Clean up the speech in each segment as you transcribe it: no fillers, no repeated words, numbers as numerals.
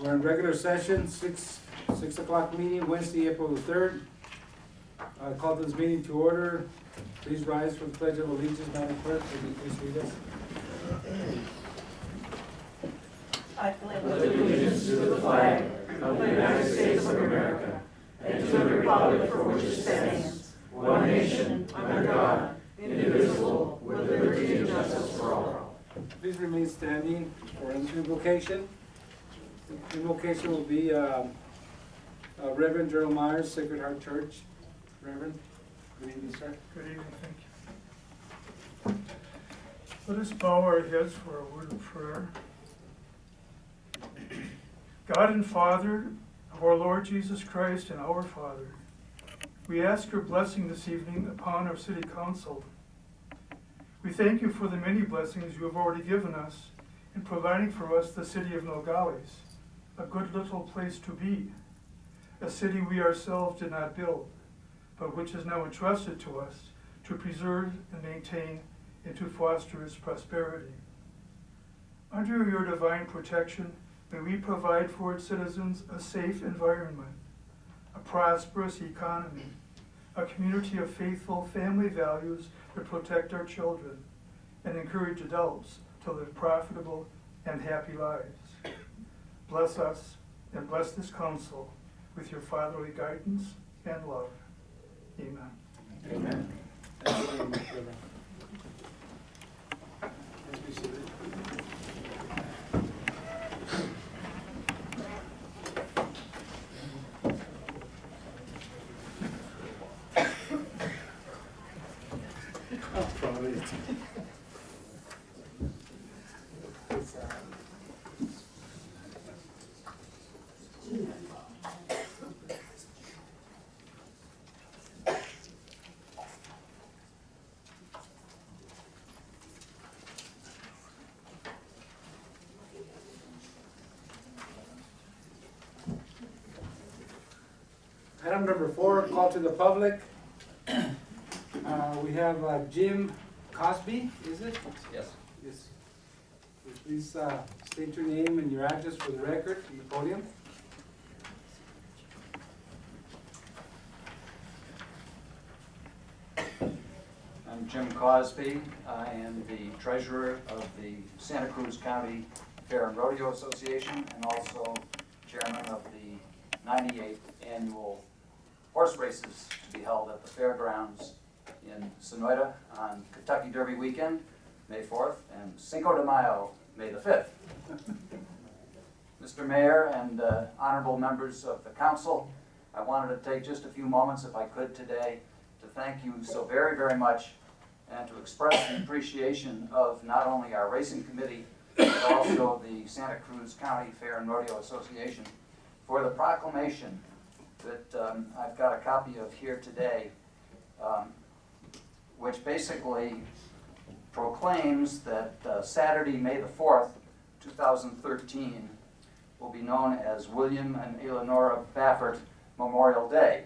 We're in regular session, 6 o'clock meeting, Wednesday, April the 3rd. I call this meeting to order. Please rise for the Pledge of Allegiance, Madam Clerk. Will you please read us? I pledge allegiance to the flag of the United States of America and to the republic for which it stands, one nation, under God, indivisible, with liberty and justice for all. Please remain standing for invocation. Invocation will be Reverend Gerald Myers, Sacred Heart Church. Reverend, good evening, sir. Good evening, thank you. Let us bow our heads for a word of prayer. God and Father of our Lord Jesus Christ and our Father, we ask your blessing this evening upon our city council. We thank you for the many blessings you have already given us in providing for us the city of Nogales, a good little place to be, a city we ourselves did not build, but which is now entrusted to us to preserve and maintain and to foster its prosperity. Under your divine protection, may we provide for its citizens a safe environment, a prosperous economy, a community of faithful family values that protect our children and encourage adults to live profitable and happy lives. Bless us and bless this council with your fatherly guidance and love. Amen. Amen. Thank you very much, Reverend. Please be seated. Item number 4, call to the public. We have Jim Cosby, is it? Yes. Yes. Please state your name and your address for the record from the podium. I'm Jim Cosby. I am the treasurer of the Santa Cruz County Fair and Rodeo Association and also chairman of the 98th annual horse races to be held at the fairgrounds in Sonoita on Kentucky Derby weekend, May 4th, and Cinco de Mayo, May the 5th. Mr. Mayor and honorable members of the council, I wanted to take just a few moments, if I could today, to thank you so very, very much and to express the appreciation of not only our racing committee, but also the Santa Cruz County Fair and Rodeo Association for the proclamation that I've got a copy of here today, which basically proclaims that Saturday, May the 4th, 2013, will be known as William and Eleonora Baffert Memorial Day.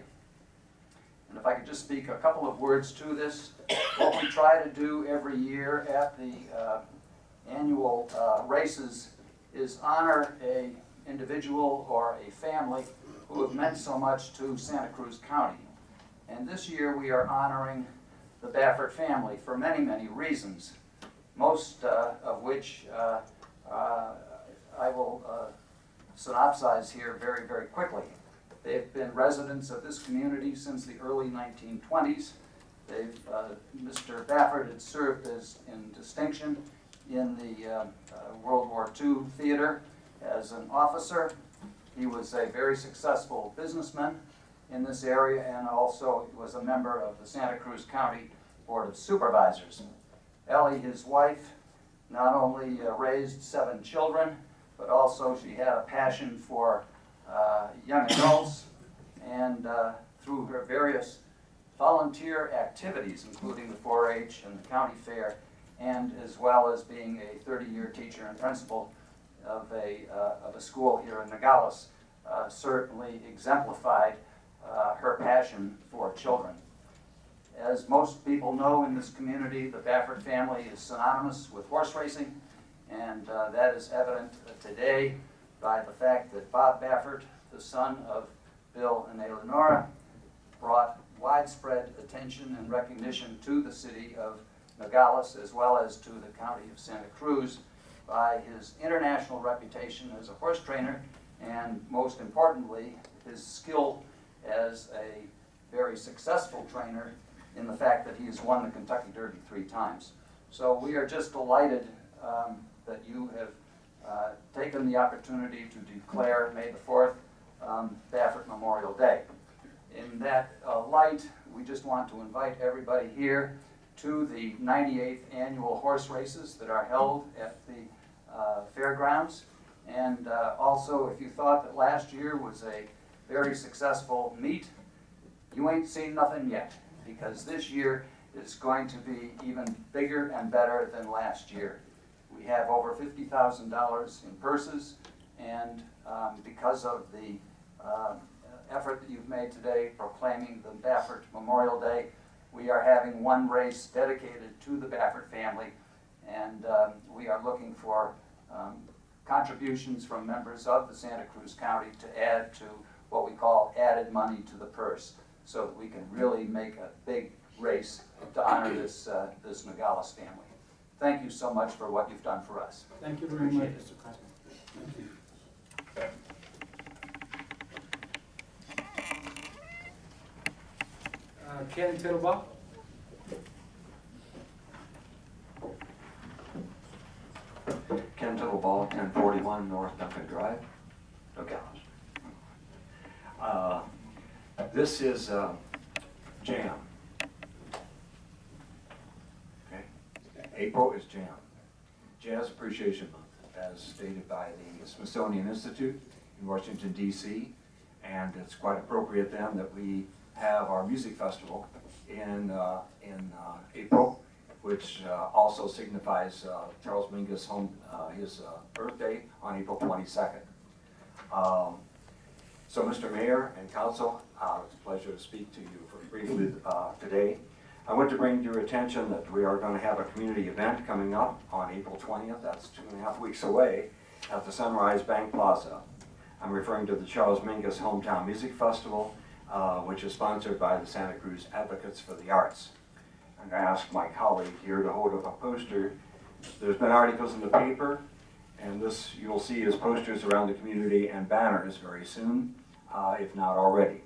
And if I could just speak a couple of words to this, what we try to do every year at the annual races is honor a individual or a family who have meant so much to Santa Cruz County. And this year we are honoring the Baffert family for many, many reasons, most of which I will synopsize here very, very quickly. They've been residents of this community since the early 1920s. Mr. Baffert had served in distinction in the World War II theater as an officer. He was a very successful businessman in this area and also was a member of the Santa Cruz County Board of Supervisors. Ellie, his wife, not only raised 7 children, but also she had a passion for young adults, and through her various volunteer activities, including the 4-H and the county fair, and as well as being a 30-year teacher and principal of a school here in Nogales, certainly exemplified her passion for children. As most people know in this community, the Baffert family is synonymous with horse racing, and that is evident today by the fact that Bob Baffert, the son of Bill and Eleonora, brought widespread attention and recognition to the city of Nogales as well as to the county of Santa Cruz by his international reputation as a horse trainer and, most importantly, his skill as a very successful trainer in the fact that he has won the Kentucky Derby 3 times. So we are just delighted that you have taken the opportunity to declare May the 4th Baffert Memorial Day. In that light, we just want to invite everybody here to the 98th annual horse races that are held at the fairgrounds. And also, if you thought that last year was a very successful meet, you ain't seen nothing yet, because this year is going to be even bigger and better than last year. We have over $50,000 in purses, and because of the effort that you've made today proclaiming the Baffert Memorial Day, we are having one race dedicated to the Baffert family, and we are looking for contributions from members of the Santa Cruz County to add to what we call added money to the purse, so that we can really make a big race to honor this Nogales family. Thank you so much for what you've done for us. Thank you very much, Mr. President. Thank you. Ken Tittlebach. Ken Tittleball, 1041 North Duncan Drive, Nogales. This is Jam. Okay? April is Jam. Jazz Appreciation Month, as stated by the Smithsonian Institute in Washington, D.C. And it's quite appropriate then that we have our music festival in April, which also signifies Charles Mingus' his birthday on April 22nd. So, Mr. Mayor and Council, it's a pleasure to speak to you briefly today. I want to bring to your attention that we are going to have a community event coming up on April 20th. That's 2.5 weeks away at the Sunrise Bank Plaza. I'm referring to the Charles Mingus Hometown Music Festival, which is sponsored by the Santa Cruz Advocates for the Arts. I'm going to ask my colleague here to hold up a poster. There's been articles in the paper, and this you'll see as posters around the community and banners very soon, if not already.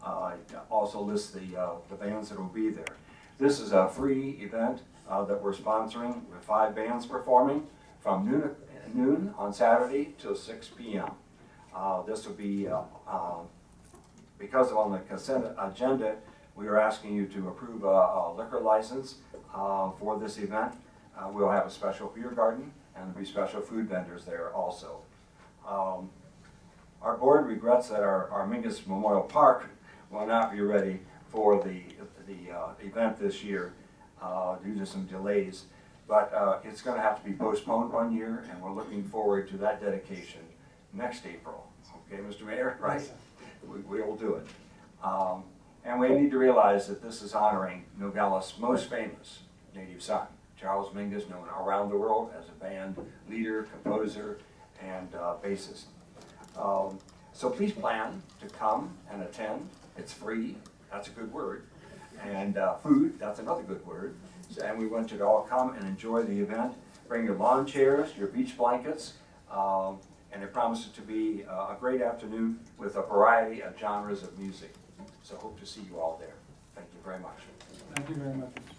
It also lists the bands that will be there. This is a free event that we're sponsoring with 5 bands performing from noon on Saturday till 6 p.m. This will be, because on the consent agenda, we are asking you to approve a liquor license for this event. We'll have a special beer garden and there'll be special food vendors there also. Our board regrets that our Mingus Memorial Park will not be ready for the event this year due to some delays, but it's going to have to be postponed 1 year, and we're looking forward to that dedication next April. Okay, Mr. Mayor, right? We will do it. And we need to realize that this is honoring Nogales' most famous native son, Charles Mingus, known around the world as a band leader, composer, and bassist. So please plan to come and attend. It's free, that's a good word. And food, that's another good word. And we want you to all come and enjoy the event. Bring your lawn chairs, your beach blankets, and it promises to be a great afternoon with a variety of genres of music. So hope to see you all there. Thank you very much. Thank you very much, Mr.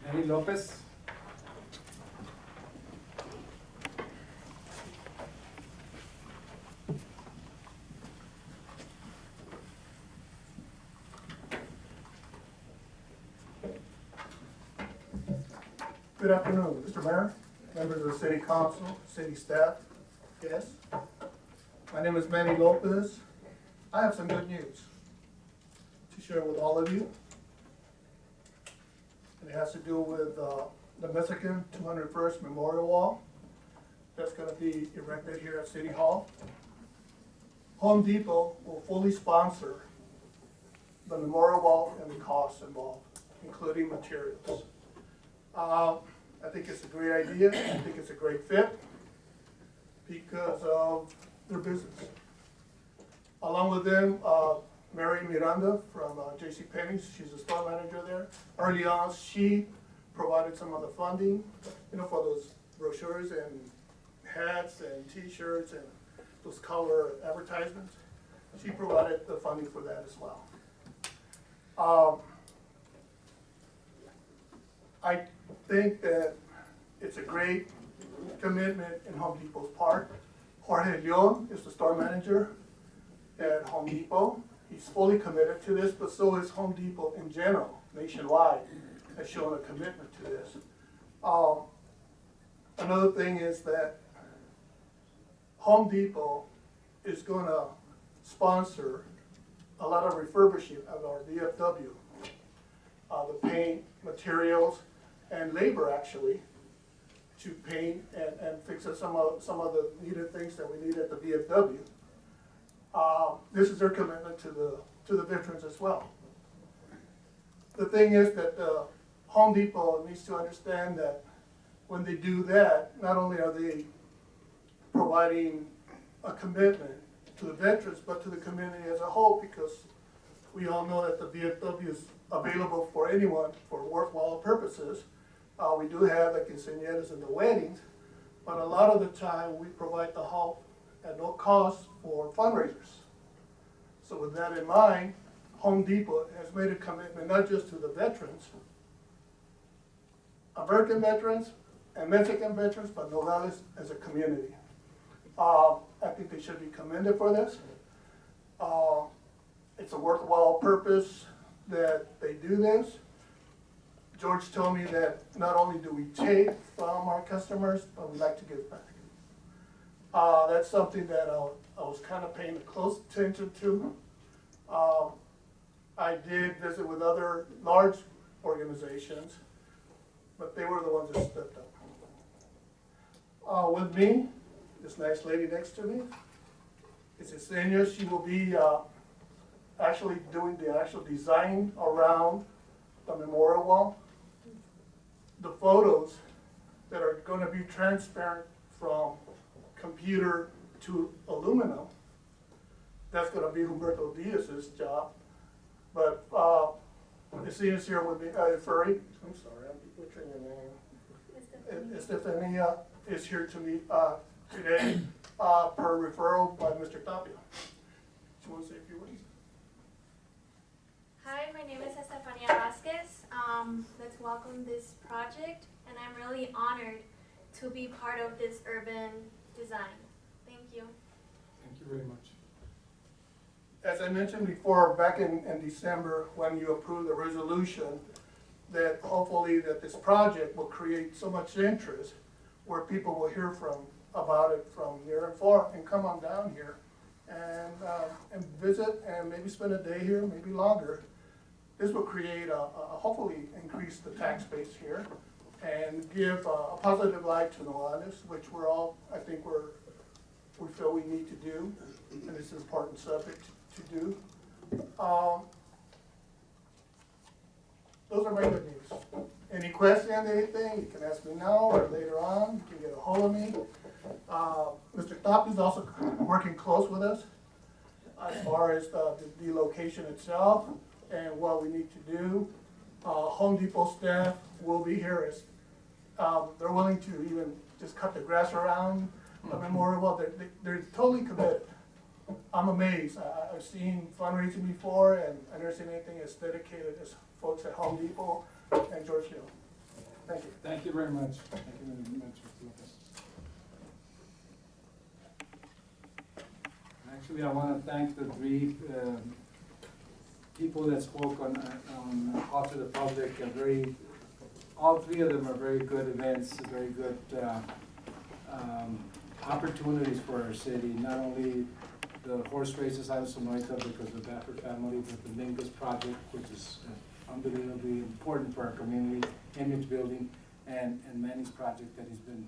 President. Manny Lopez. Good afternoon, Mr. Mayor, members of the City Council, city staff, guests. My name is Manny Lopez. I have some good news to share with all of you. And it has to do with the Mexican 201st Memorial Wall that's going to be erected here at City Hall. Home Depot will fully sponsor the memorial wall and the costs involved. including materials. I think it's a great idea. I think it's a great fit because of their business. Along with them, Mary Miranda from JCPenney's, she's the store manager there. Early on, she provided some of the funding, for those brochures and hats and T-shirts and those color advertisements. She provided the funding for that as well. I think that it's a great commitment in Home Depot's part. Jorge Leon is the store manager at Home Depot. He's fully committed to this, but so is Home Depot in general, nationwide, has shown a commitment to this. Another thing is that Home Depot is going to sponsor a lot of refurbishing of our VFW, the paint, materials, and labor actually, to paint and fix up some of the needed things that we need at the VFW. This is their commitment to the veterans as well. The thing is that Home Depot needs to understand that when they do that, not only are they providing a commitment to the veterans, but to the community as a whole, because we all know that the VFW is available for anyone for worthwhile purposes. We do have the quinceañeras and the weddings, but a lot of the time we provide the help at no cost for fundraisers. So with that in mind, Home Depot has made a commitment not just to the veterans, American veterans and Mexican veterans, but Nogales as a community. I think they should be commended for this. It's a worthwhile purpose that they do this. George told me that not only do we take from our customers, but we like to give back. That's something that I was kind of paying close attention to. I did visit with other large organizations, but they were the ones that stepped up. With me, this nice lady next to me is Yesenia. She will be actually doing the actual design around the memorial wall. The photos that are going to be transparent from computer to aluminum, that's going to be Humberto Diaz's job. But Yesenia's here with me, Furry, I'm sorry, I'm butchering your name. Estefania is here to meet today per referral by Mr. Tapia. Do you want to say a few words? Hi, my name is Estefania Vasquez. Let's welcome this project, and I'm really honored to be part of this urban design. Thank you. Thank you very much. As I mentioned before, back in December, when you approved the resolution, that hopefully that this project will create so much interest where people will hear about it from near and far and come on down here and visit and maybe spend a day here, maybe longer. This will create hopefully increase the tax base here and give a positive light to Nogales, which we're all, I think we feel we need to do, and it's an important subject to do. Those are my good news. Any questions, anything, you can ask me now or later on, you can get a hold of me. Mr. Top is also working close with us as far as the location itself and what we need to do. Home Depot staff will be here as they're willing to even just cut the grass around the memorial wall. They're totally committed. I'm amazed. I've seen fundraising before, and I've never seen anything as dedicated as folks at Home Depot and George Hill. Thank you. Thank you very much. Thank you very much, Mr. Lopez. Actually, I want to thank the three people that spoke on Talk to the Public. All three of them are very good events, very good opportunities for our city. Not only the horse races out of Sonoita because of the Baffert family, but the Mingus project, which is unbelievably important for our community, image building, and Manny's project that he's been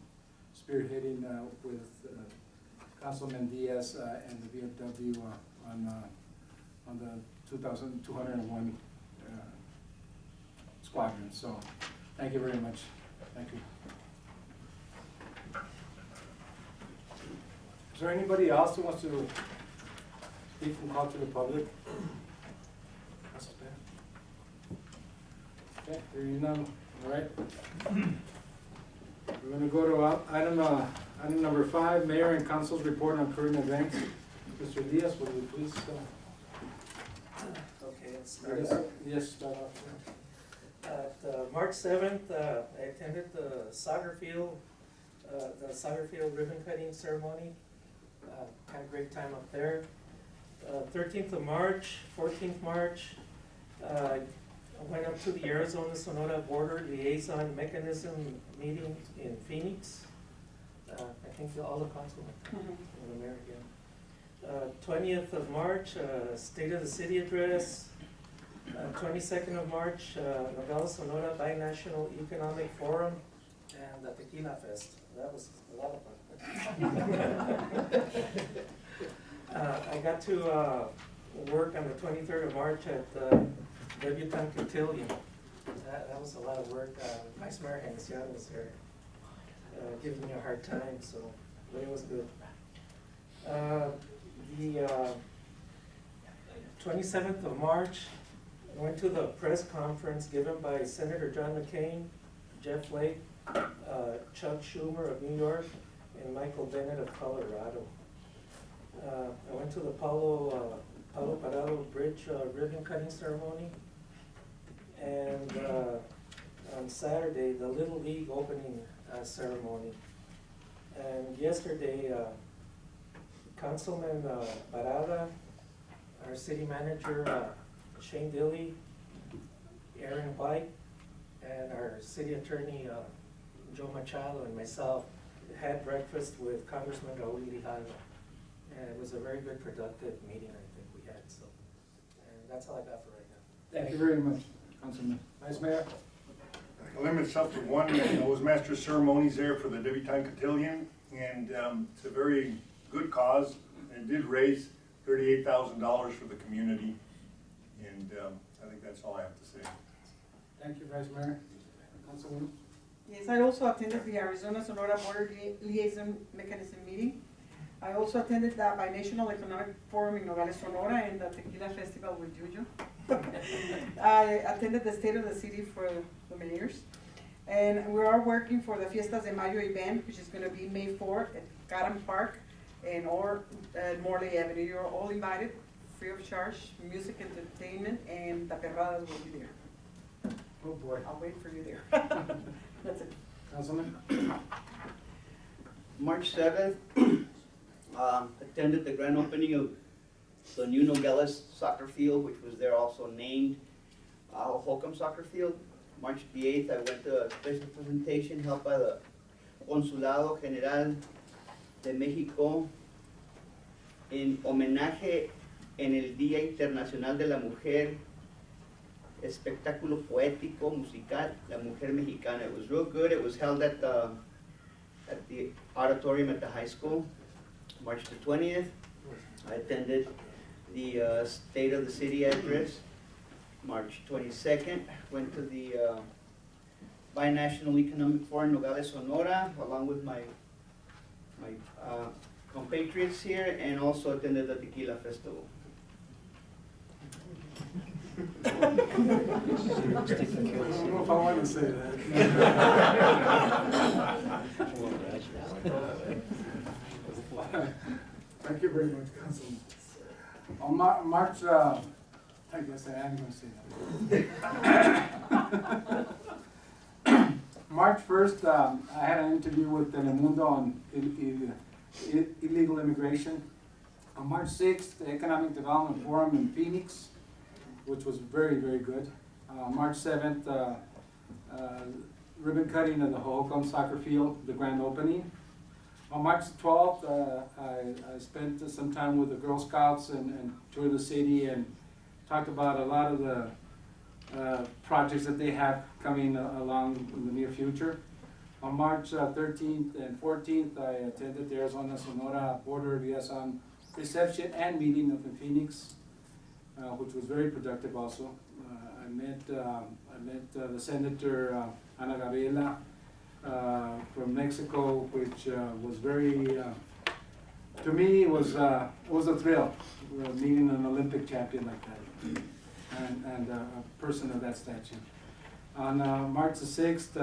spearheading with Councilman Diaz and the VFW on the 2,201 squadron. So thank you very much. Thank you. Is there anybody else who wants to speak and call to the public? Okay, hearing none, all right. We're gonna go to item number 5, Mayor and Council's report on current events. Mr. Diaz, will you please, Okay, let's lead start. us- yes, start off. March 7th, I attended the soccer field ribbon cutting ceremony. Had a great time up there. 13th of March, 14th March, I went up to the Arizona-Sonora Border Liaison Mechanism meeting in Phoenix. I think all the councilmen and the mayor again. 20th of March, State of the City address. 22nd of March, Nogales, Sonora Binational Economic Forum and the Tequila Fest. That was a lot of fun. I got to work on the 23rd of March at the Debutante Cotillion. That was a lot of work. Vice Mayor Henesian was there giving me a hard time, but it was good. The 27th of March, I went to the press conference given by Senator John McCain, Jeff Flake, Chuck Schumer of New York, and Michael Bennett of Colorado. I went to the Palo Parado Bridge ribbon cutting ceremony. And on Saturday, the Little League opening ceremony. And yesterday, Councilman Barada, our city manager, Shane Dilley, Aaron White, and our city attorney, Joe Machado, and myself had breakfast with Congressman Raul Grijalva. And it was a very good, productive meeting, I think we had. So, and that's all I got for right now. Thank you very much, Councilman. Vice Mayor? I'll limit myself to one. I was master of ceremonies there for the Debutante Cotillion, and it's a very good cause. It did raise $38,000 for the community, and I think that's all I have to say. Thank you, Vice Mayor. Councilwoman? Yes, I also attended the Arizona-Sonora Border Liaison Mechanism meeting. I also attended the Binational Economic Forum in Nogales, Sonora, and the Tequila Festival with Juju. I attended the State of the City for the mayors. And we are working for the Fiestas de Mayo event, which is going to be May 4th at Caram Park and Morley Avenue. You're all invited, free of charge, music, entertainment, and the perradas will be there. Oh, boy. I'll wait for you there. That's it. Councilman? March 7th, attended the grand opening of the new Nogales soccer field, which was there also named Holcomb Soccer Field. March the 8th, I went to a special presentation held by the Consulado General de México en homenaje en el Día Internacional de la Mujer, espectáculo poético, musical, La Mujer Mexicana. It was real good. It was held at the auditorium at the high school. March the 20th, I attended the State of the City address. March 22nd, went to the Binational Economic Forum Nogales, Sonora, along with my compatriots here, and also attended the Tequila Festival. I don't know if I want to say that. Thank you very much, Councilman. On March, I guess I am going to say that. March 1st, I had an interview with Telemundo on illegal immigration. On March 6th, the Economic Development Forum in Phoenix, which was very, very good. March 7th, ribbon cutting of the Holcomb soccer field, the grand opening. On March 12th, I spent some time with the Girl Scouts and toured the city and talked about a lot of the projects that they have coming along in the near future. On March 13th and 14th, I attended the Arizona-Sonora Border Liaison reception and meeting up in Phoenix. which was very productive also. I met the Senator Ana Gabriela from Mexico, which was very, to me, it was a thrill, meeting an Olympic champion like that, and a person of that stature. On March the 6th,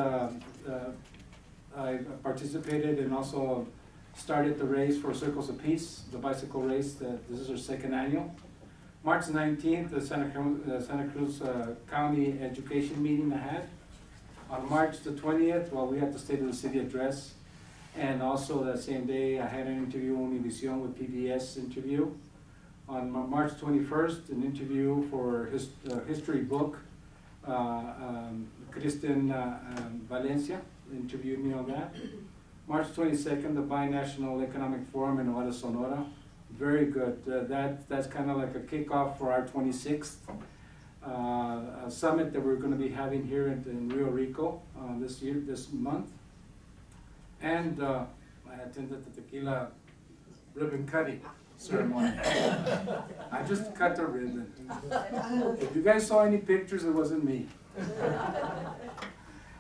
I participated and also started the race for Circles of Peace, the bicycle race. This is our second annual. March 19th, the Santa Cruz County Education meeting I had. On March the 20th, well, we had the State of the City address. And also that same day, I had an interview on Univision with PBS interview. On March 21st, an interview for his history book. Kristen Valencia interviewed me on that. March 22nd, the Binational Economic Forum in Nogales, Sonora. Very good. That's kind of like a kickoff for our 26th summit that we're going to be having here in Rio Rico this month. And I attended the tequila ribbon cutting ceremony. I just cut the ribbon. If you guys saw any pictures, it wasn't me.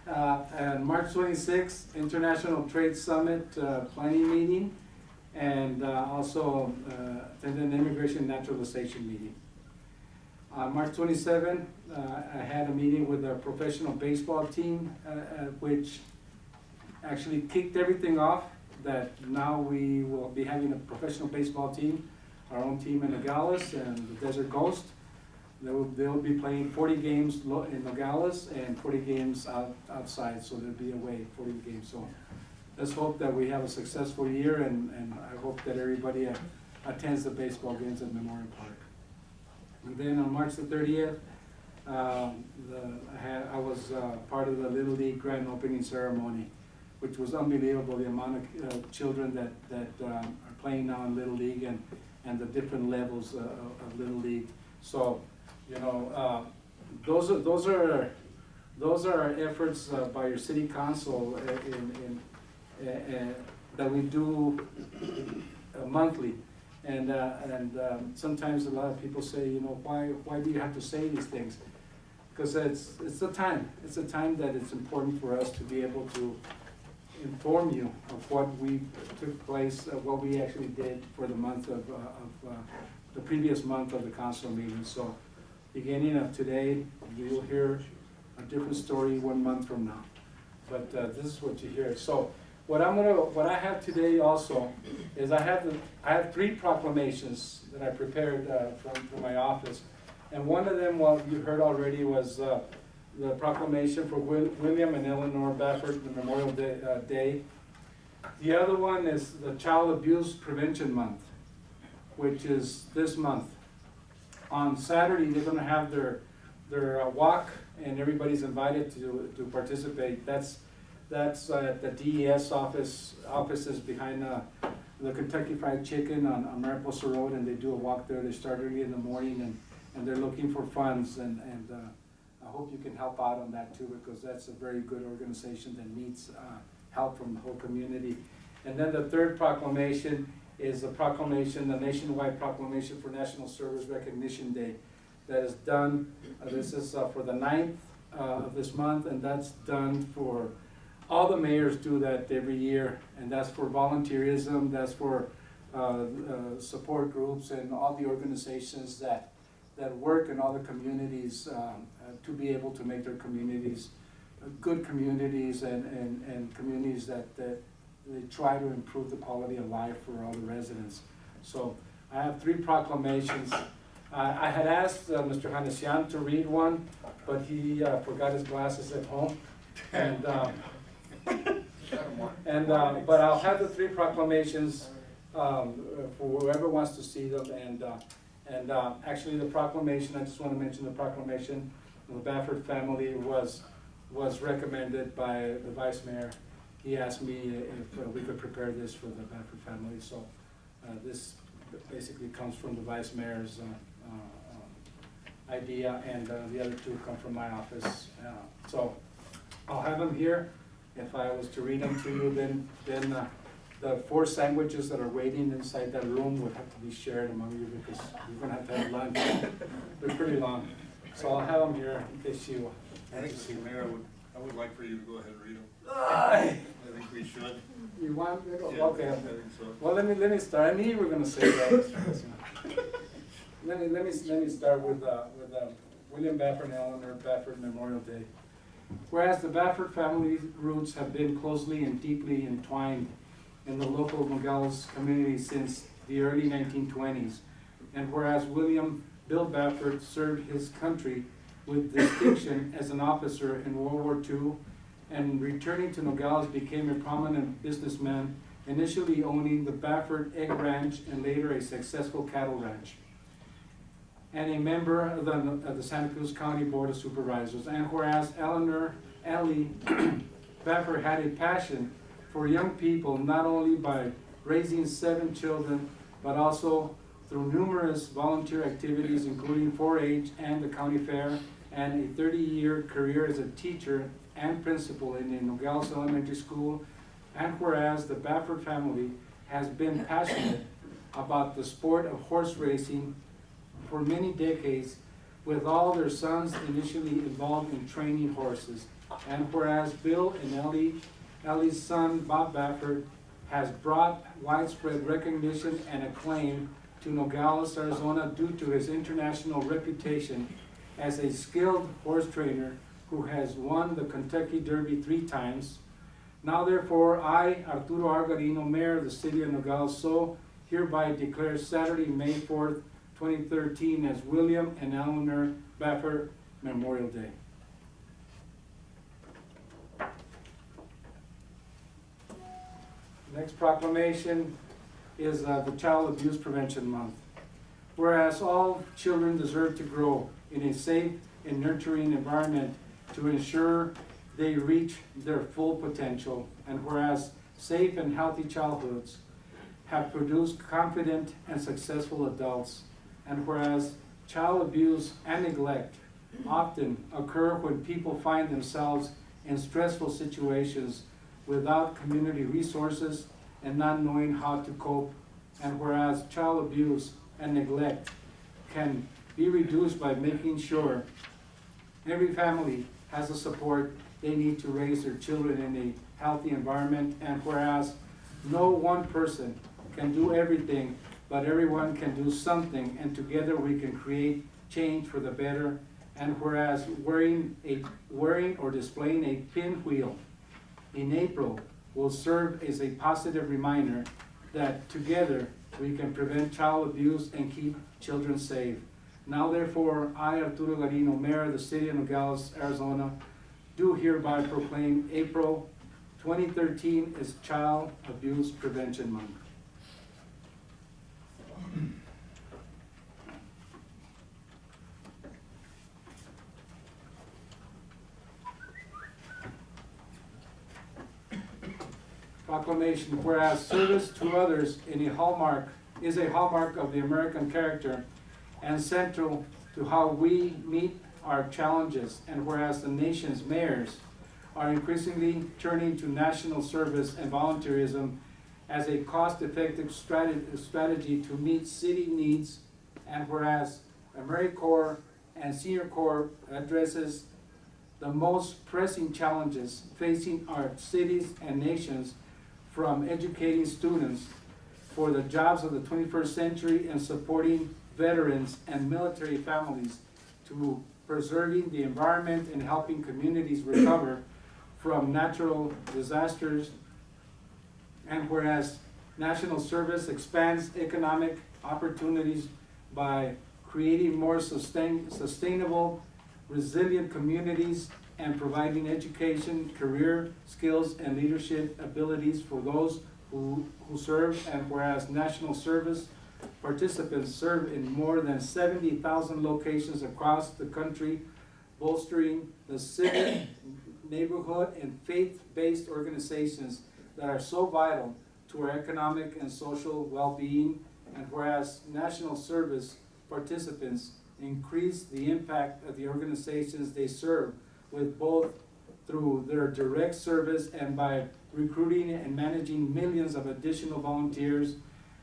And March 26th, International Trade Summit planning meeting, and also attended an immigration naturalization meeting. On March 27th, I had a meeting with our professional baseball team, which actually kicked everything off, that now we will be having a professional baseball team, our own team in Nogales and the Desert Coast. They'll be playing 40 games in Nogales and 40 games outside, so there'll be away 40 games. So let's hope that we have a successful year, and I hope that everybody attends the baseball games at Memorial Park. And then on March the 30th, I was part of the Little League grand opening ceremony, which was unbelievable, the amount of children that are playing now in Little League and the different levels of Little League. So, you know, those are efforts by your city council that we do monthly. And sometimes a lot of people say, you know, why do you have to say these things? Because it's the time. It's a time that it's important for us to be able to inform you of what took place, what we actually did for the month of the previous month of the council meeting. So beginning of today, you'll hear a different story 1 month from now. But this is what you hear. So what I have today also is I have 3 proclamations that I prepared from my office. And one of them, well, you heard already, was the proclamation for William and Eleanor Baffert, the Memorial Day. The other one is the Child Abuse Prevention Month, which is this month. On Saturday, they're going to have their walk, and everybody's invited to participate. That's at the DES offices behind the Kentucky Fried Chicken on Mariposa Road, and they do a walk there. They start early in the morning, and they're looking for funds, and I hope you can help out on that too, because that's a very good organization that needs help from the whole community. And then the third proclamation is the nationwide proclamation for National Service Recognition Day. That is done, this is for the 9th of this month, and that's done for, all the mayors do that every year, and that's for volunteerism, that's for support groups and all the organizations that work in all the communities to be able to make their communities good communities and communities that they try to improve the quality of life for all the residents. So I have 3 proclamations. I had asked Mr. Hanesian to read one, but he forgot his glasses at home. And but I'll have the 3 proclamations for whoever wants to see them. And actually the proclamation, I just want to mention the proclamation of the Baffert family was recommended by the Vice Mayor. He asked me if we could prepare this for the Baffert family. So this basically comes from the Vice Mayor's idea, and the other 2 come from my office. So I'll have them here. If I was to read them to you, then the 4 sandwiches that are waiting inside that room would have to be shared among you because you're gonna have to have lunch. They're pretty long. So I'll have them here in case you. I think, Mr. Mayor, I would like for you to go ahead and read them. I think we should. You want me to? Yeah, Okay. I think so. Well, let me start. I knew you were gonna say that. Let me start with William Baffert and Eleanor Baffert Memorial Day. Whereas the Baffert family roots have been closely and deeply entwined in the local Nogales community since the early 1920s, and whereas William Bill Baffert served his country with distinction as an officer in World War II, and returning to Nogales became a prominent businessman, initially owning the Baffert Egg Ranch and later a successful cattle ranch, and a member of the Santa Cruz County Board of Supervisors. And whereas Eleanor Ellie Baffert had a passion for young people, not only by raising 7 children, but also through numerous volunteer activities, including 4-H and the county fair, and a 30-year career as a teacher and principal in the Nogales Elementary School. And whereas the Baffert family has been passionate about the sport of horse racing for many decades, with all their sons initially involved in training horses. And whereas Bill and Ellie's son, Bob Baffert, has brought widespread recognition and acclaim to Nogales, Arizona, due to his international reputation as a skilled horse trainer who has won the Kentucky Derby 3 times. Now therefore, I, Arturo Argarino, Mayor of the City of Nogales, so hereby declare Saturday, May 4th, 2013 as William and Eleanor Baffert Memorial Day. Next proclamation is the Child Abuse Prevention Month. Whereas all children deserve to grow in a safe and nurturing environment to ensure they reach their full potential, and whereas safe and healthy childhoods have produced confident and successful adults, and whereas child abuse and neglect often occur when people find themselves in stressful situations without community resources and not knowing how to cope, and whereas child abuse and neglect can be reduced by making sure every family has the support they need to raise their children in a healthy environment, and whereas no one person can do everything, but everyone can do something, and together we can create change for the better, and whereas wearing or displaying a pinwheel in April will serve as a positive reminder that together we can prevent child abuse and keep children safe. Now therefore, I, Arturo Garino, Mayor of the City of Nogales, Arizona, do hereby proclaim April 2013 as Child Abuse Prevention Month. Proclamation, whereas service to others is a hallmark of the American character and central to how we meet our challenges, and whereas the nation's mayors are increasingly turning to national service and volunteerism as a cost-effective strategy to meet city needs, and whereas AmeriCorps and Senior Corps addresses the most pressing challenges facing our cities and nations, from educating students for the jobs of the 21st century and supporting veterans and military families, to preserving the environment and helping communities recover from natural disasters. And whereas national service expands economic opportunities by creating more sustainable, resilient communities and providing education, career skills, and leadership abilities for those who serve, and whereas national service participants serve in more than 70,000 locations across the country, bolstering the civic, neighborhood, and faith-based organizations that are so vital to our economic and social well-being, and whereas national service participants increase the impact of the organizations they serve with both through their direct service and by recruiting and managing millions of additional volunteers.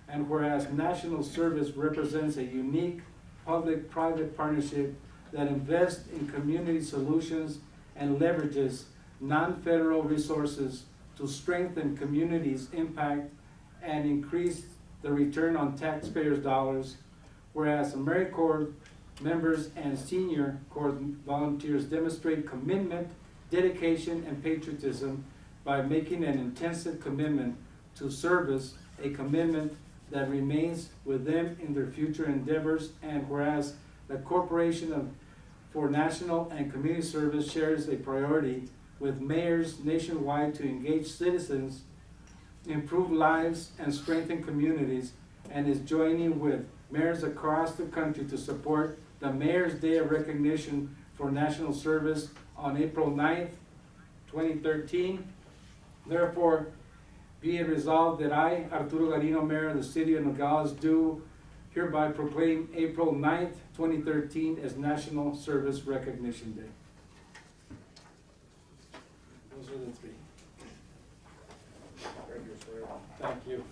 And whereas national service represents a unique public-private partnership that invests in community solutions and leverages non-federal resources to strengthen communities' impact and increase the return on taxpayers' dollars. Whereas AmeriCorps members and Senior Corps volunteers demonstrate commitment, dedication, and patriotism by making an intensive commitment to service, a commitment that remains with them in their future endeavors. And whereas the Corporation for National and Community Service shares a priority with mayors nationwide to engage citizens, improve lives, and strengthen communities, and is joining with mayors across the country to support the Mayor's Day of Recognition for National Service on April 9th, 2013. Therefore, be it resolved that I, Arturo Garino, Mayor of the City of Nogales, do hereby proclaim April 9th, 2013 as National Service Recognition Day. Those are the three. Thank you.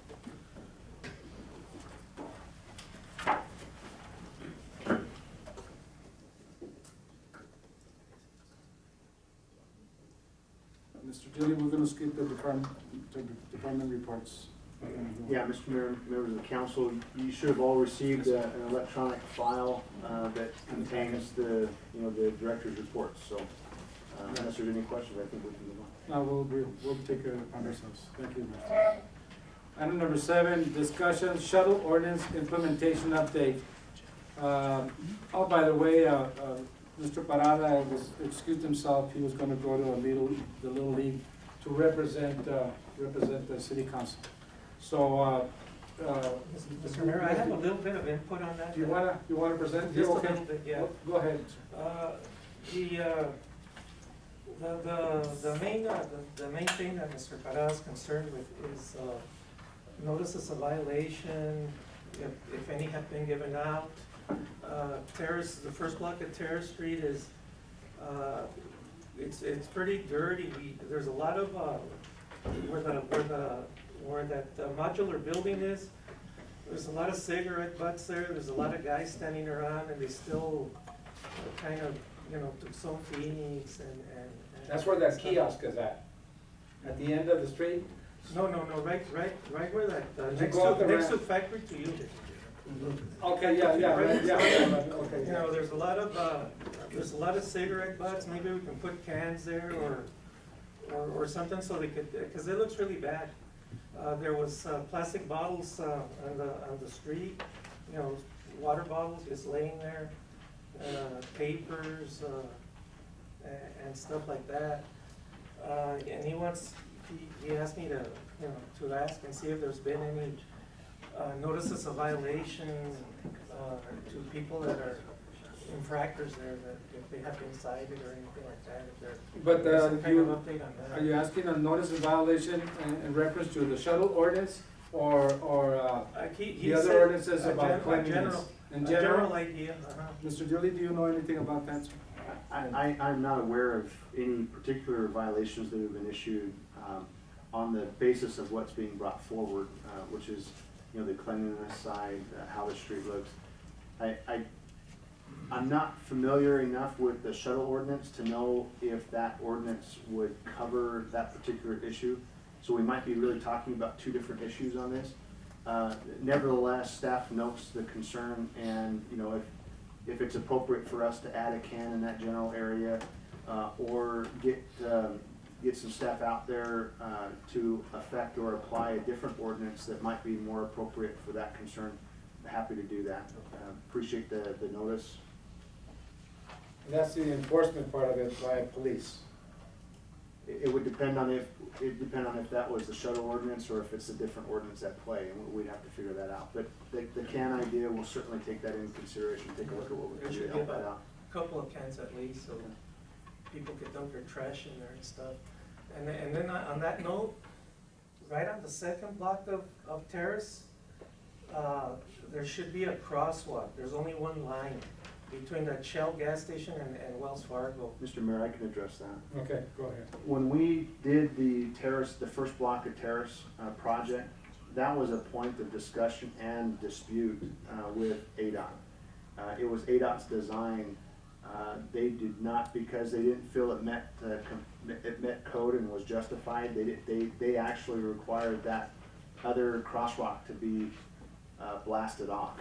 Mr. Dilly, we're going to skip the department reports. Yeah, Mr. Mayor, members of the council, you should have all received an electronic file that contains the director's reports. So unless there's any questions, I think we can move on. No, we'll take it upon ourselves. Thank you. Item number 7, discussion shuttle ordinance implementation update. Oh, by the way, Mr. Parada was excused himself. He was going to go to the Little League to represent the city council. So, Mr. Mayor, I have a little bit of input on that. you wanna present? Just a Okay. little bit, yeah. Go ahead. The main thing that Mr. Parada is concerned with is notices of violation, if any have been given out. The first block of Terrace Street is, it's pretty dirty. There's a lot of, where that modular building is, there's a lot of cigarette butts there. There's a lot of guys standing around, and they still kind of, took some feelings and That's where that kiosk is at the end of the street? No, right where that, next to Factory to you. Okay, yeah, okay. There's a lot of cigarette butts. Maybe we can put cans there or something so they could, because it looks really bad. There was plastic bottles on the street, water bottles just laying there, papers and stuff like that. And he asked me to ask and see if there's been any notices of violation to people that are infractors there, that if they have been cited or anything like that, if there's some kind of update on that. Are you asking a notice of violation in reference to the shuttle ordinance or He the other said ordinances a about cleanliness? In general idea. Mr. Dooley, do you know anything about that, sir? I'm not aware of any particular violations that have been issued on the basis of what's being brought forward, which is, the cleanliness side, how the street looks. I'm not familiar enough with the shuttle ordinance to know if that ordinance would cover that particular issue. So we might be really talking about two different issues on this. Nevertheless, staff notes the concern, and if it's appropriate for us to add a can in that general area, or get some staff out there to affect or apply a different ordinance that might be more appropriate for that concern, happy to do that. Appreciate the notice. That's the enforcement part of it by police. It would depend on if that was the shuttle ordinance or if it's a different ordinance at play, and we'd have to figure that out. But the can idea, we'll certainly take that into consideration, take a look at what we There can do should to be help that about out. a couple of cans at least, so people could dump their trash in there and stuff. And then on that note, right on the second block of Terrace, there should be a crosswalk. There's only one line between the Shell gas station and Wells Fargo. Mr. Mayor, I can address that. Okay, go ahead. When we did the terrace, the first block of terrace project, that was a point of discussion and dispute with ADOT. It was ADOT's design. They did not, because they didn't feel it met code and was justified. They actually required that other crosswalk to be blasted off.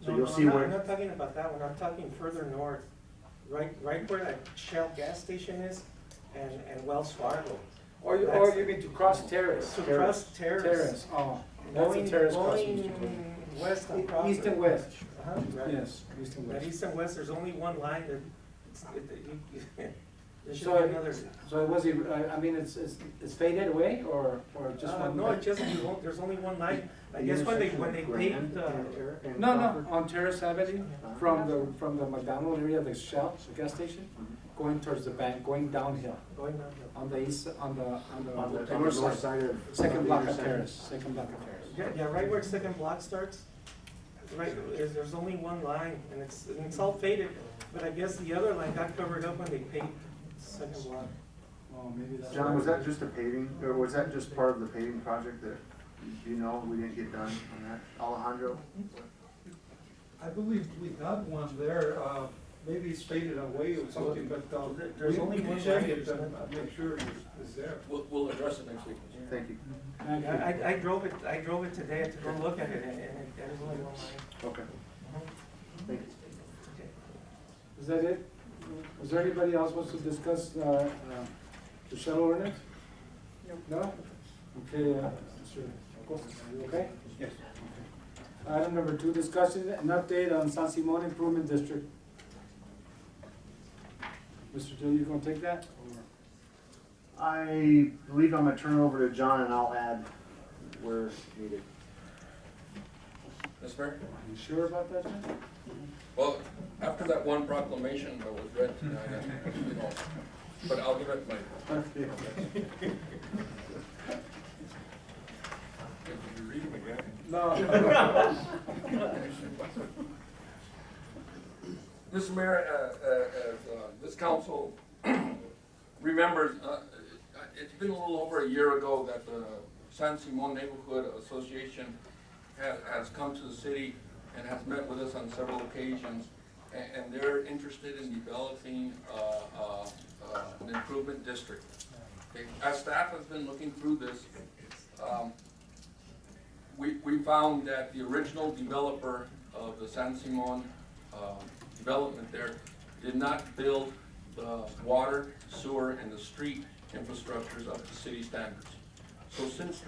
So No, you'll no, see I'm not, where. I'm not talking about that one, I'm talking further north, right where that Shell gas station is and Wells Fargo. Or you mean to cross Terrace? To cross Terrace. Terrace, oh, that's a terrace crossing, Mr. Cole. Going west on Crawford. East and west. Uh-huh, right. Yes, east and That west. east and west, there's only one line that, there should So, be another. so was it, I mean, it's faded away or just one? No, it just, there's only one line. I guess when they paved, No, on Terrace Avenue, from the McDonald area, the Shell, the gas station, going towards the bank, going downhill, going down the. on the east, on the On north the north side of. second on the block of intersection. Terrace, second block of Terrace. Yeah, right where second block starts, right, there's only one line, and it's all faded, but I guess the other line got covered up when they paved second block. Oh, maybe that's. John, was that just a paving, or was that just part of the paving project that, you know, we didn't get done on that? Alejandro? I believe we got one there, maybe it's faded away or something, but There's only one check line. it and make sure it's there. We'll address it next week. Thank you. I drove it today to go look at it, and there's only one line. Okay. Thank you. Okay. Is that it? Is there anybody else wants to discuss, the shuttle ordinance? No. No? Okay, Mr. Acosta, are you okay? Yes. Item number 2, discussion and update on San Simon Improvement District. Mr. Jill, you gonna take that? Or- I believe I'm gonna turn it over to John and I'll add where needed. Mr. Mayor? Are you sure about that, John? Well, after that one proclamation that was read tonight, you know, but I'll give it my. Okay. Did you read them again? No. Mr. Mayor, as this council remembers, it's been a little over a year ago that the San Simon Neighborhood Association has come to the city and has met with us on several occasions, and they're interested in developing an improvement district. Okay. As staff has been looking through this, we found that the original developer of the San Simon development there did not build the water, sewer, and the street infrastructures up to city standards. So since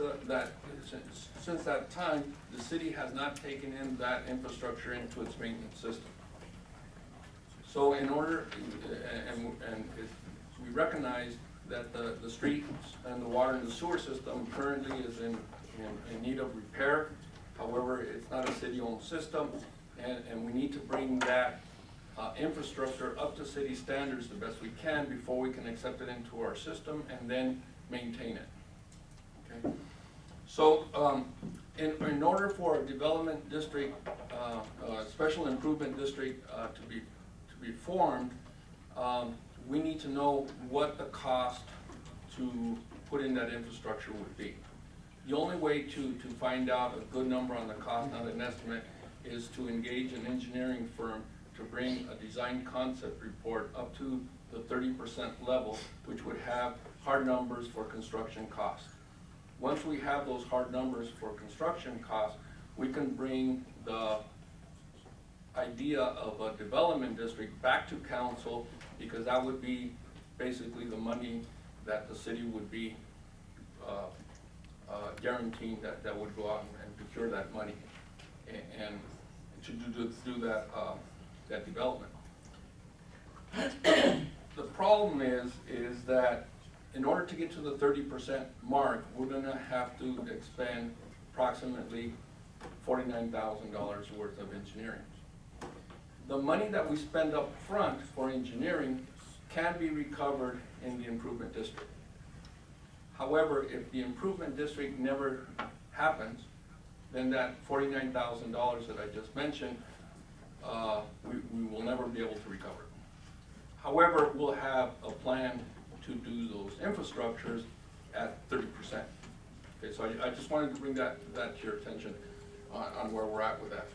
that time, the city has not taken in that infrastructure into its maintenance system. So in order, we recognize that the streets and the water and the sewer system currently is in need of repair. However, it's not a city-owned system, and we need to bring that infrastructure up to city standards the best we can before we can accept it into our system and then maintain it. Okay? So in order for a development district, special improvement district to be formed, we need to know what the cost to put in that infrastructure would be. The only way to find out a good number on the cost, not an estimate, is to engage an engineering firm to bring a design concept report up to the 30% level, which would have hard numbers for construction costs. Once we have those hard numbers for construction costs, we can bring the idea of a development district back to council, because that would be basically the money that the city would be guaranteeing that would go out and procure that money and to do that development. The problem is that in order to get to the 30% mark, we're gonna have to expend approximately $49,000 worth of engineering. The money that we spend up front for engineering can be recovered in the improvement district. However, if the improvement district never happens, then that $49,000 that I just mentioned we will never be able to recover it. However, we'll have a plan to do those infrastructures at 30%. Okay, so I just wanted to bring that to your attention on where we're at with that.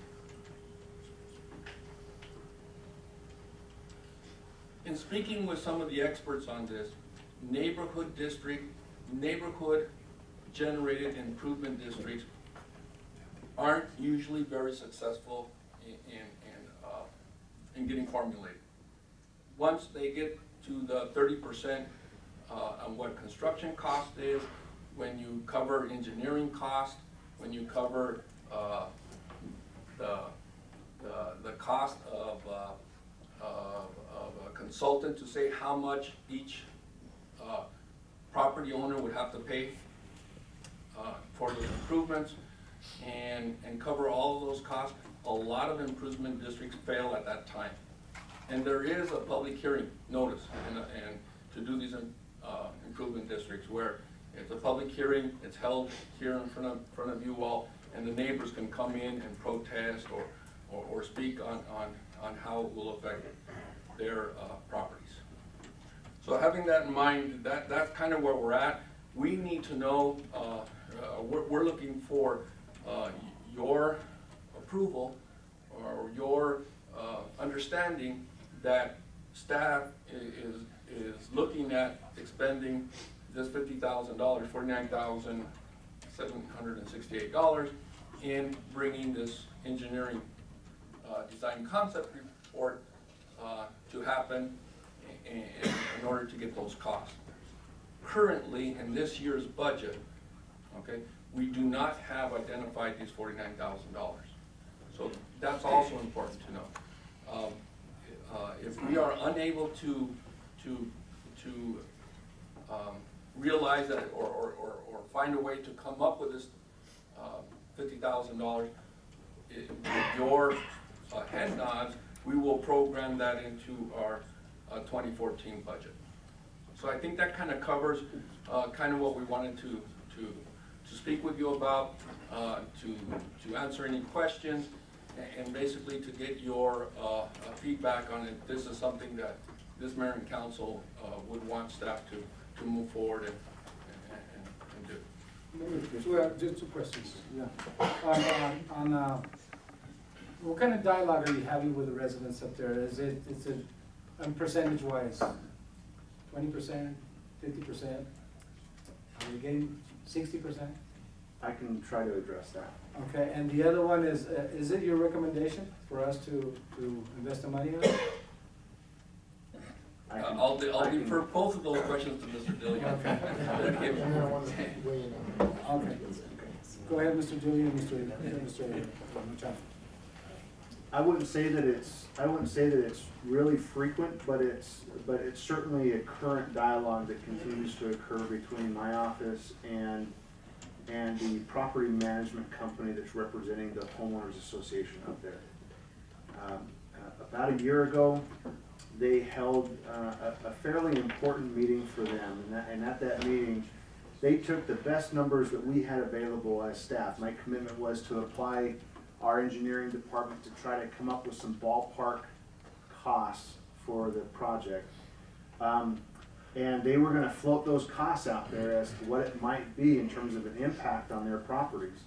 In speaking with some of the experts on this, neighborhood generated improvement districts aren't usually very successful in getting formulated. Once they get to the 30% on what construction cost is, when you cover engineering cost, when you cover the cost of a consultant to say how much each property owner would have to pay for those improvements, and cover all of those costs, a lot of improvement districts fail at that time. And there is a public hearing notice and to do these improvement districts, where it's a public hearing, it's held here in front of you all, and the neighbors can come in and protest or speak on how it will affect their properties. So having that in mind, that's kind of where we're at. We need to know, we're looking for your approval or your understanding that staff is looking at expending this $50,000, $49,768, in bringing this engineering design concept report to happen in order to get those costs. Currently, in this year's budget, okay, we do not have identified these $49,000. So that's also important to know. If we are unable to realize that or find a way to come up with this $50,000, with your head nods, we will program that into our 2014 budget. So I think that kind of covers kind of what we wanted to speak with you about, to answer any questions, and basically to get your feedback on it. This is something that this mayor and council would want staff to move forward and do. Just two questions, yeah. What kind of dialogue are you having with the residents up there? Is it percentage-wise, 20%, 50%? Are we getting 60%? I can try to address that. Okay, and the other one is it your recommendation for us to invest the money in it? I'll defer both of those questions to Mr. Dillion. Okay. Okay. Go ahead, Mr. Dillion, Mr. Machado. I wouldn't say that it's really frequent, but it's certainly a current dialogue that continues to occur between my office and the property management company that's representing the homeowners association up there. About a year ago, they held a fairly important meeting for them, and at that meeting, they took the best numbers that we had available as staff. My commitment was to apply our engineering department to try to come up with some ballpark costs for the project. And they were gonna float those costs out there as to what it might be in terms of an impact on their properties.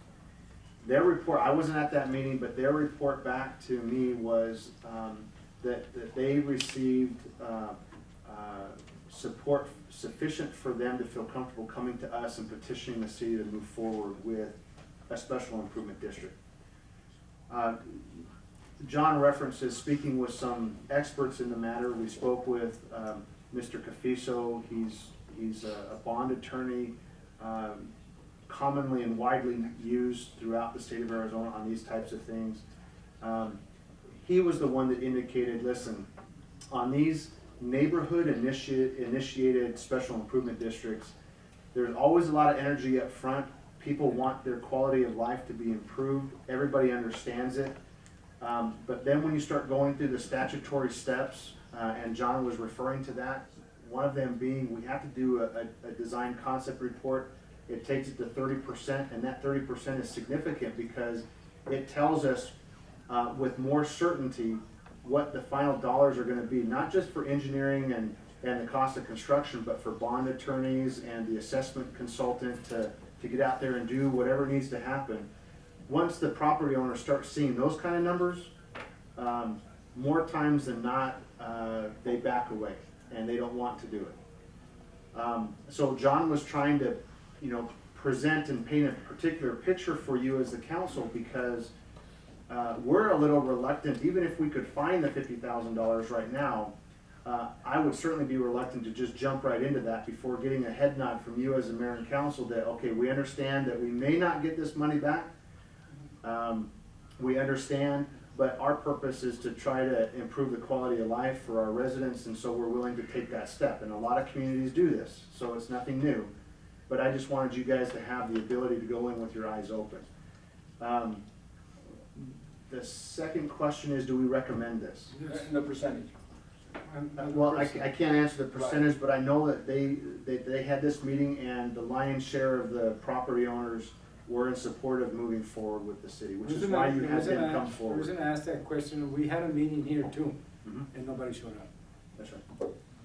Their report, I wasn't at that meeting, but their report back to me was that they received support sufficient for them to feel comfortable coming to us and petitioning the city to move forward with a special improvement district. John references speaking with some experts in the matter. We spoke with Mr. Cafiso. He's a bond attorney, commonly and widely used throughout the state of Arizona on these types of things. He was the one that indicated, listen, on these neighborhood initiated special improvement districts, there's always a lot of energy up front. People want their quality of life to be improved. Everybody understands it. But then when you start going through the statutory steps, and John was referring to that, one of them being we have to do a design concept report. It takes it to 30%, and that 30% is significant because it tells us with more certainty what the final dollars are gonna be, not just for engineering and the cost of construction, but for bond attorneys and the assessment consultant to get out there and do whatever needs to happen. Once the property owner starts seeing those kind of numbers, more times than not, they back away and they don't want to do it. So John was trying to, present and paint a particular picture for you as the council, because we're a little reluctant, even if we could find the $50,000 right now. I would certainly be reluctant to just jump right into that before getting a head nod from you as a mayor and council that, okay, we understand that we may not get this money back. We understand, but our purpose is to try to improve the quality of life for our residents, and so we're willing to take that step. And a lot of communities do this, so it's nothing new. But I just wanted you guys to have the ability to go in with your eyes open. The second question is, do we recommend this? And the percentage. Well, I can't answer the percentage, but I know that they had this meeting, and the lion's share of the property owners were in support of moving forward with the city, which is why you had them come I was forward. gonna ask that question. We had a meeting here too, Mhm. and nobody showed up. That's right.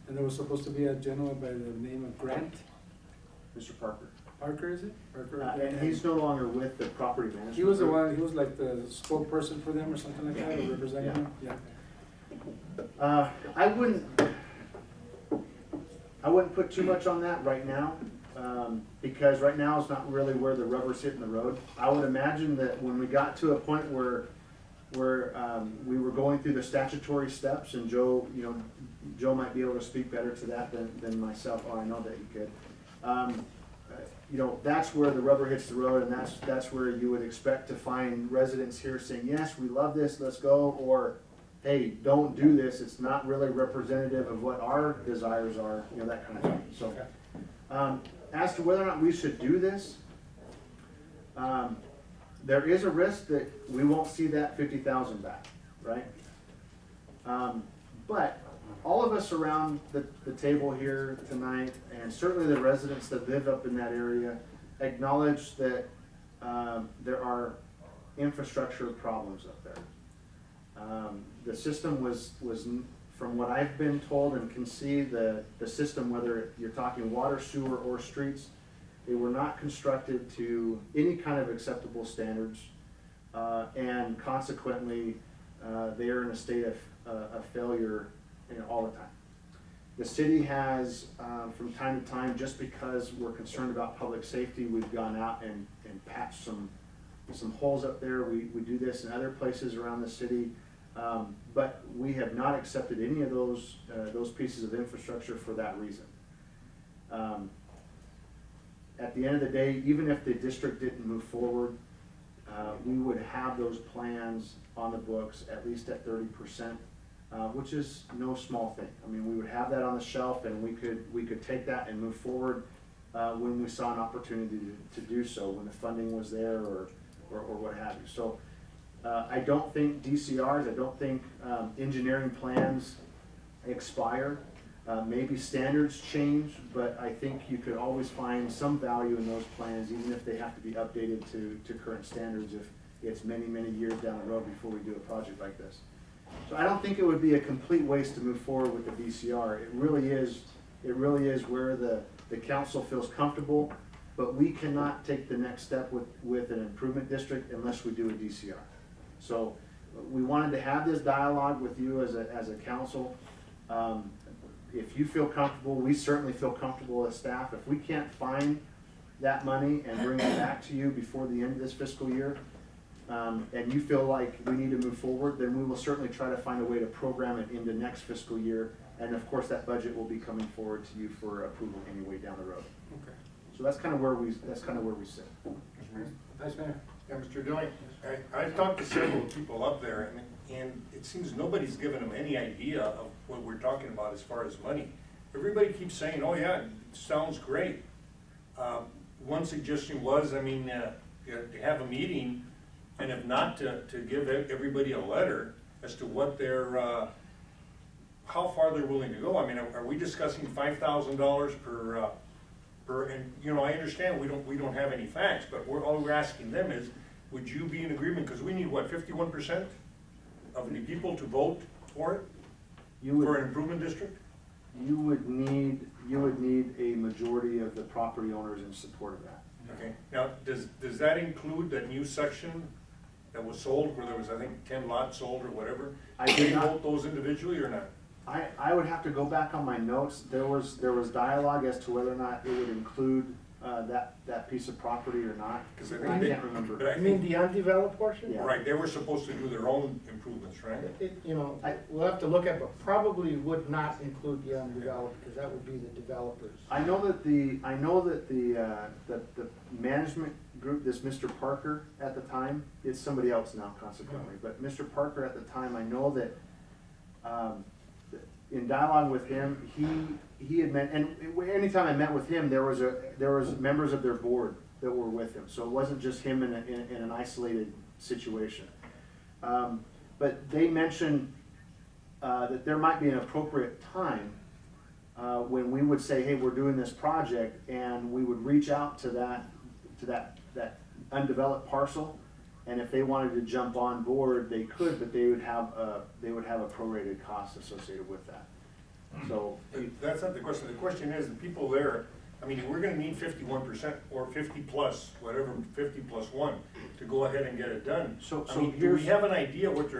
And there was supposed to be a gentleman by the name of Grant. Mr. Parker. Parker, is it? Parker. And he's no longer with the property management. He was the group. one, he was like the spokesperson for them or something like that, or representing them, yeah. I wouldn't put too much on that right now, because right now it's not really where the rubber's hitting the road. I would imagine that when we got to a point where we were going through the statutory steps, and Joe might be able to speak better to that than myself. Oh, I know that he could. That's where the rubber hits the road, and that's where you would expect to find residents here saying, yes, we love this, let's go, or hey, don't do this, it's not really representative of what our desires are, that kind of thing. So, as to whether or not we should do this, there is a risk that we won't see that 50,000 back, right? But all of us around the table here tonight, and certainly the residents that live up in that area, acknowledge that there are infrastructure problems up there. The system was, from what I've been told and can see, the system, whether you're talking water, sewer, or streets, they were not constructed to any kind of acceptable standards, and consequently, they are in a state of failure all the time. The city has, from time to time, just because we're concerned about public safety, we've gone out and patched some holes up there. We do this in other places around the city, but we have not accepted any of those pieces of infrastructure for that reason. At the end of the day, even if the district didn't move forward, we would have those plans on the books at least at 30%. Which is no small thing. I mean, we would have that on the shelf, and we could take that and move forward when we saw an opportunity to do so, when the funding was there or what have you. So I don't think DCRs, I don't think engineering plans expire. Maybe standards change, but I think you could always find some value in those plans, even if they have to be updated to current standards if it's many, many years down the road before we do a project like this. So I don't think it would be a complete waste to move forward with the DCR. It really is where the council feels comfortable, but we cannot take the next step with an improvement district unless we do a DCR. So we wanted to have this dialogue with you as a council. If you feel comfortable, we certainly feel comfortable as staff. If we can't find that money and bring it back to you before the end of this fiscal year, and you feel like we need to move forward, then we will certainly try to find a way to program it into next fiscal year. And of course, that budget will be coming forward to you for approval anyway down the road. Okay. So that's kind of where we sit. Vice Mayor. Yeah, Mr. Dillon, I've talked to several people up there, and it seems nobody's given them any idea of what we're talking about as far as money. Everybody keeps saying, oh yeah, it sounds great. One suggestion was, to have a meeting, and if not, to give everybody a letter as to what their, how far they're willing to go. Are we discussing $5,000 per, and I understand we don't have any facts, but all we're asking them is, would you be in agreement? Because we need, what, 51%? of the people to vote for it, You would. for an improvement district? You would need a majority of the property owners in support of that. Okay, now, does that include that new section that was sold, where there was, I think, 10 lots sold or whatever? I Did did you not- vote those individually or not? I would have to go back on my notes. There was dialogue as to whether or not it would include, that piece of property or not. 'Cause I can't remember. But I You mean think, the undeveloped portion? Yeah. right, they were supposed to do their own improvements, right? You know, we'll have to look at, but probably would not include the undeveloped, because that would be the developers. I know that the management group, this Mr. Parker at the time, it's somebody else now consequently, but Mr. Parker at the time, I know that, in dialogue with him, he had met, and anytime I met with him, there was members of their board that were with him, so it wasn't just him in an isolated situation. But they mentioned, that there might be an appropriate time when we would say, hey, we're doing this project, and we would reach out to that undeveloped parcel, and if they wanted to jump on board, they could, but they would have a prorated cost associated with that. So, But that's not the question. The question is, the people there, I mean, we're gonna need 51% or 50 plus, whatever, 50 plus 1, to go ahead and get it done. So I mean, do we here's- have an idea what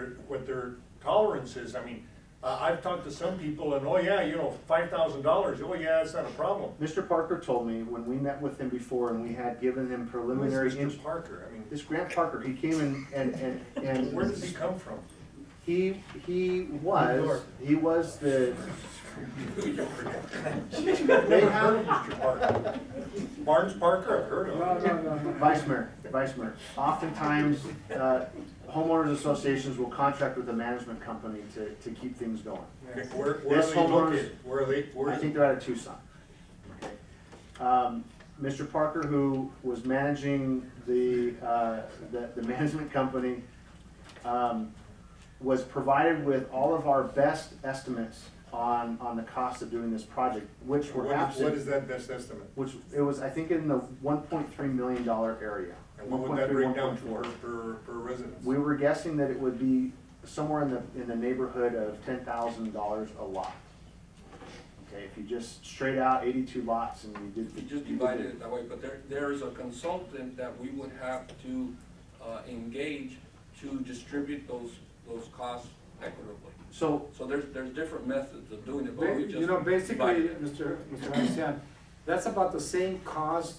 their tolerance is? I mean, I've talked to some people and, oh yeah, you know, $5,000, oh yeah, that's not a problem. Mr. Parker told me when we met with him before and we had given him preliminary. Who is Mr. Parker? I mean, This Grant Parker, he came in and. where does he come from? He was the. They have, Mr. Parker. Barnes Parker, I've heard of him. No. Vice Mayor. Oftentimes, homeowners associations will contract with a management company to keep things going. Okay, where are This they homeowners- located? I think they're out of Tucson. Okay. Mr. Parker, who was managing the management company, was provided with all of our best estimates on the cost of doing this project, which were What absent. is that best estimate? Which, it was, I think, in the $1.3 million area. And what would that break down to 1.4. per residence? We were guessing that it would be somewhere in the neighborhood of $10,000 a lot. Okay, if you just straight out 82 lots and you did. You just divided it that way, but there is a consultant that we would have to engage to distribute those costs equitably. So there's different methods of doing it, but we just. You know, basically, divided it. Mr. Garcia, that's about the same cost,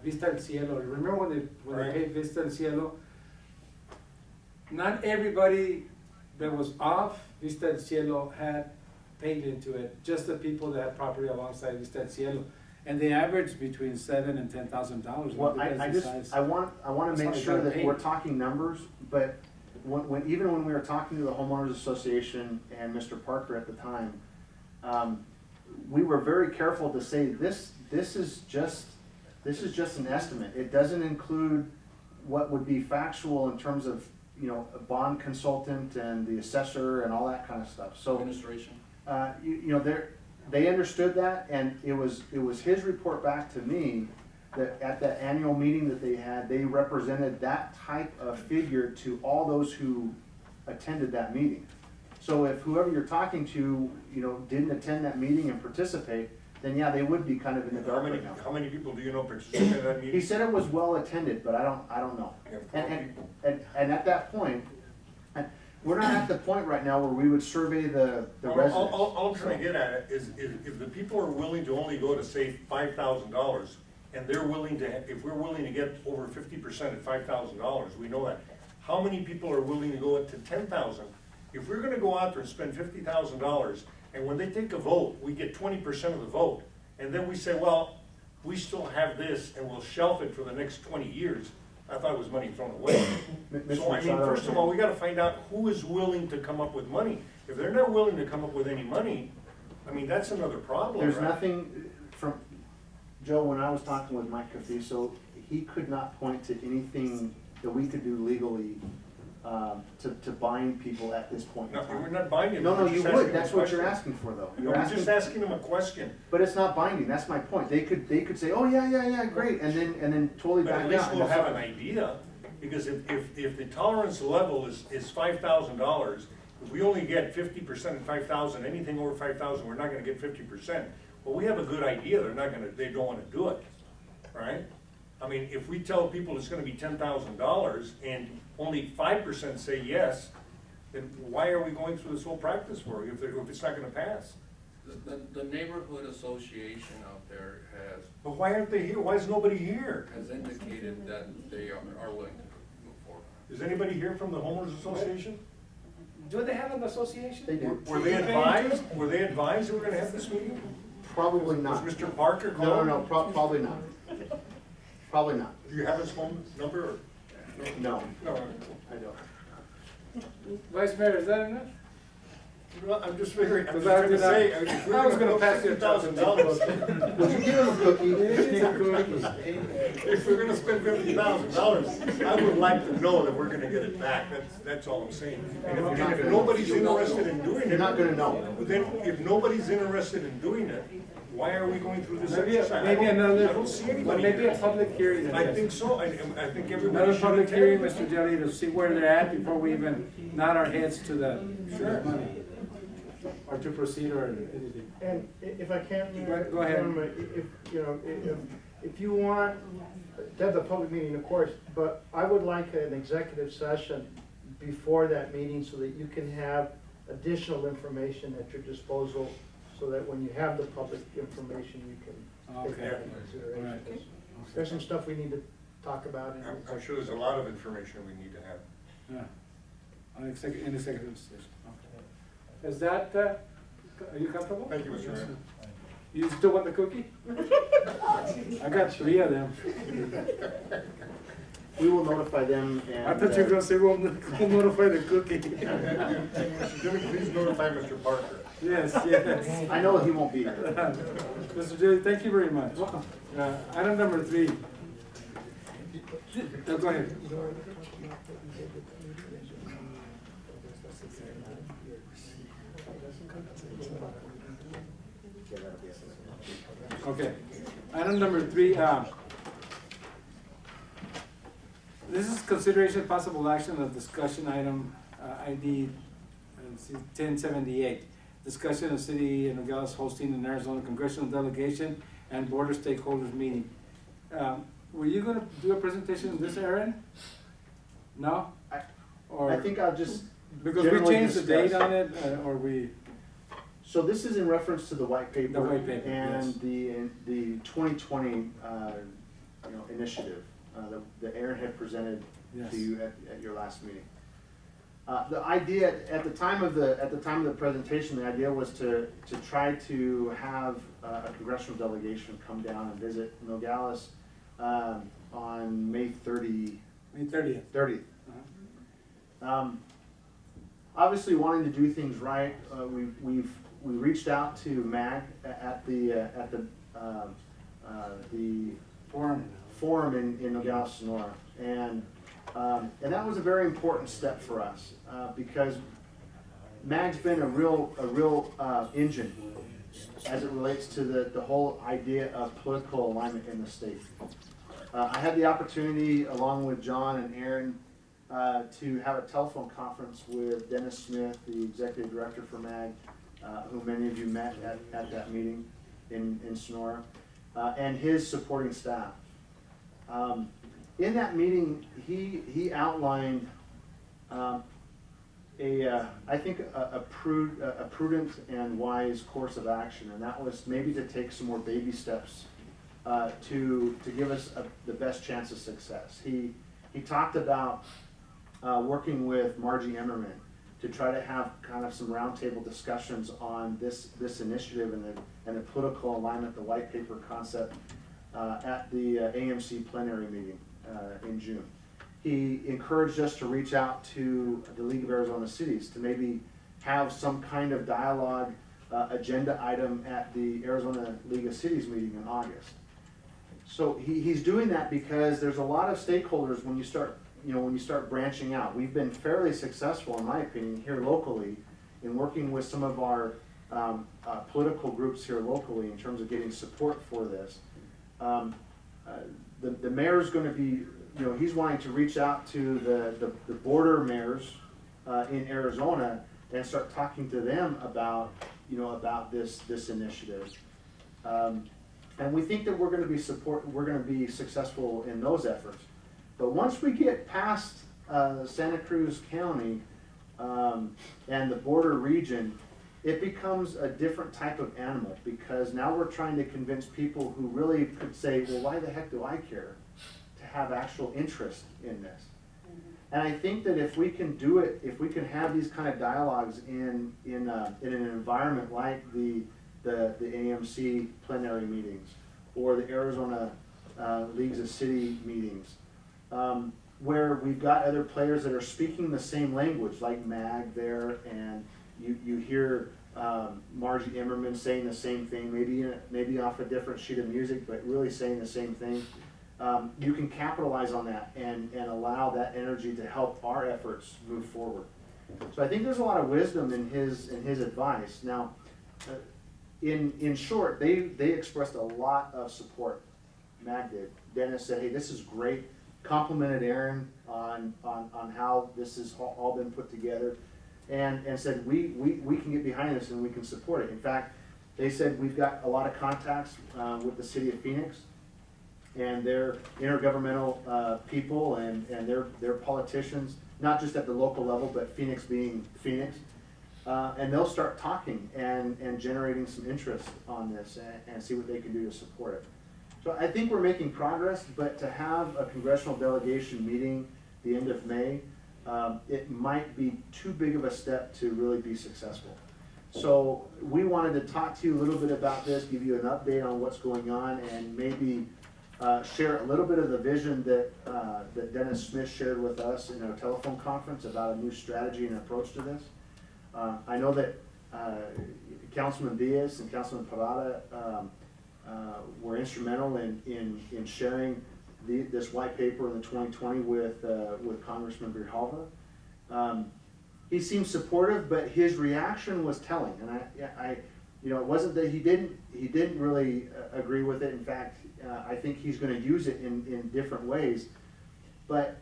Vista El Cielo. Remember when they Right. paid Vista El Cielo? Not everybody that was off Vista El Cielo had paid into it, just the people that had property alongside Vista El Cielo. And they averaged between $7,000 and $10,000. Well, I want to make That's sure how they that pay. we're talking numbers, but even when we were talking to the homeowners association and Mr. Parker at the time, we were very careful to say this is just an estimate. It doesn't include what would be factual in terms of, you know, a bond consultant and the assessor and all that kind of stuff. So, Administration. you know, they understood that, and it was his report back to me that at that annual meeting that they had, they represented that type of figure to all those who attended that meeting. So if whoever you're talking to, you know, didn't attend that meeting and participate, then yeah, they would be kind of in the dark right now. How many people do you know participated in that meeting? He said it was well attended, but I don't know. Yeah, 4 people. And at that point, we're not at the point right now where we would survey the residents. All I'm trying to get at is if the people are willing to only go to say $5,000, and they're willing to, if we're willing to get over 50% at $5,000, we know that. How many people are willing to go up to 10,000? If we're gonna go out there and spend $50,000, and when they take a vote, we get 20% of the vote, and then we say, well, we still have this, and we'll shelf it for the next 20 years, I thought it was money thrown away. So, I mean, first of all, we gotta find out who is willing to come up with money. If they're not willing to come up with any money, I mean, that's another problem, There's right? nothing from, Joe, when I was talking with Mike Cafiso, he could not point to anything that we could do legally to bind people at this point in No, time. we're not binding them. No, we're you just asking would, them that's a what you're question. asking for, though. No, You're we're asking, just asking them a question. but it's not binding, that's my point. They could say, oh, yeah, great, and then totally But back at out. least we'll have an idea. Because if the tolerance level is $5,000, if we only get 50% of 5,000, anything over 5,000, we're not gonna get 50%. Well, we have a good idea, they don't wanna do it, right? I mean, if we tell people it's gonna be $10,000 and only 5% say yes, then why are we going through this whole practice for if it's not gonna pass? The neighborhood association out there But why aren't they here? Why is nobody here? has indicated that they are willing to move forward. Is anybody here from the homeowners association? Do they have an association? They do. Were they advised that we're gonna have this meeting? Probably Was not. Mr. Parker No, called? no, no, probably not. Probably not. Do you have his phone number or? No, No. I don't. Vice Mayor, is that enough? Well, I'm just figuring, I'm just Because I trying to did not- say, if we're I was gonna pass you a $50,000. Would you give him a cookie? If we're gonna spend $50,000, I would like to know that we're gonna get it back, that's all I'm saying. And if nobody's interested in doing it. You're not gonna know. Then, if nobody's interested in doing it, why are we going through this Maybe, exercise? maybe I another, don't see but anybody maybe a here. public hearing. I think so, I think everybody Another should public hearing, attend. Mr. Jelly, to see where they're at before we even nod our heads to the money. Or to proceed or anything. And if I can, Go ahead. if you want, that's a public meeting, of course, but I would like an executive session before that meeting so that you can have additional information at your disposal, so that when you have the public information, you can take Okay. that into consideration. All right. There's some stuff we need to talk about. I'm sure there's a lot of information we need to have. Yeah. In executive session. Okay. Is that, are you comfortable? Thank you, Mr. Mayor. You still want the cookie? I got 3 of them. We will notify them and. I thought you were gonna say we'll notify the cookie. Mr. Jimmy, please notify Mr. Parker. Yes, yes. I know he won't be here. Mr. Jelly, thank you very much. Item number 3. Go ahead. Okay. Item number 3, this is consideration possible action of discussion item, ID, 1078. Discussion of City of Nogales hosting an Arizona Congressional Delegation and Border Stakeholders Meeting. Were you gonna do a presentation on this, Aaron? No? Or, I think I'll just. because we generally changed the date discuss. on it, or we, So this is in reference to the white paper. The white paper, And yes. the 2020, initiative, that Aaron had presented Yes. to you at your last meeting. The idea, at the time of the presentation, the idea was to try to have a congressional delegation come down and visit Nogales, on May 30th. May 30th. 30th. Uh-huh. Obviously, wanting to do things right, we reached out to MAG at the forum in Nogales, Sonora, and that was a very important step for us because MAG's been a real engine as it relates to the whole idea of political alignment in the state. I had the opportunity, along with John and Aaron, to have a telephone conference with Dennis Smith, the executive director for MAG, who many of you met at that meeting in Sonora, and his supporting staff. In that meeting, he outlined I think a prudent and wise course of action, and that was maybe to take some more baby steps to give us the best chance of success. He talked about working with Margie Emmerman to try to have kind of some roundtable discussions on this initiative and the political alignment, the white paper concept at the AMC plenary meeting in June. He encouraged us to reach out to the League of Arizona Cities to maybe have some kind of dialogue agenda item at the Arizona League of Cities meeting in August. So he's doing that because there's a lot of stakeholders when you start branching out. We've been fairly successful, in my opinion, here locally in working with some of our political groups here locally in terms of getting support for this. The mayor's going to be you know, he's wanting to reach out to the border mayors in Arizona and start talking to them about, you know, about this initiative. And we think that we're going to be successful in those efforts. But once we get past Santa Cruz County and the border region, it becomes a different type of animal, because now we're trying to convince people who really could say, well, why the heck do I care, to have actual interest in this. And I think that if we can do it, if we can have these kind of dialogues in an environment like the AMC plenary meetings or the Arizona Leagues of City meetings, where we've got other players that are speaking the same language, like MAG there, and you hear Margie Emmerman saying the same thing, maybe off a different sheet of music, but really saying the same thing. You can capitalize on that and allow that energy to help our efforts move forward. So I think there's a lot of wisdom in his advice. Now, in short, they expressed a lot of support. MAG did. Dennis said, hey, this is great. Complimented Aaron on how this has all been put together, and said we can get behind this and we can support it. In fact, they said we've got a lot of contacts with the city of Phoenix and their intergovernmental people and their politicians, not just at the local level, but Phoenix being Phoenix. And they'll start talking and generating some interest on this and see what they can do to support it. So I think we're making progress, but to have a congressional delegation meeting the end of May, it might be too big of a step to really be successful. So we wanted to talk to you a little bit about this, give you an update on what's going on, and maybe share a little bit of the vision that Dennis Smith shared with us in our telephone conference about a new strategy and approach to this. I know that Councilman Diaz and Councilman Parada were instrumental in sharing this white paper in the 2020 with Congressman Grijalva. He seemed supportive, but his reaction was telling, and I it wasn't that he didn't really agree with it. In fact, I think he's going to use it in different ways. But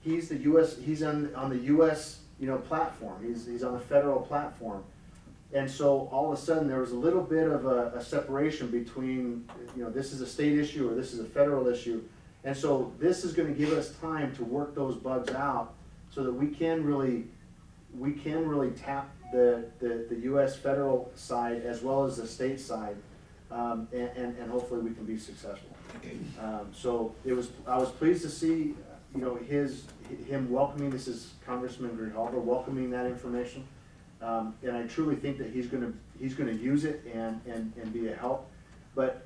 he's on the U.S. platform. He's on the federal platform. And so all of a sudden there was a little bit of a separation between, this is a state issue or this is a federal issue. And so this is going to give us time to work those bugs out so that we can really tap the U.S. federal side as well as the state side, and hopefully we can be successful. So I was pleased to see him welcoming, this is Congressman Grijalva, welcoming that information. And I truly think that he's gonna use it and be a help. But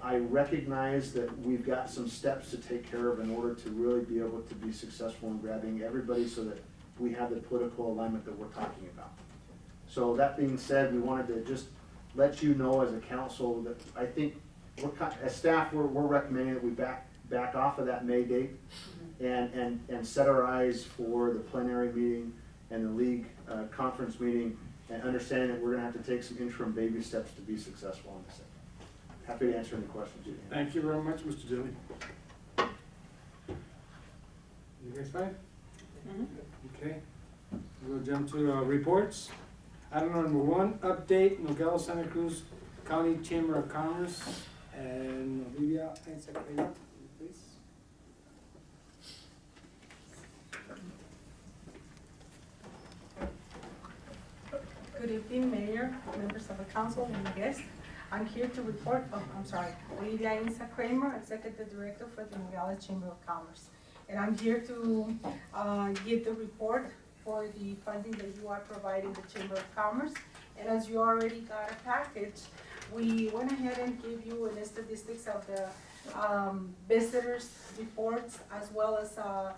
I recognize that we've got some steps to take care of in order to really be able to be successful in grabbing everybody so that we have the political alignment that we're talking about. So that being said, we wanted to just let you know as a council that I think as staff we're recommending that we back off of that May date and set our eyes for the plenary meeting and the league conference meeting, and understanding that we're going to have to take some interim baby steps to be successful on this thing. Happy to answer any questions you have. Thank you very much, Mr. Dilly. You guys fine? Okay. We'll jump to reports. Item number 1, update, Nogales, Santa Cruz County Chamber of Commerce, and Olivia, please. Good evening, Mayor, members of the council, and guests. I'm here to report, Olivia Inza Kramer, Executive Director for the Nogales Chamber of Commerce. And I'm here to give the report for the funding that you are providing the Chamber of Commerce. And as you already got a package, we went ahead and gave you the statistics of the visitors reports, as well as a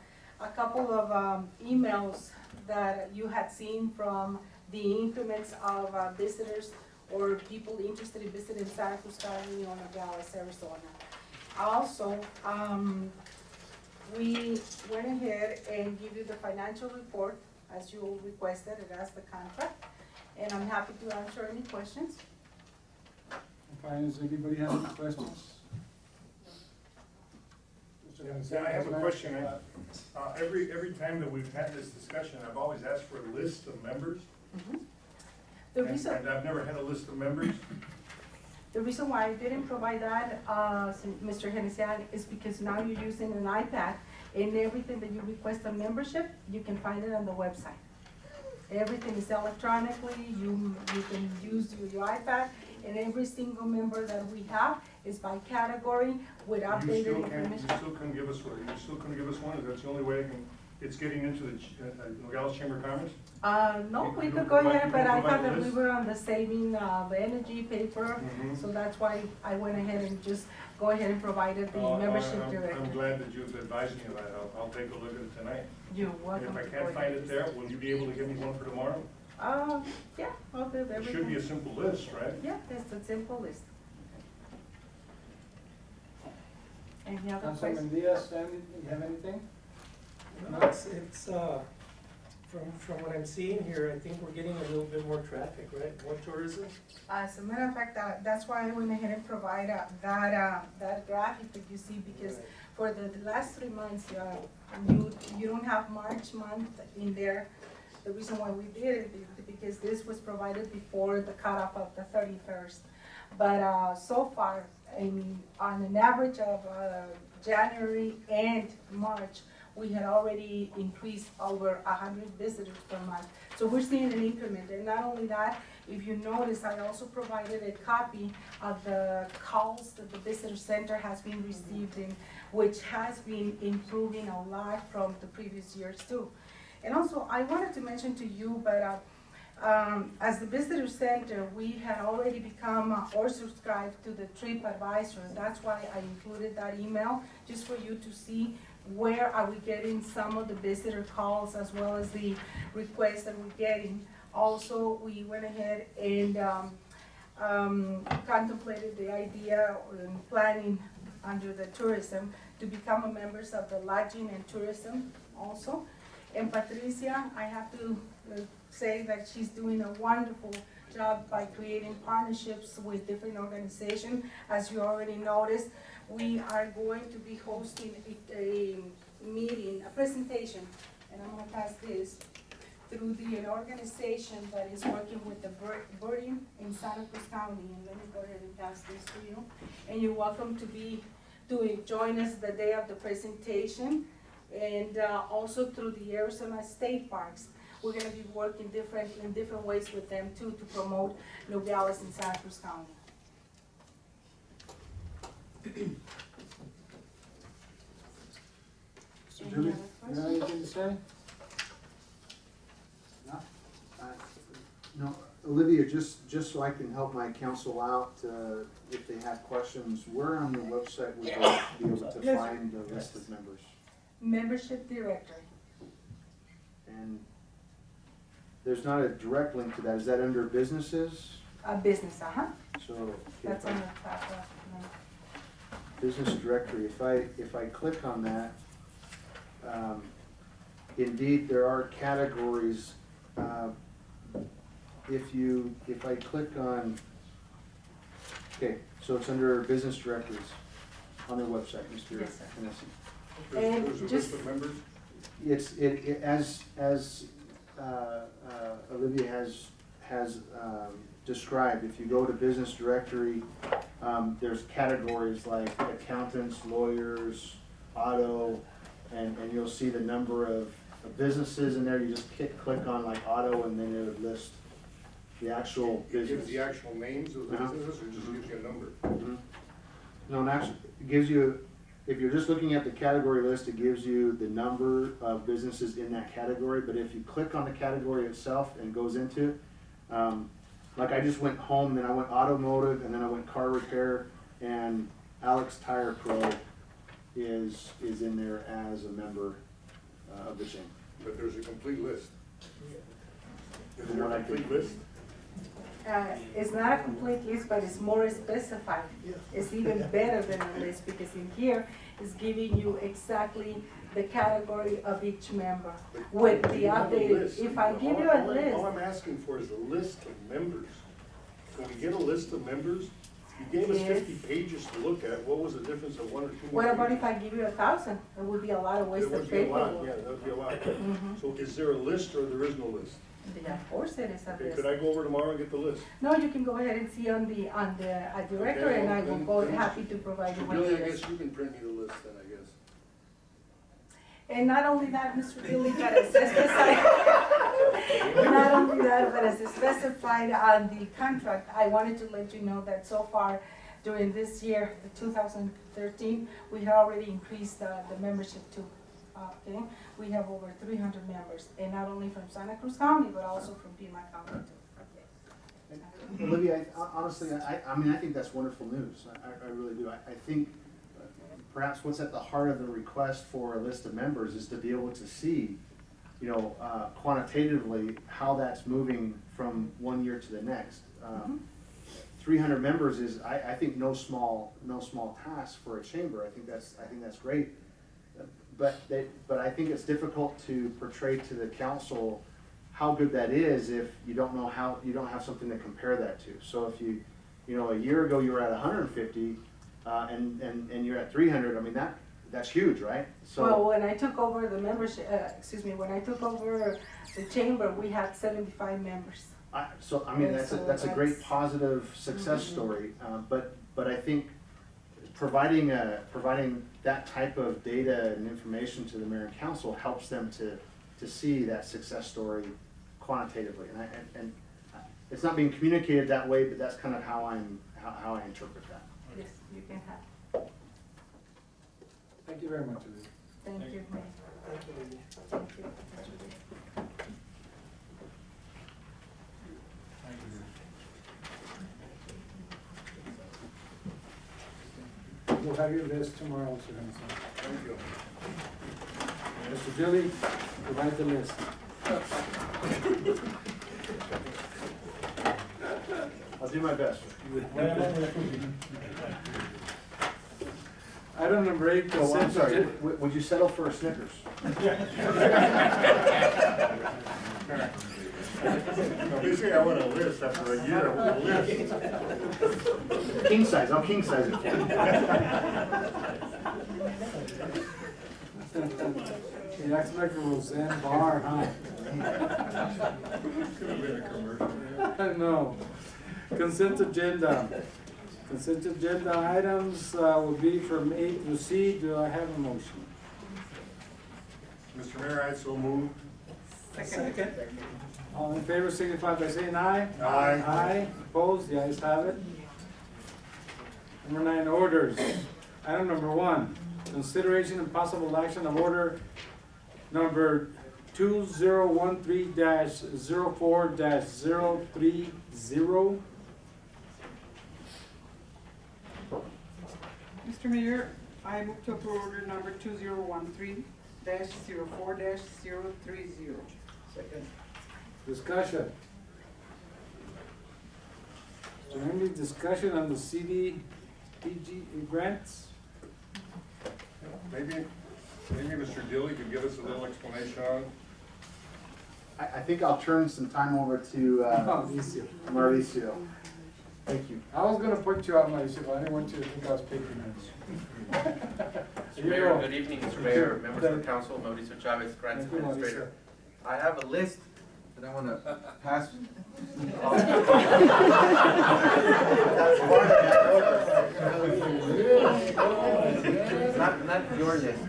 couple of emails that you had seen from the increments of visitors or people interested in visiting Santa Cruz County or Nogales, Arizona. Also, we went ahead and give you the financial report as you requested and as the contract, and I'm happy to answer any questions. Fine, does anybody have any questions? Mr. Yeah, I have a question. Every time that we've had this discussion, I've always asked for a list of members. The reason, And I've never had a list of members. the reason why I didn't provide that, Mr. Henesian, is because now you're using an iPad, and everything that you request a membership, you can find it on the website. Everything is electronically, you can use your iPad, and every single member that we have is by category with updated information. You still couldn't give us one, is that the only way I can, it's getting into the Nogales Chamber of Commerce? No, we You could don't go provide- ahead, you but don't I provide thought the that we list? were on the saving of energy paper, Mhm. so that's why I went ahead and just go ahead and provided the membership I'm directory. glad that you've advised me of that. I'll take a look at it tonight. You're And welcome if I to can't go find ahead. it there, will you be able to give me one for tomorrow? Yeah, I'll do It should be everything. a simple list, right? Yeah, it's a simple list. Any other Councilman questions? Diaz, you have anything? No, it's, from what I'm seeing here, I think we're getting a little bit more traffic, right? More tourism. As a matter of fact, that's why I went ahead and provided that graphic that you see, because for the last 3 months, you don't have March month in there. The reason why we did it is because this was provided before the cutoff of the 31st. But so far, on an average of January and March, we had already increased over 100 visitors per month. So we're seeing an increment. And not only that, if you notice, I also provided a copy of the calls that the visitor center has been receiving, which has been improving a lot from the previous years too. And also, I wanted to mention to you, but as the visitor center, we had already become or subscribed to the TripAdvisor. That's why I included that email, just for you to see where are we getting some of the visitor calls as well as the requests that we're getting. Also, we went ahead and contemplated the idea and planning under the tourism to become a members of the lodging and tourism also. And Patricia, I have to say that she's doing a wonderful job by creating partnerships with different organizations. As you already noticed, we are going to be hosting a meeting, a presentation, and I'm gonna pass this, through an organization that is working with the birding in Santa Cruz County. And let me go ahead and pass this to you. And you're welcome to join us the day of the presentation. And also through the Arizona State Parks. We're gonna be working in different ways with them too, to promote Nogales in Santa Cruz County. So Julie, you have anything to say? No? No, Olivia, just so I can help my council out, if they have questions, where on the website would they be able to Yes. find the list of members? Membership directory. And there's not a direct link to that, is that under businesses? A business, So, okay, That's on the top left. business directory, if I click on that, indeed, there are categories. If I click on, okay, so it's under business directories on their website, Mr. Yes, sir. Hennessy. And There's a just- list of members? As Olivia has described, if you go to business directory, there's categories like accountants, lawyers, auto, and you'll see the number of businesses in there. You just click on like auto, and then it would list the actual It gives business. the actual names of the businesses, or just gives you a number? Mhm. No, and actually, it gives you, if you're just looking at the category list, it gives you the number of businesses in that category, but if you click on the category itself and goes into it, like I just went home, then I went automotive, and then I went car repair, and Alex Tire Pro is in there as a member of the chain. But there's a complete list. Is From there what a I can- complete list? It's not a complete list, but it's more specified. It's even better than a list, because in here, it's giving you exactly the category of each member with the You have a updated. list. If I give you a All list, I'm asking for is a list of members. Can we get a list of members? You gave us Yes. 50 pages to look at, what was the difference of 1 or 2 more What about if pages? I give you 1,000? It would be a lot of There waste would of be a lot, paper. yeah, that would be a lot. Mhm. So is there a list or there is no list? Yeah, of course it is a Okay, list. could I go over tomorrow and get the list? No, you can go ahead and see on the director, Okay, and I well, will go then- happy to provide you So with Billy, the I list. guess you can print me the list then, I guess. And not only that, Mr. Billy, but as specified, not only that, but as specified on the contract, I wanted to let you know that so far during this year, the 2013, we have already increased the membership too. Okay, we have over 300 members, and not only from Santa Cruz County, but also from Pima County too. Olivia, honestly, I mean, I think that's wonderful news. I really do. I think perhaps what's at the heart of the request for a list of members is to be able to see, you know, quantitatively how that's moving from one year to the next. 300 members is, I think, no small task for a chamber. I think that's great. But I think it's difficult to portray to the council how good that is if you don't know how, you don't have something to compare that to. So if you know, a year ago you were at 150, and you're at 300, I mean, that's huge, right? So, Well, when I took over the membership, when I took over the chamber, we had 75 members. I mean, And that's so a great that's- positive success story, but I think providing that type of data and information to the mayor and council helps them to see that success story quantitatively, and it's not being communicated that way, but that's kind of how I interpret that. Yes, you can have. Thank you very much, Olivia. Thank you, Mayor. Thank you, Lydia. Thank you, Mr. Lee. We'll have your list tomorrow, Mr. Henderson. Thank you. Mr. Billy, provide the list. I'll do my best. Item number 8. Oh, I'm consent sorry, agenda. would you settle for a Snickers? Now, basically, I want a list after a year, I want a list. King size, I'll king size it for you. He acts like a Roseanne Barr, huh? Could have been a commercial. I know. Consent agenda. Consent agenda items will be from A through C. Do I have a motion? Mr. Mayor, I so move. Second. All in favor signify by saying aye. Aye. Aye. Opposed? The ayes have it. Number 9, orders. Item number 1, consideration and possible action of order number 2013-04-030. Mr. Mayor, I move to approve order number 2013-04-030. Second. Discussion. Is there any discussion on the CDBG grants? Maybe Mr. Dilly could give us a little explanation on it. I think I'll turn some time over to Mauricio. Mauricio. Thank you. I was gonna point you out, Mauricio, but I didn't want you to think I was picking Mr. Mayor, good evening, Mr. Mayor, members of the council, Mauricio Chavez, Grants Thank you, Administrator. I have a list that I want to pass. Not your list.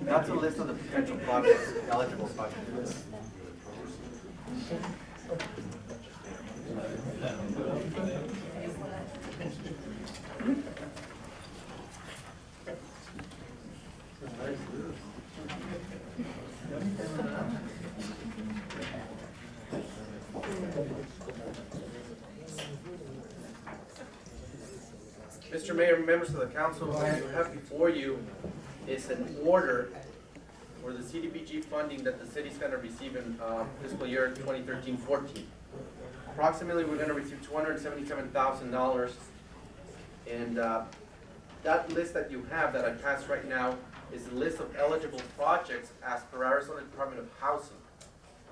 That's a list of the potential projects, eligible projects. Mr. Mayor, members of the council, what you have before you is an order for the CDBG funding that the city's going to receive in fiscal year 2013-14. Approximately, we're going to receive $277,000, and that list that you have that I passed right now is a list of eligible projects as per Arizona Department of Housing.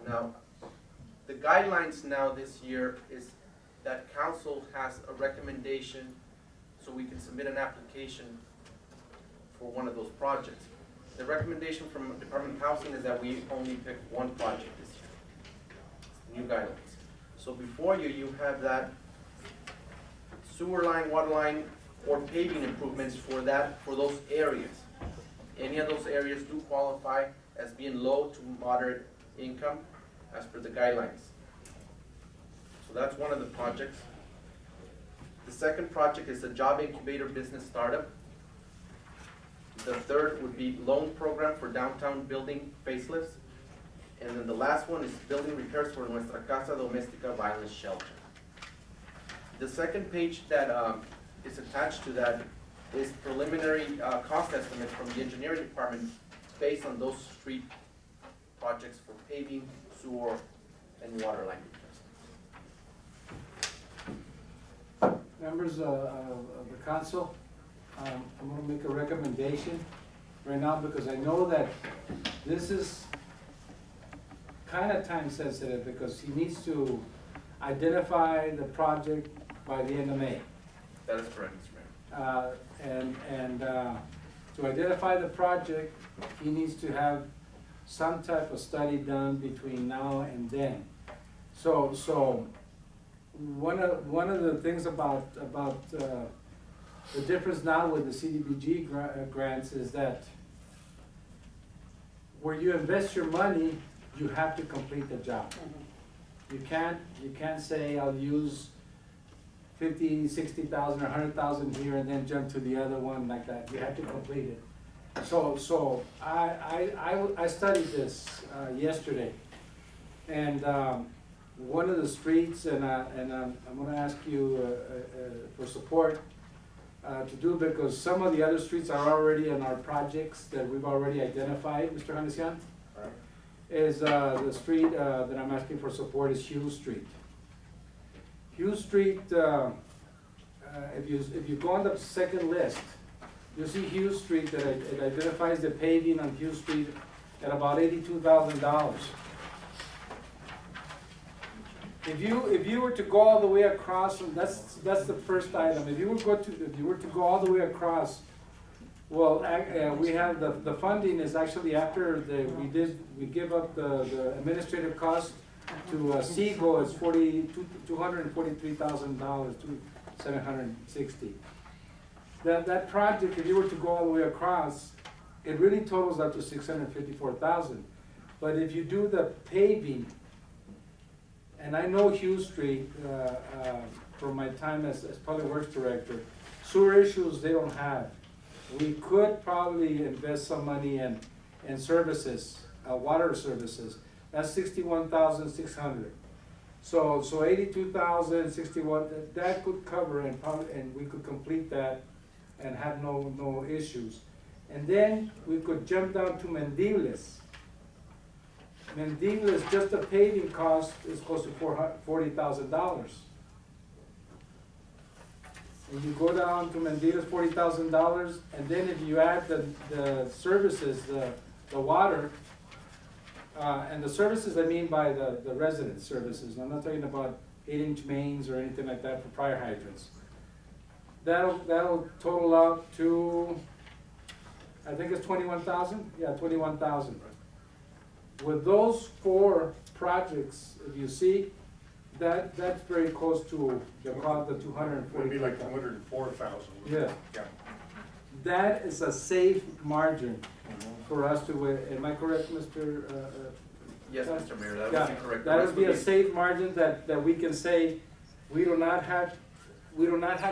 Now, The guidelines now this year is that council has a recommendation, so we can submit an application for one of those projects. The recommendation from Department of Housing is that we only pick one project this year. New guidelines. So before you, you have that sewer line, water line, or paving improvements for those areas. Any of those areas do qualify as being low to moderate income as per the guidelines. So that's one of the projects. The second project is the job incubator business startup. The third would be loan program for downtown building facelifts. And then the last one is building repairs for Nuestra Casa Doméstica Violence Shelter. The second page that is attached to that is preliminary cost estimates from the engineering department based on those street projects for paving, sewer, and water line replacements. Members of the council, I'm gonna make a recommendation right now because I know that this is kind of time sensitive because he needs to identify the project by the end of May. That is correct, Mr. Mayor. To identify the project, he needs to have some type of study done between now and then. So one of the things about the difference now with the CDBG grants is that where you invest your money, you have to complete the job. You can't say I'll use 50, 60,000 or 100,000 here and then jump to the other one like that. You have to complete it. So I studied this yesterday, and one of the streets, and I'm going to ask you for support to do, because some of the other streets are already in our projects that we've already identified, Mr. Hanesian, is the street that I'm asking for support is Hughes Street. Hughes Street, if you go on the second list, you'll see Hughes Street that it identifies the paving on Hughes Street at about $82,000. If you were to go all the way across, and that's the first item. If you were to go all the way across, well, we have the funding is actually after we give up the administrative cost to Seago is $243,000 to $760. That project, if you were to go all the way across, it really totals up to $654,000. But if you do the paving, and I know Hughes Street from my time as Public Works Director, sewer issues they don't have. We could probably invest some money in services, water services. That's $61,600. So 82,000, 61, that could cover and we could complete that and have no issues. And then we could jump down to Mendibles. Mendibles, just the paving cost is close to $40,000. And you go down to Mendibles, $40,000, and then if you add the services, the water, and the services I mean by the resident services, I'm not talking about 8-inch mains or anything like that for fire hydrants. That'll total out to, I think it's 21,000? Yeah, 21,000. With those 4 projects, if you see, that's very close to the cost of 240. It'd be like 204,000. Yeah. That is a safe margin for us to, am I correct, Mr.? Yes, Mr. Mayor, that Yeah, would be correct. that would be a safe margin that we can say, we do not have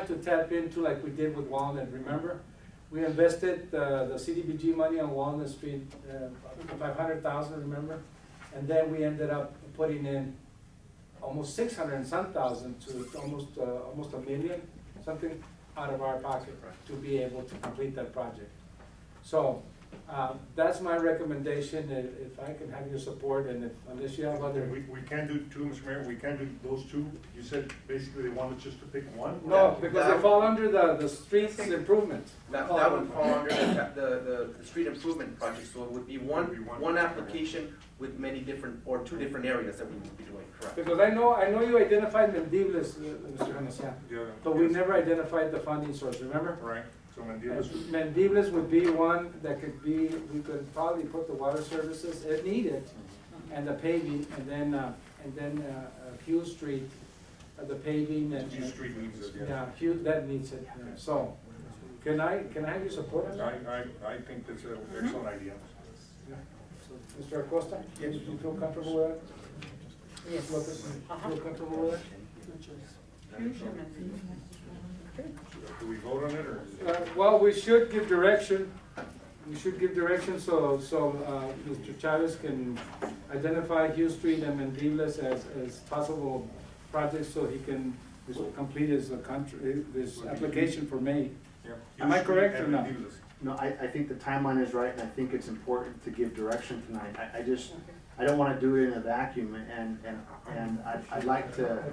to tap into like we did with Walnut, remember? We invested the CDBG money on Walnut Street, 500,000, remember? And then we ended up putting in almost 600 and some thousand to almost $1 million, something out of our pocket to be able to complete that project. So That's my recommendation, if I can have your support, and unless you have other. We can't do two, Mr. Mayor, we can't do those two. You said basically they wanted just to pick one? No, because they fall under the streets improvement. That would fall under the street improvement project, so it would be one application with many different, or two different areas that we would be doing, correct? Because I know you identified Mendibles, Mr. Venecian, but we never identified the funding source, remember? Right, so Mendibles. Mendibles would be one that could be, we could probably put the water services if needed, and the paving, and then Hughes Street, the paving and. Hughes Street needs it, Yeah, Hughes, that needs it, yeah. So, can I have your support on that? I think that's an excellent idea. Yeah. So, Mr. Acosta, you feel comfortable with it? Yes. Lopez, feel comfortable with it? Do we vote on it, or? Well, we should give direction. We should give direction so Mr. Chavez can identify Hughes Street and Mendibles as possible projects so he can complete his application for May. Yeah. Am I correct or not? No, I think the timeline is right, and I think it's important to give direction tonight. I don't wanna do it in a vacuum, and I'd like to,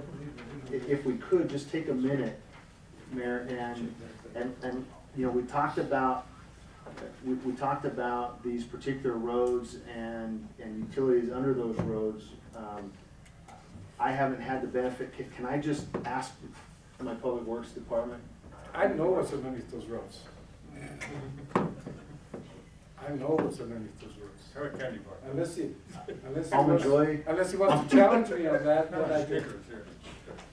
if we could, just take a minute, Mayor, and, you know, we talked about these particular roads and utilities under those roads. I haven't had the benefit, can I just ask my Public Works Department? I know what's underneath those roads. I know what's underneath those roads. Have a candy bar. Unless he wants to challenge me on that,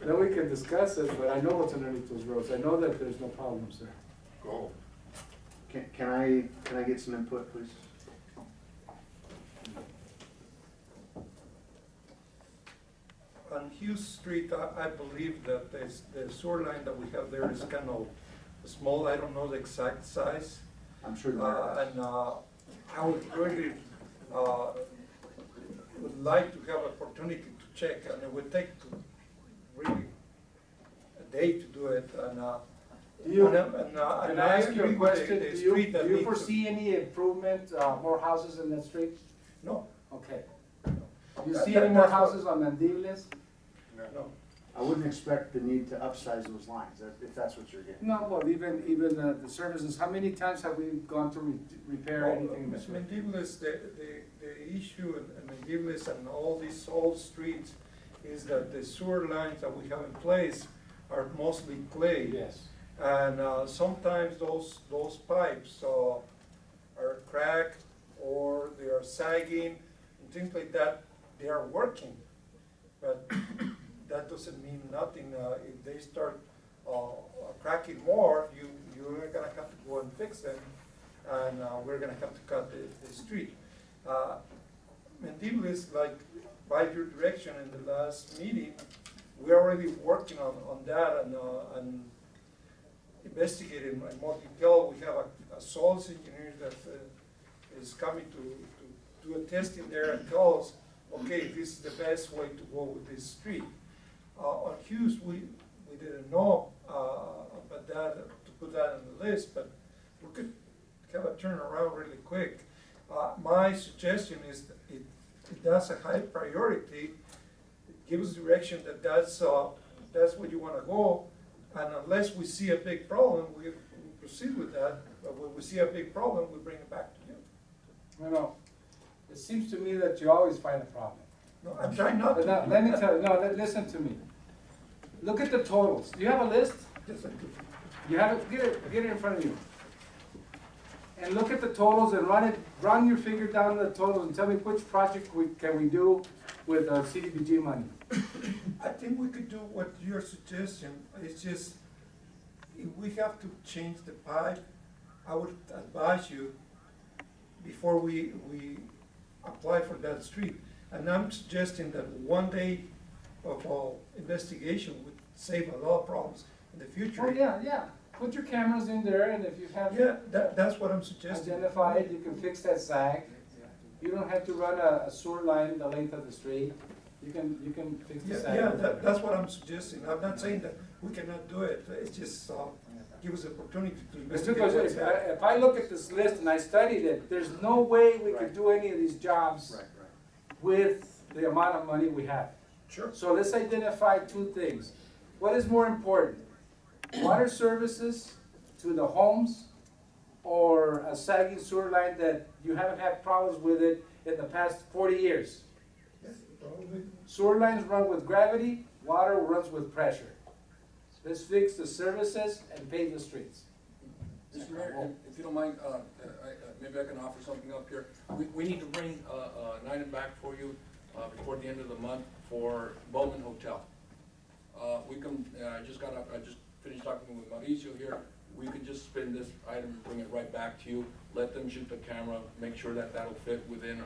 then we can discuss it, but I know what's underneath those roads. I know that there's no problems there. Go. Can I get some input, please? On Hughes Street, I believe that the sewer line that we have there is kind of small. I don't know the exact size. I'm sure. And I would really would like to have opportunity to check, and it would take really a day to do it. And Can I ask you a question? The Do street that you needs to- foresee any improvement, more houses in that street? No, Okay. Do you That- see that- any more that's what- houses on Mendibles? no. I wouldn't expect the need to upsize those lines, if that's what you're getting. No, well, even the services, how many times have we gone to repair anything? Ms. Mendibles, the issue in Mendibles and all these old streets is that the sewer lines that we have in place are mostly clay. Yes. And sometimes those pipes are cracked or they are sagging and things like that. They are working, but that doesn't mean nothing. If they start cracking more, you're gonna have to go and fix them, and we're gonna have to cut the street. Mendibles, like by your direction in the last meeting, we're already working on that and investigating in more detail. We have a soils engineer that is coming to do a testing there and tell us, okay, this is the best way to go with this street. On Hughes, we didn't know about that, to put that on the list, but we could have a turnaround really quick. My suggestion is that that's a high priority. It gives direction that that's where you want to go, and unless we see a big problem, we proceed with that. But when we see a big problem, we bring it back to you. No, it seems to me that you always find a problem. No, I'm trying not to. Now, let me tell you, listen to me. Look at the totals. Do you have a list? Yes, I do. You have it, get it in front of you. And look at the totals and run your figure down the totals and tell me which project can we do with CDBG money. I think we could do what you're suggesting. It's just, if we have to change the pipe, I would advise you before we apply for that street. And I'm suggesting that one day of investigation would save a lot of problems in the future. Oh, yeah. Put your cameras in there, and if you have. Yeah, that's what I'm suggesting. Identify it, you can fix that sag. You don't have to run a sewer line the length of the street. You can fix the sag. That's what I'm suggesting. I'm not saying that we cannot do it. It's just, give us the opportunity to It's investigate because what's if I look at this list and I studied it, there's no way we could do any of these jobs Right. with the amount of money we have. Sure. So let's identify two things. What is more important? Water services to the homes, or a sagging sewer line that you haven't had problems with it in the past 40 years? Yes, probably. Sewer lines run with gravity, water runs with pressure. Let's fix the services and pave the streets. Mr. Mayor, if you don't mind, maybe I can offer something up here. We need to bring an item back for you before the end of the month for Bowman Hotel. We can, I just finished talking with Mauricio here. We could just spin this item, bring it right back to you, let them shoot the camera, make sure that that'll fit within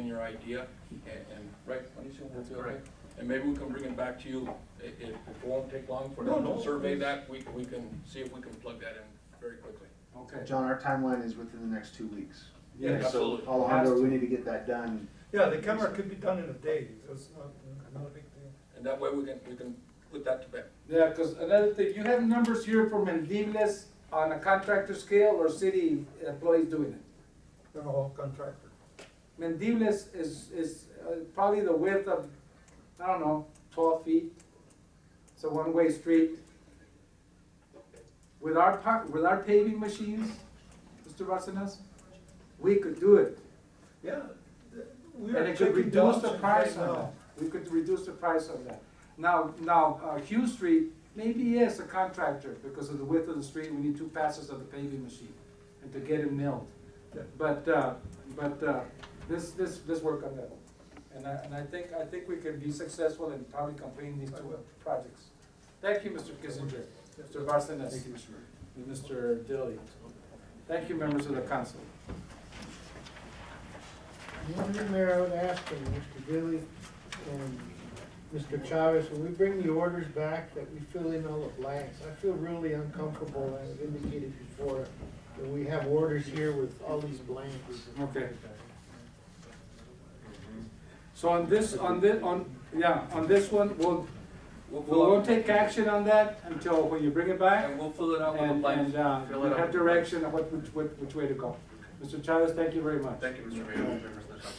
your idea. And right, Mauricio? That's correct. And maybe we can bring it back to you. It won't take long for them to survey that. We can see if we can plug that in very quickly. Okay. John, our timeline is within the next 2 weeks. Yeah, So absolutely. Alejandro, we need to get that done. Yeah, the camera could be done in a day, so it's not a big deal. And that way we can put that to bed. Yeah, because another thing, you have numbers here for Mendibles on a contractor scale or city employees doing it? No, contractor. Mendibles is probably the width of, I don't know, 12 feet. It's a one-way street. With our paving machines, Mr. Barcenas, we could do it. Yeah. We And are it could checking reduce the options price right on now. that. We could reduce the price on that. Now, Hugh Street, maybe yes, a contractor, because of the width of the street, we need 2 passes of the paving machine, and to get it milled. Yeah. But let's work on that. And I think we can be successful in probably completing these 2 projects. Thank you, Mr. Kissinger, Mr. Barcenas. Thank you, Mr. Mayor. And Mr. Dilly. Thank you, members of the council. The only thing, Mayor, I would ask of Mr. Dilly and Mr. Chavez, when we bring the orders back, that we fill in all the blanks. I feel really uncomfortable, as indicated before, that we have orders here with all these blanks. Okay. So on this one, we won't take action on that until when you bring it back. And we'll fill it out with the And blanks. we have direction of which way to go. Mr. Chavez, thank you very much. Thank you, Mr. Mayor, members of the council.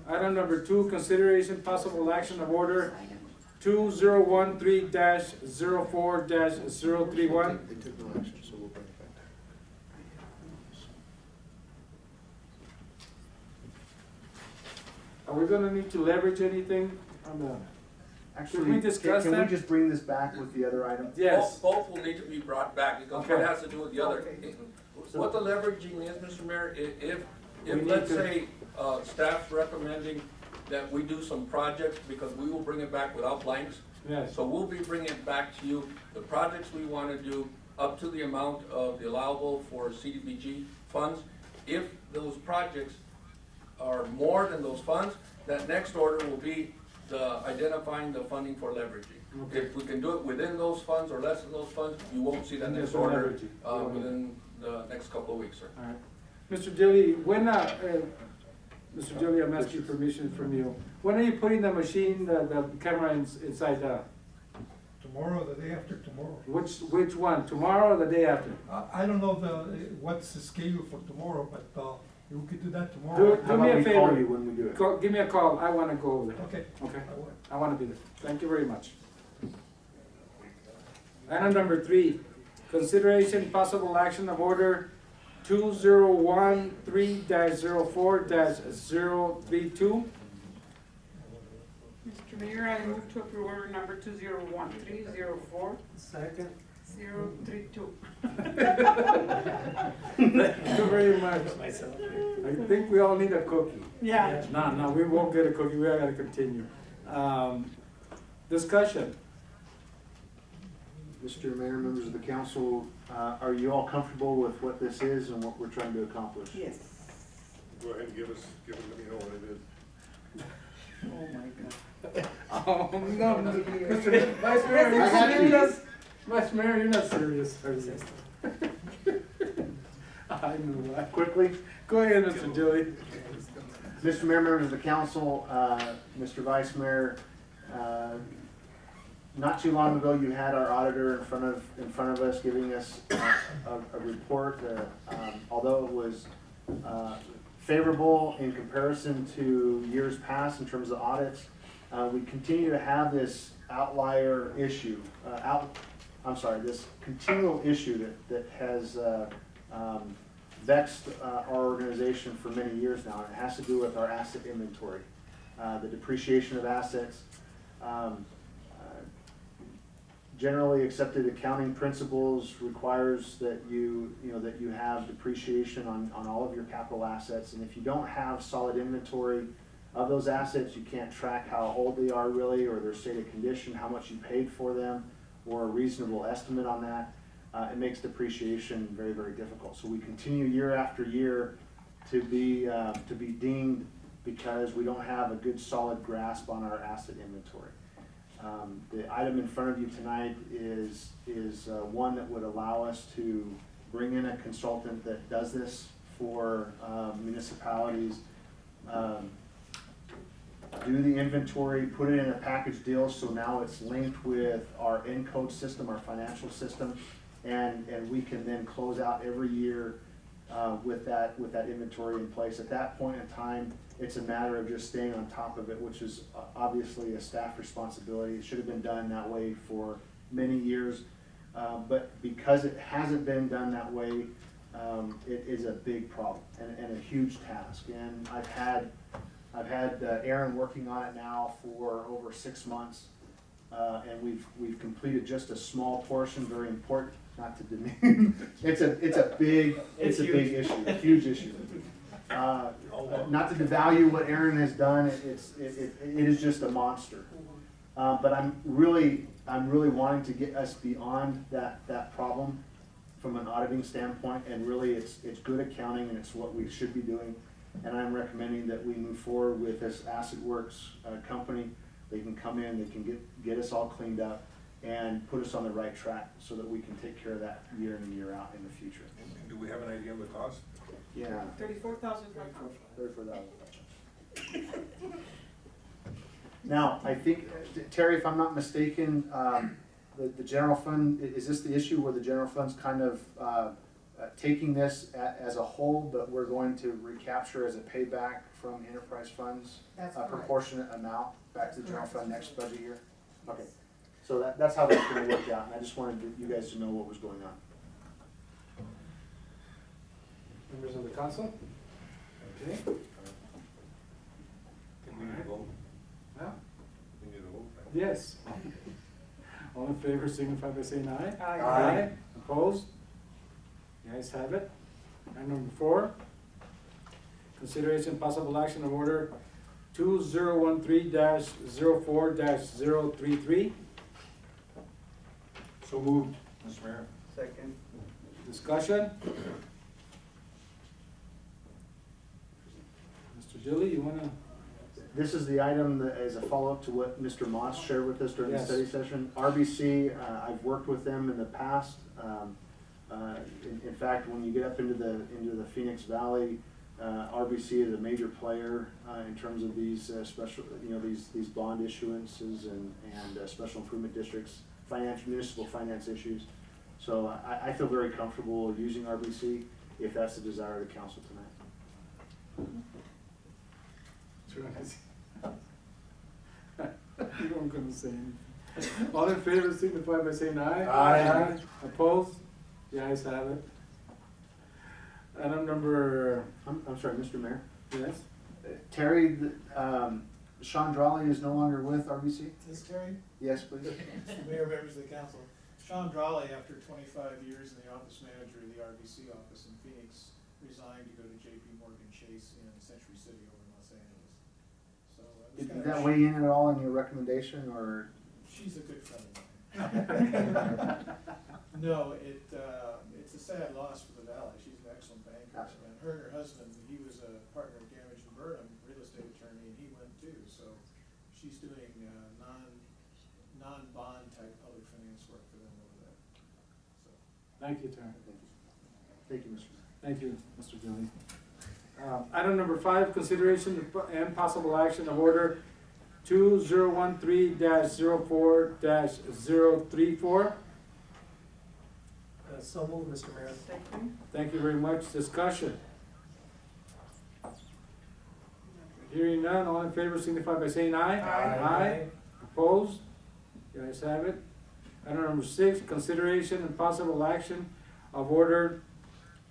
Item number 2, consideration possible action of order 2013-04-031. They took no action, so we'll bring it back. Are we gonna need to leverage anything on the? Actually, we discuss can we that? just bring this back with the other item? Yes. Both will need to be brought back, because Okay. what has to do with the other. What the leveraging is, Mr. Mayor, if We need let's to- say, staff's recommending that we do some projects, because we will bring it back without blanks. Yes. So we'll be bringing it back to you, the projects we wanna do, up to the amount of the allowable for CDBG funds. If those projects are more than those funds, that next order will be identifying the funding for leveraging. Okay. If we can do it within those funds or less than those funds, you won't see that And next there's no order, leveraging. within the next couple of weeks, sir. All right. Mr. Dilly, when, Mr. Dilly, I'm asking permission from you. When are you putting the machine, the camera inside the, Tomorrow, the day after tomorrow. which one, tomorrow or the day after? I don't know what's the schedule for tomorrow, but we could do that Do tomorrow. How me about a we call favor. you when we do it? Give me a call, I wanna go over there. Okay. Okay, I will. I wanna be there. Thank you very much. Item number 3, consideration possible action of order 2013-04-032. Mr. Mayor, I move to approve order number 2013-04-032. Second. Thank Thank you very much. I think we all need a cookie. Yeah. No, we won't get a cookie, we gotta continue. Discussion. Mr. Mayor, members of the council, are you all comfortable with what this is and what we're trying to accomplish? Yes. Go ahead and let me know what it is. Oh, my God. Oh, no, Mr. Vice Mayor, I got you. Vice Mayor, you're not serious, are you? I know that. Quickly, Go ahead, Mr. Dilly. Mr. Mayor, members of the council, Mr. Vice Mayor, not too long ago, you had our auditor in front of us giving us a report. Although it was favorable in comparison to years past in terms of audits, we continue to have this outlier issue, this continual issue that has vexed our organization for many years now. And it has to do with our asset inventory, the depreciation of assets. Generally accepted accounting principles requires that you have depreciation on all of your capital assets. And if you don't have solid inventory of those assets, you can't track how old they are really, or their state of condition, how much you paid for them, or a reasonable estimate on that. It makes depreciation very, very difficult. So we continue year after year to be dinged because we don't have a good solid grasp on our asset inventory. The item in front of you tonight is one that would allow us to bring in a consultant that does this for municipalities, do the inventory, put it in a package deal, so now it's linked with our Encode system, our financial system, and we can then close out every year with that inventory in place. At that point in time, it's a matter of just staying on top of it, which is obviously a staff responsibility. It should have been done that way for many years, but because it hasn't been done that way, it is a big problem and a huge task. And I've had Aaron working on it now for over 6 months, and we've completed just a small portion, very important. Not to demean, it's a big issue, a huge issue. Not to devalue what Aaron has done, it is just a monster. But I'm really wanting to get us beyond that problem from an auditing standpoint, and really it's good accounting and it's what we should be doing. And I'm recommending that we move forward with this Asset Works company. They can come in, they can get us all cleaned up and put us on the right track so that we can take care of that year in and year out in the future. And do we have an idea of the cost? Yeah. 34,000. 34,000. Now, I think, Terry, if I'm not mistaken, the general fund, is this the issue where the general fund's kind of taking this as a whole, but we're going to recapture as a payback from enterprise funds a proportionate amount back to the general fund next budget year? Okay. So that's how that's going to work out, and I just wanted you guys to know what was going on. Members of the council? Okay. Can we vote? Huh? We need a vote. Yes. All in favor signify by saying aye. Aye. Opposed? The ayes have it. Item number 4, consideration possible action of order 2013-04-033. So moved, Mr. Mayor. Second. Discussion? Mr. Gilly, you wanna? This is the item that is a follow-up to what Mr. Moss shared with us during the Yes. study session. RBC, I've worked with them in the past. In fact, when you get up into the Phoenix Valley, RBC is a major player in terms of these special, these bond issuances and special improvement districts, municipal finance issues. So I feel very comfortable using RBC if that's the desire of the council tonight. You weren't gonna say anything. All in favor signify by saying aye. Aye. Opposed? The ayes have it. Item number, I'm sorry, Mr. Mayor. yes? Terry, Sean Drawley is no longer with RBC? This Terry? Yes, please. Mayor, members of the council. Sean Drawley, after 25 years in the office manager of the RBC office in Phoenix, resigned to go to JP Morgan Chase in Century City over in Los Angeles. So Did that weigh in at all in your recommendation, or? She's a good friend of mine. No, it's a sad loss for the valley. She's an excellent banker. And her and her husband, he was a partner of Damage and Burnham, real estate attorney, and he went too. So she's doing non-bond type public finance work for them over there. So. Thank you, Terry. Thank you, Mr. Mayor. Thank you, Mr. Gilly. Item number 5, consideration and possible action of order 2013-04-034. So moved, Mr. Mayor. Second. Thank you very much. Discussion. Hearing none, all in favor signify by saying aye. Aye. Opposed? The ayes have it. Item number 6, consideration and possible action of order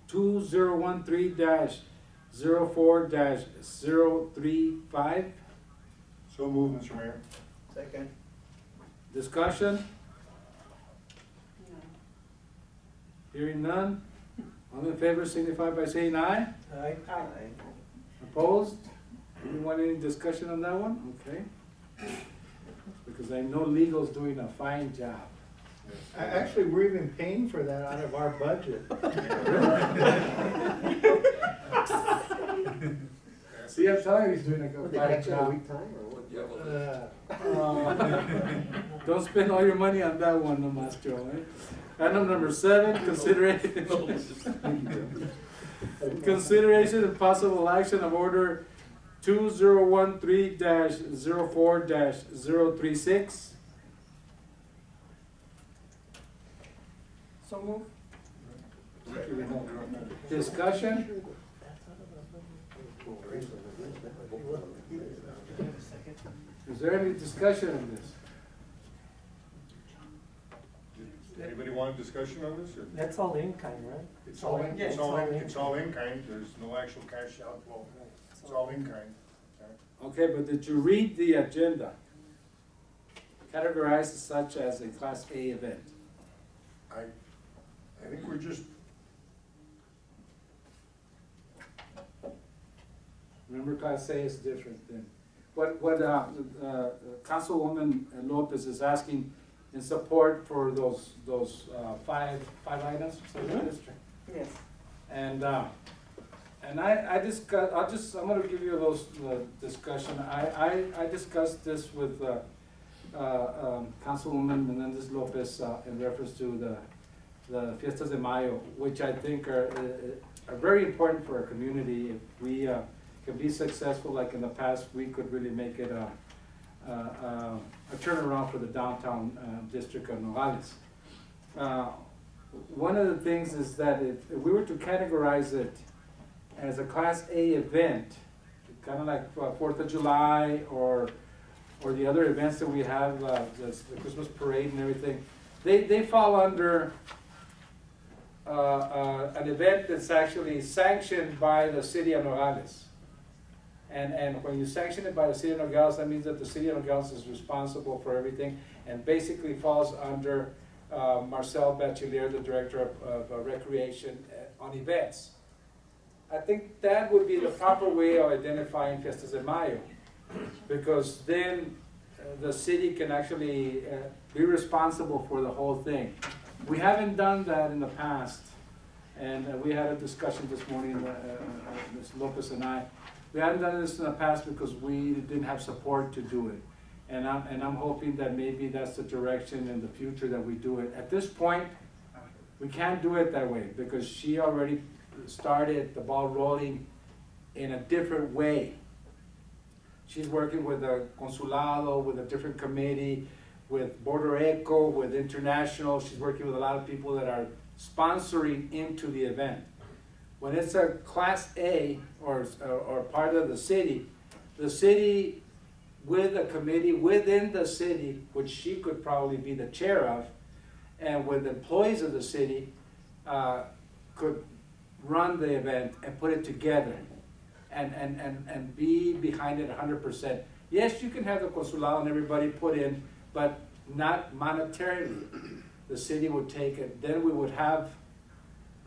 2013-04-035. So moved, Mr. Mayor. Second. Discussion? Hearing none, all in favor signify by saying aye. Aye. Opposed? Anyone any discussion on that one? Okay. Because I know legal's doing a fine job. Actually, we're even paying for that out of our budget. See, I'm telling you, he's doing a good fine job. Don't spend all your money on that one, no mas, Joe, eh? Item number 7, consideration and possible action of order 2013-04-036. So move. Discussion? Is there any discussion on this? Anybody want a discussion on this, or? That's all in kind, right? It's all in, Yeah, it's all in, it's all in kind, there's no actual cash outflow, it's all in kind. Okay, but did you read the agenda? Categorized as such as a Class A event. I think we're just, Remember, Class A is different than, what Councilwoman Lopez is asking in support for those five items. Yes. And I discuss, I'm gonna give you those, discussion. I discussed this with, Councilwoman Menendez Lopez, in reference to the Fiestas de Mayo, which I think are very important for our community. If we, can be successful like in the past, we could really make it a turnaround for the downtown, district of Nogales. One of the things is that if we were to categorize it as a Class A event, kind of like 4th of July or the other events that we have, the Christmas parade and everything, they fall under an event that's actually sanctioned by the city of Nogales. And when you sanction it by the city of Nogales, that means that the city of Nogales is responsible for everything and basically falls under Marcel Bachelier, the Director of Recreation on events. I think that would be the proper way of identifying Fiestas de Mayo, because then the city can actually be responsible for the whole thing. We haven't done that in the past, and we had a discussion this morning, Ms. Lopez and I. We haven't done this in the past because we didn't have support to do it. And I'm hoping that maybe that's the direction in the future that we do it. At this point, we can't do it that way because she already started the ball rolling in a different way. She's working with the Consulado, with a different committee, with Border Eco, with International. She's working with a lot of people that are sponsoring into the event. When it's a Class A or part of the city with a committee within the city, which she could probably be the chair of, and with employees of the city, could run the event and put it together and be behind it 100%. Yes, you can have the Consulado and everybody put in, but not monetarily. The city would take it. Then we would have,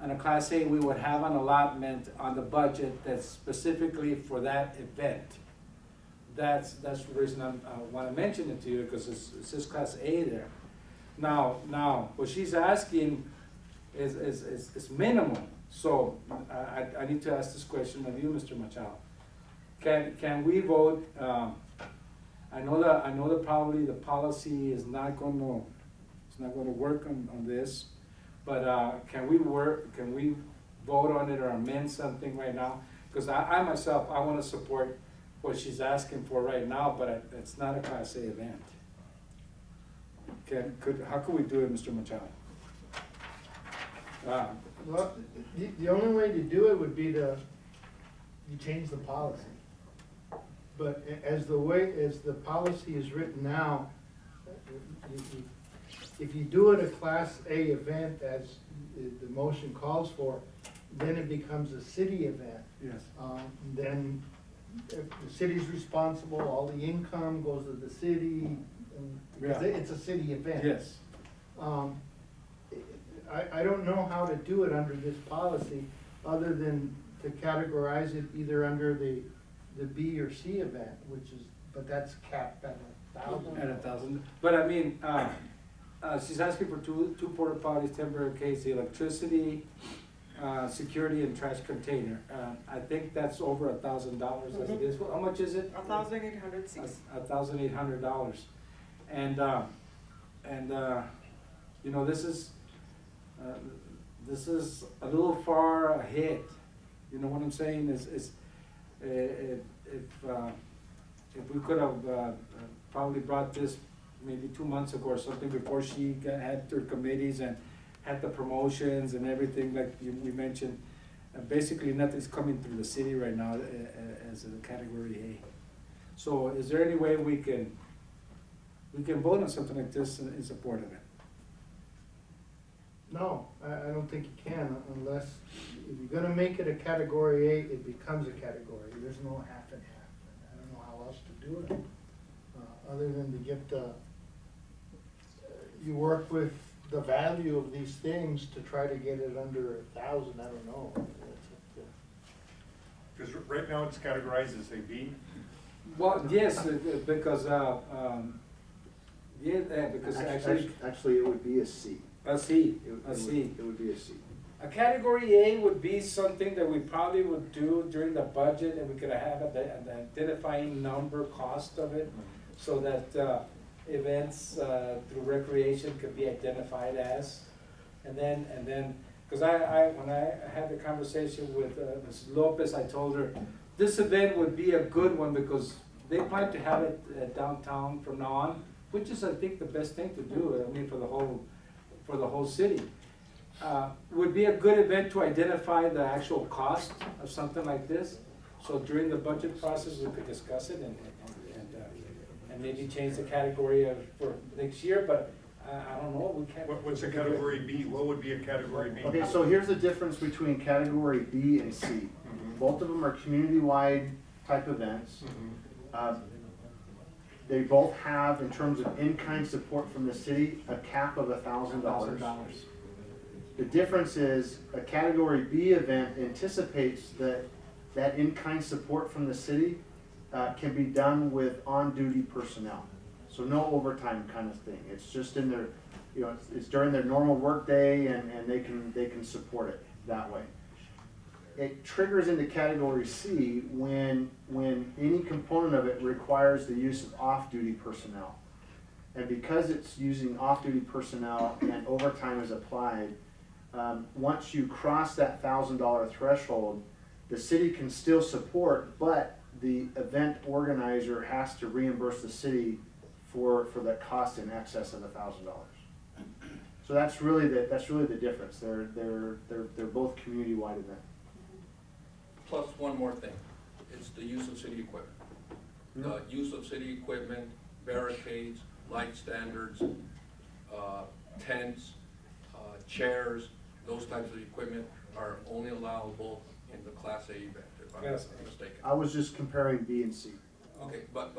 on a Class A, we would have an allotment on the budget that's specifically for that event. That's the reason I want to mention it to you, because it says Class A there. Now, what she's asking is minimum. So I need to ask this question of you, Mr. Machado. Can we vote? I know that probably the policy is not going to work on this, but can we vote on it or amend something right now? Because I myself, I want to support what she's asking for right now, but it's not a Class A event. How could we do it, Mr. Machado? Well, the only way to do it would be you change the policy. But as the policy is written now, if you do it a Class A event as the motion calls for, then it becomes a city event. Yes. Then if the city's responsible, all the income goes to the city, because Yeah. it's a city event. Yes. I don't know how to do it under this policy, other than to categorize it either under the B or C event, but that's capped at 1,000. At 1,000, but I mean, she's asking for two porta potties, 10 barricades, the electricity, security and trash container. I think that's over $1,000 as it is. How much is it? $1,806. $1,800. And you know, this is a little far ahead. You know what I'm saying? If we could have probably brought this maybe 2 months ago or something, before she had her committees and had the promotions and everything like we mentioned, basically nothing's coming through the city right now as a category A. So is there any way we can vote on something like this in support of it? No, I don't think you can, unless, if you're gonna make it a category A, it becomes a category. There's no half and half. I don't know how else to do it, other than to get you work with the value of these things to try to get it under 1,000, I don't know. Because right now it's categorized as a B. Well, yes, because Actually, it would be a C. A C, It would be a C. A category A would be something that we probably would do during the budget, and we could have an identifying number cost of it, so that events through recreation could be identified as. And then, because when I had the conversation with Ms. Lopez, I told her, this event would be a good one because they plan to have it downtown from now on, which is, I think, the best thing to do, I mean, for the whole city. Would be a good event to identify the actual cost of something like this. So during the budget process, we could discuss it and maybe change the category for next year, but I don't know, we can't. What's a category B? What would be a category B? Okay, so here's the difference between category B and C. Both of them are community-wide type events. They both have, in terms of in-kind support from the city, a cap of $1,000. The difference is a category B event anticipates that in-kind support from the city can be done with on-duty personnel. So no overtime kind of thing. It's just in their, it's during their normal workday, and they can support it that way. It triggers into category C when any component of it requires the use of off-duty personnel. And because it's using off-duty personnel and overtime is applied, once you cross that $1,000 threshold, the city can still support, but the event organizer has to reimburse the city for the cost in excess of $1,000. So that's really the difference. They're both community-wide events. Plus one more thing, it's the use of city equipment. The use of city equipment, barricades, light standards, tents, chairs, those types of equipment are only allowable in the Class A event, if I'm not mistaken. I was just comparing B and C. Okay, but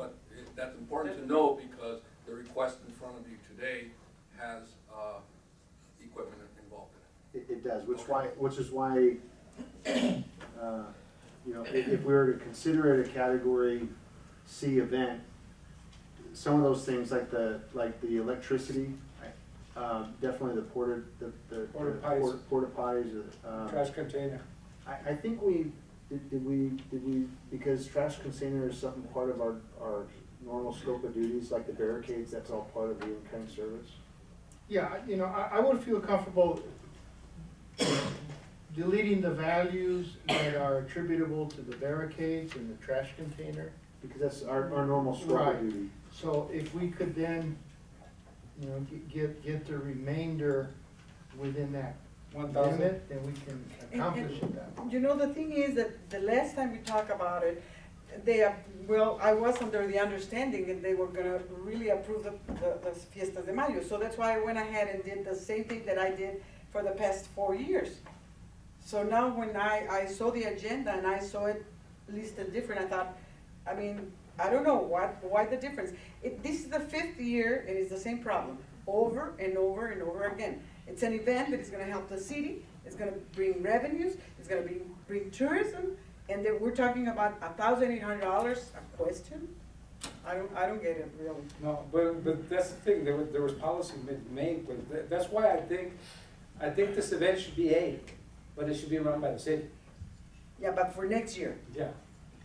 that's important to know because the request in front of you today has equipment involved in it. It does, which is why, if we were to consider it a category C event, some of those things like the electricity, definitely the porta potties, Trash container. I think did we because trash container is something part of our normal scope of duties, like the barricades, that's all part of the in-kind service. Yeah, I would feel comfortable deleting the values that are attributable to the barricades and the trash container, because that's our normal scope of Right. duty. So if we could then, you know, get the remainder within that 1,000? limit, then we can accomplish it that way. You know, the thing is that the last time we talked about it, I was under the understanding that they were gonna really approve the Fiestas de Mayo. So that's why I went ahead and did the same thing that I did for the past 4 years. So now when I saw the agenda and I saw it listed different, I thought, I mean, I don't know why the difference. This is the 5th year and it's the same problem, over and over and over again. It's an event that is gonna help the city, it's gonna bring revenues, it's gonna bring tourism, and then we're talking about $1,800 a question? I don't get it, really. No, but that's the thing, there was policy made, but that's why I think this event should be but it should be run by the city. Yeah, but for next year. Yeah.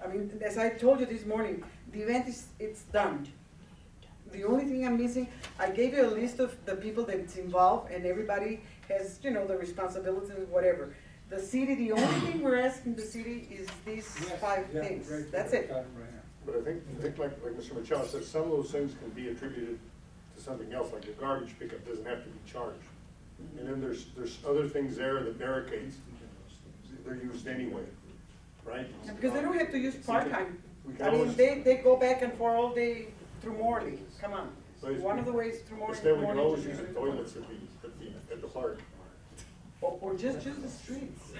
I mean, as I told you this morning, the event it's done. The only thing I'm missing, I gave you a list of the people that's involved, and everybody has, you know, the responsibilities, whatever. The city, the only thing we're asking the city is these 5 things. That's it. But I think like Mr. Machado said, some of those things can be attributed to something else, like the garbage pickup doesn't have to be charged. And then there's other things there, the barricades, they're used anyway, right? Because they don't have to use part-time. We can I mean, always- they go back and forth all day through Morley, come on. So One of the ways through Morley. Instead, we can always use the toilets at the park. Or just use the streets.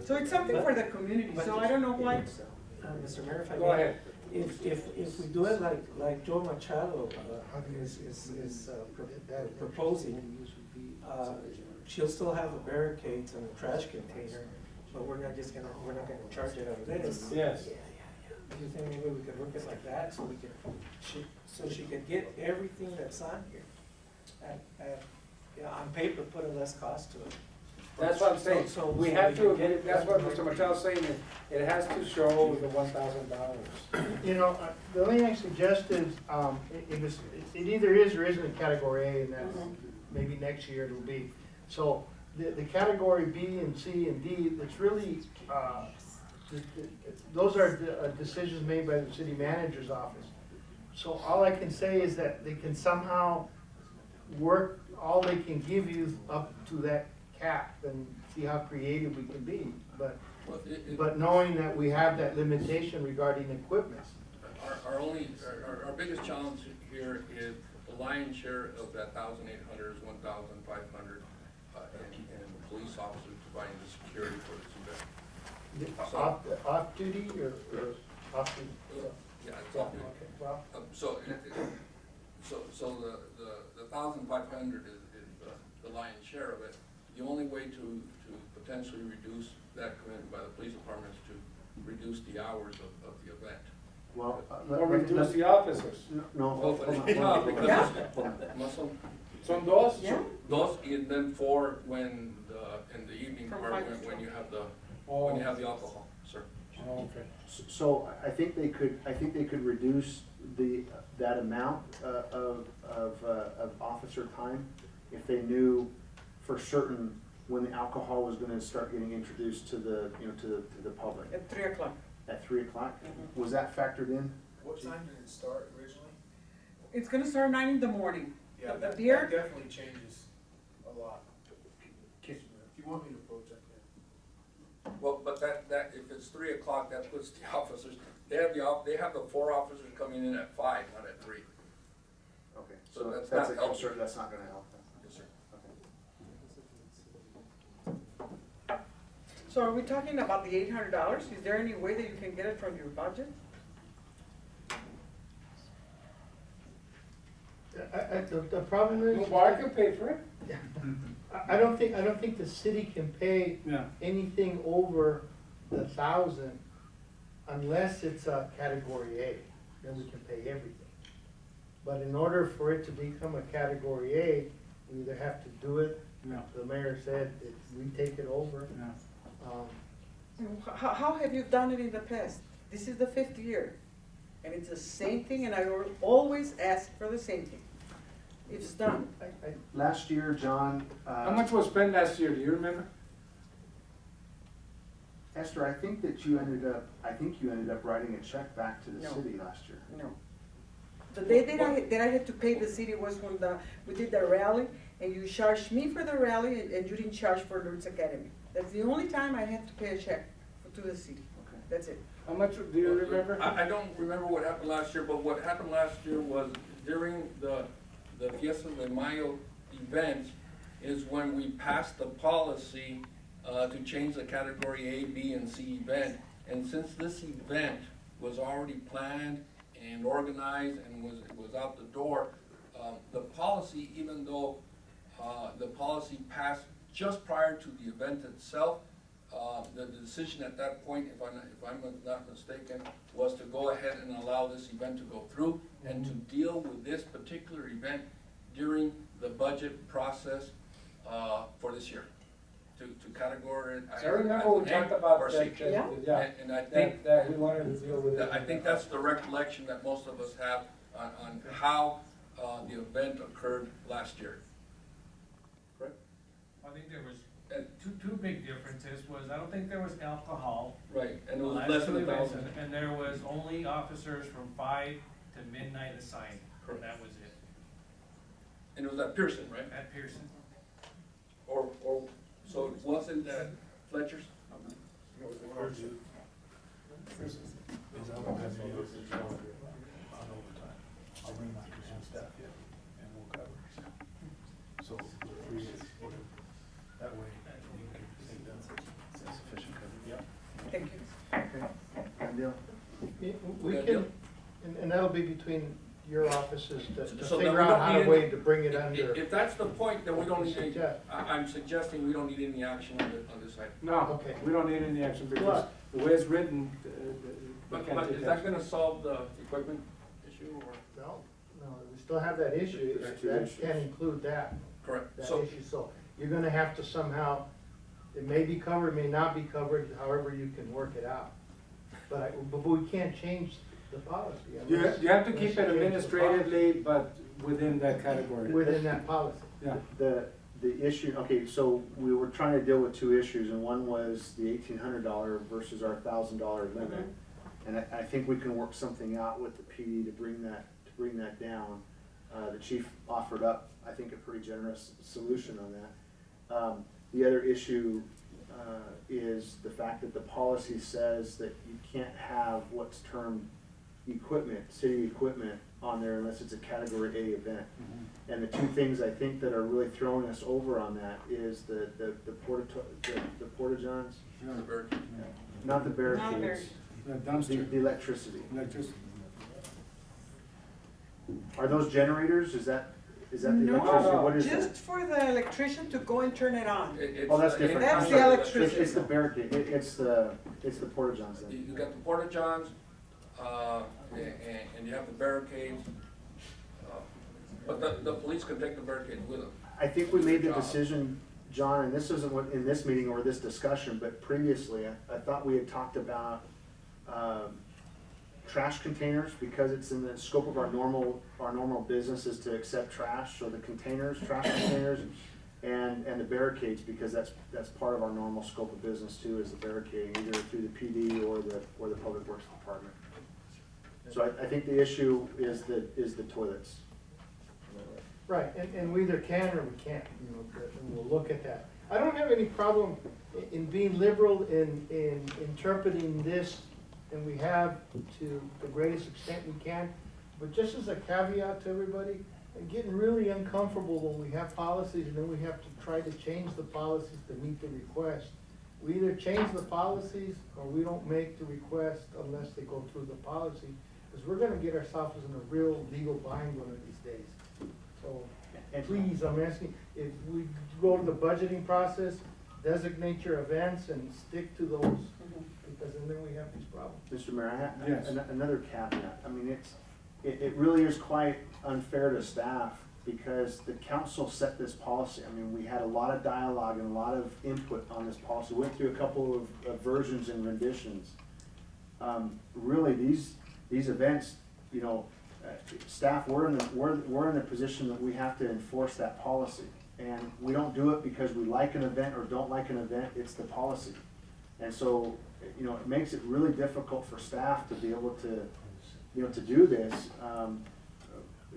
So it's something for the community, so I don't know why. Mr. Mayor, if I Go may, ahead. if we do it like Joe Machado is proposing, she'll still have the barricades and the trash container, but we're not gonna charge it out of this. Yes. Do you think maybe we could work it like that, so she could get everything that's on here? On paper, put a less cost to it. That's what I'm saying, So we have we can get to, it that's what done. Mr. Machado's saying, it has to show the $1,000. You know, the only thing I suggest is, it either is or isn't a category A, and that's, maybe next year it'll be. So, the category B and C and D, it's really, those are decisions made by the city manager's office. So all I can say is that they can somehow work, all they can give you up to that cap and see how creative we can be. But knowing that we have that limitation regarding equipment. Our biggest challenge here is the lion's share of that 1,800 is 1,500, and police officers providing the security for this event. Off duty or off duty? Yeah, it's off duty. Okay, well. So the 1,500 is the lion's share of it. The only way to potentially reduce that commitment by the police department is to reduce the hours of the event. Well, Or reduce the officers. No, hold on, hold No, on. because Yeah. muscle, Son dos? Yeah. those, and then 4 when in the evening From part, 5 to when you have the, Oh. when you have the alcohol, sir. Oh, okay. So I think they could reduce that amount of officer time if they knew for certain when the alcohol was gonna start getting introduced to the, to the public. At 3 o'clock. At 3 o'clock? Mhm. Was that factored in? What time did it start originally? It's gonna start 9 in the morning. Yeah, The that beer, definitely changes a lot. If you want me to approach that, Well, but that, if it's 3 o'clock, that puts the officers, they have the 4 officers coming in at 5, not at 3. Okay, So so that's that's not a helpful. concern, that's not gonna help. Yes, sir. so are we talking about the $800? Is there any way that you can get it from your budget? The problem is. No bar can pay for it. I don't think the city can pay Yeah. anything over the 1,000 unless it's a category A, then we can pay everything. But in order for it to become a category A, we either have to do it, Yeah. the mayor said, that we take it over. Yeah. How have you done it in the past? This is the 5th year, and it's the same thing, and I always ask for the same thing. It's done. Last year, John. How much was spent last year, do you remember? Esther, I think you ended up writing a check back to the No. city last year. No. The day that I had to pay the city was when we did the rally, and you charged me for the rally, and you didn't charge for Lourdes Academy. That's the only time I had to pay a check to the city. Okay. That's it. How much do you remember? I don't remember what happened last year, but what happened last year was during the Fiesta de Mayo event is when we passed the policy to change the category A, B, and C event. And since this event was already planned and organized and was out the door, the policy, even though the policy passed just prior to the event itself, the decision at that point, if I'm not mistaken, was to go ahead and allow this event to go through and to deal with this particular event during the budget process for this year. To categorize it as I remember we an A talked about or C. that, yeah, And I think that we wanted to deal with it. I think that's the recollection that most of us have on how the event occurred last year. Correct? I think there was two big differences. Was I don't think there was alcohol. Right, and it was Last less two than events, 1,000. and there was only officers from 5 to midnight assigned. Correct. That was it. And it was at Pearson, right? At Pearson. Or so it wasn't at Fletcher's? I'll bring my staff in and we'll cover it. So, that way, you can think that's sufficient coverage. Yep. Thank you. Okay, good deal. We Good can, deal. and that'll be between your offices to So then figure we out don't how need to any- way to bring it under. If that's the point, then we don't need any, Suggest. I'm suggesting we don't need any action on this item. No, Okay. we don't need any action because But- the way it's written, we But can't take is that action. gonna solve the equipment issue or? No, we still have that issue, There's two that issues. can't include that Correct. issue, So, so you're gonna have to somehow, it may be covered, may not be covered, however you can work it out. But we can't change the policy. You unless- have to keep unless it you change the administratively, but within that category. policy. Within that policy. Yeah. The issue, okay, so we were trying to deal with two issues, and one was the $1,800 versus our $1,000 limit. And I think we can work something out with the PD to bring that down. The chief offered up, I think, a pretty generous solution on that. The other issue is the fact that the policy says that you can't have what's termed equipment, city equipment, on there unless it's a category A event. And the two things I think that are really throwing us over on that is the porta-johns, the barricade. not the barricades, barricades. The the dumpster, electricity. electricity. Are those generators? Is that the No, electricity? What is just it? for the electrician to go and turn it on. Oh, that's different. That's I'm the sorry. electricity. It's the barricade, it's the porta-johns You then. got the porta johns, and you have the barricades. But the police can take the barricades with them. I think we made the Job. decision, John, and this isn't what, in this meeting or this discussion, but previously, I thought we had talked about, trash containers, because it's in the scope of our normal business is to accept trash, so the containers, trash containers, and the barricades, because that's part of our normal scope of business too, is the barricading, either through the PD or the Public Works Department. So I think the issue is the toilets. Right, and we either can or we can't, and we'll look at that. I don't have any problem in being liberal in interpreting this, and we have to the greatest extent we can, but just as a caveat to everybody, I'm getting really uncomfortable when we have policies and then we have to try to change the policies to meet the request. We either change the policies or we don't make the request unless they go through the policy, because we're gonna get ourselves in a real legal bind one of these days. So, please, I'm asking, if we go to the budgeting process, designate your events and stick to those, because then we have these problems. Mr. Mayor, I have Yes. another caveat. I mean, it really is quite unfair to staff because the council set this policy. I mean, we had a lot of dialogue and a lot of input on this policy. We went through a couple of versions and renditions. Really, these events, staff, we're in a position that we have to enforce that policy. And we don't do it because we like an event or don't like an event, it's the policy. And so, it makes it really difficult for staff to be able to, to do this,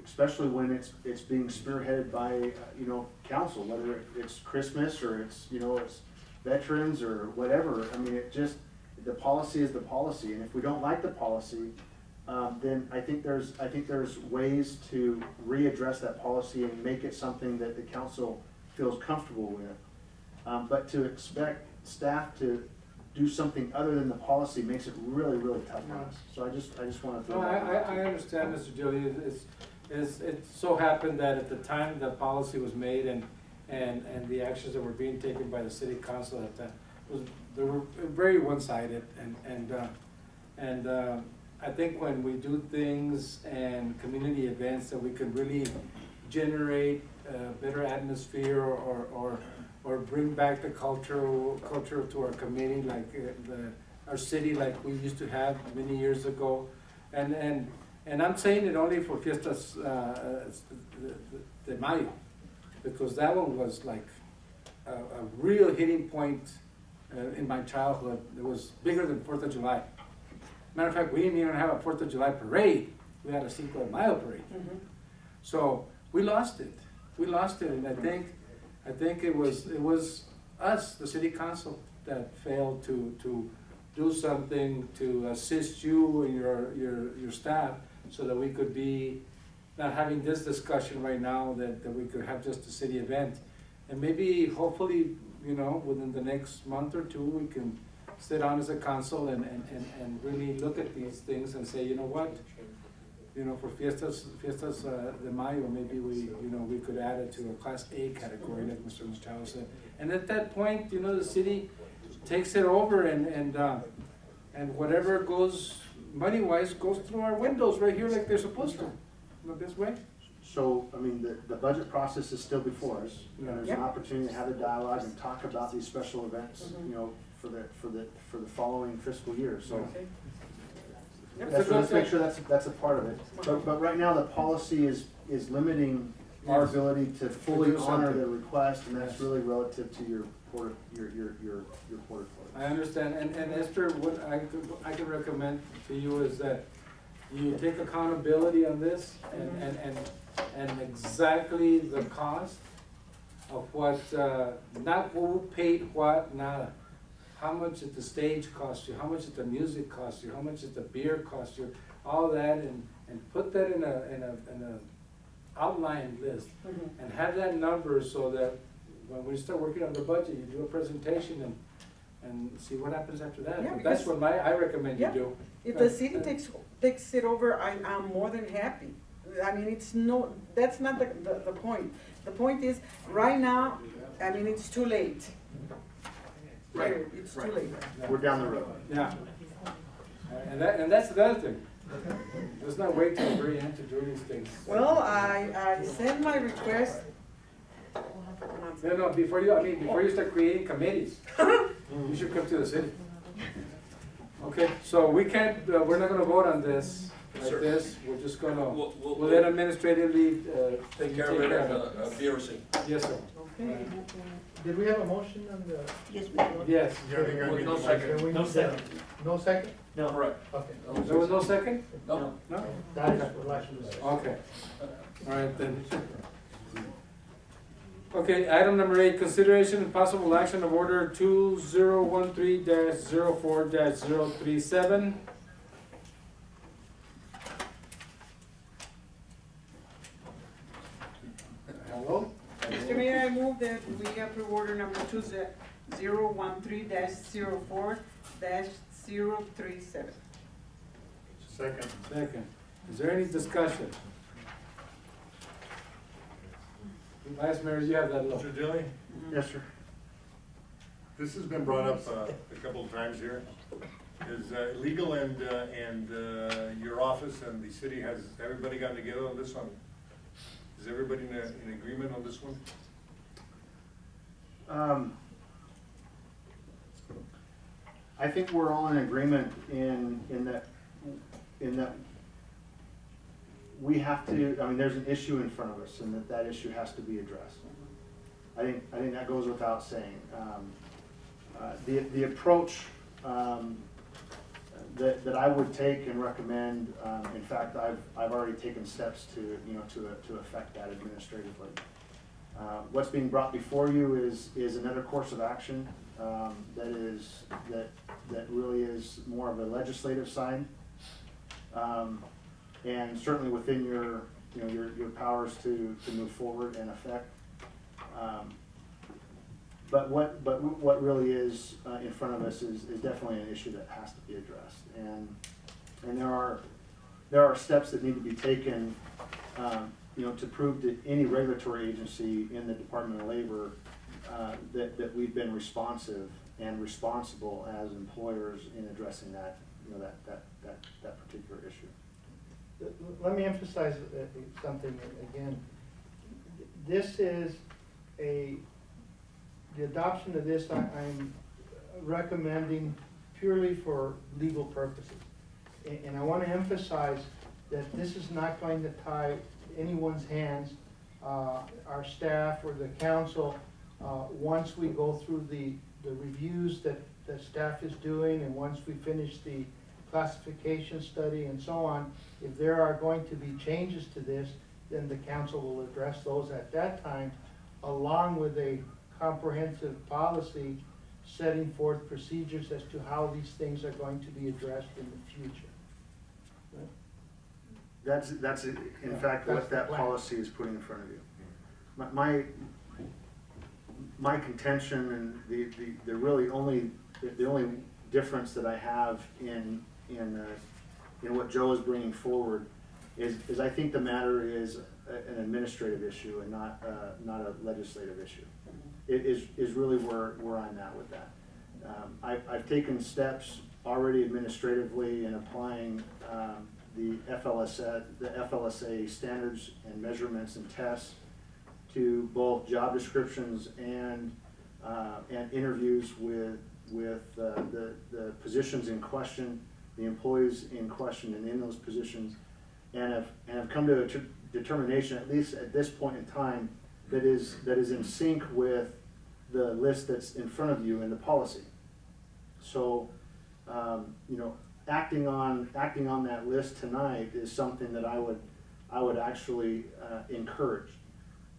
especially when it's being spearheaded by, council, whether it's Christmas or it's veterans or whatever. I mean, the policy is the policy, and if we don't like the policy, then I think there's ways to readdress that policy and make it something that the council feels comfortable with. But to expect staff to do something other than the policy makes it really, really tough on us. So I just want to throw that out. I understand, Mr. Gilly. It so happened that at the time the policy was made and the actions that were being taken by the city council at that they were very one-sided, and I think when we do things and community events that we can really generate a better atmosphere or bring back the culture to our community, like our city, like we used to have many years ago, and I'm saying it only for Fiestas de Mayo, because that one was like a real hitting point in my childhood. It was bigger than 4th of July. Matter of fact, we didn't even have a 4th of July parade. We had a Cinco de Mayo parade. Mm-hmm. So we lost it. And I think it was us, the city council, that failed to do something to assist you and your staff so that we could be not having this discussion right now, that we could have just a city event. And maybe, hopefully, within the next month or two, we can sit down as a council and really look at these things and say, you know what, for Fiestas de Mayo, maybe we could add it to a Class A category, like Mr. Machado said. And at that point, the city takes it over and whatever goes money-wise goes through our windows right here like they're supposed to, this way. So, I mean, the budget process is still before us, and there's an opportunity to have a dialogue and talk about these special events, for the following fiscal year, so. Let's make sure that's a part of it, but right now, the policy is limiting our ability to fully honor the request, and that's really relative to your porta potties. I understand, and Esther, what I could recommend to you is that you take accountability on this and exactly the cost of what, not who paid what, nada. How much did the stage cost you? How much did the music cost you? How much did the beer cost you? All that, and put that in a outline list, and have that number so that when we start working on the budget, you do a presentation and see what happens after that. Yeah, That's what I recommend you do. If the city takes it over, I'm more than happy. I mean, that's not the point. The point is, right now, I mean, it's too late. Right. It's too late. We're down the road. Yeah. And that's the other thing. Let's not wait till the very end to do these things. Well, I sent my request. No, before you start creating committees, you should come to the city. Okay, so we can't, we're not gonna vote on this like this. We're just gonna, we'll let administratively, Take care of it at BRC. Yes, sir. Okay. Did we have a motion on the? Yes, we do. Yes. No second. No second. No second? No. Correct. Okay. There was no second? No. No? That is what I should say. Okay. All right then. Okay, item number 8, consideration and possible action of order 2013-04-037. Hello? Mr. Mayor, I move that we approve order number 2013-04-037. Second. Second. Is there any discussion? Vice Mayor, you have that law. Mr. Dilly, Yes, sir. this has been brought up a couple of times here. Is legal and your office and the city, has everybody gotten together on this one? Is everybody in agreement on this one? I think we're all in agreement in that we have to, I mean, there's an issue in front of us, and that issue has to be addressed. I think that goes without saying. The approach that I would take and recommend, in fact, I've already taken steps to, to affect that administratively. What's being brought before you is another course of action that really is more of a legislative side, and certainly within your powers to move forward and affect. But what really is in front of us is definitely an issue that has to be addressed, and there are steps that need to be taken, to prove to any regulatory agency in the Department of Labor that we've been responsive and responsible as employers in addressing that particular issue. Let me emphasize something again. This is the adoption of this, I'm recommending purely for legal purposes. And I want to emphasize that this is not going to tie anyone's hands, our staff or the council, once we go through the reviews that staff is doing, and once we finish the classification study and so on. If there are going to be changes to this, then the council will address those at that time, along with a comprehensive policy setting forth procedures as to how these things are going to be addressed in the future. That's in fact what that policy is putting in front of you. My contention and the really only difference that I have in what Joe is bringing forward is I think the matter is an administrative issue and not a legislative issue. It is really where I'm at with that. I've taken steps already administratively in applying the FLSA standards and measurements and tests to both job descriptions and interviews with the positions in question, the employees in question and in those positions, and have come to a determination, at least at this point in time, that is in sync with the list that's in front of you in the policy. So, acting on that list tonight is something that I would actually encourage.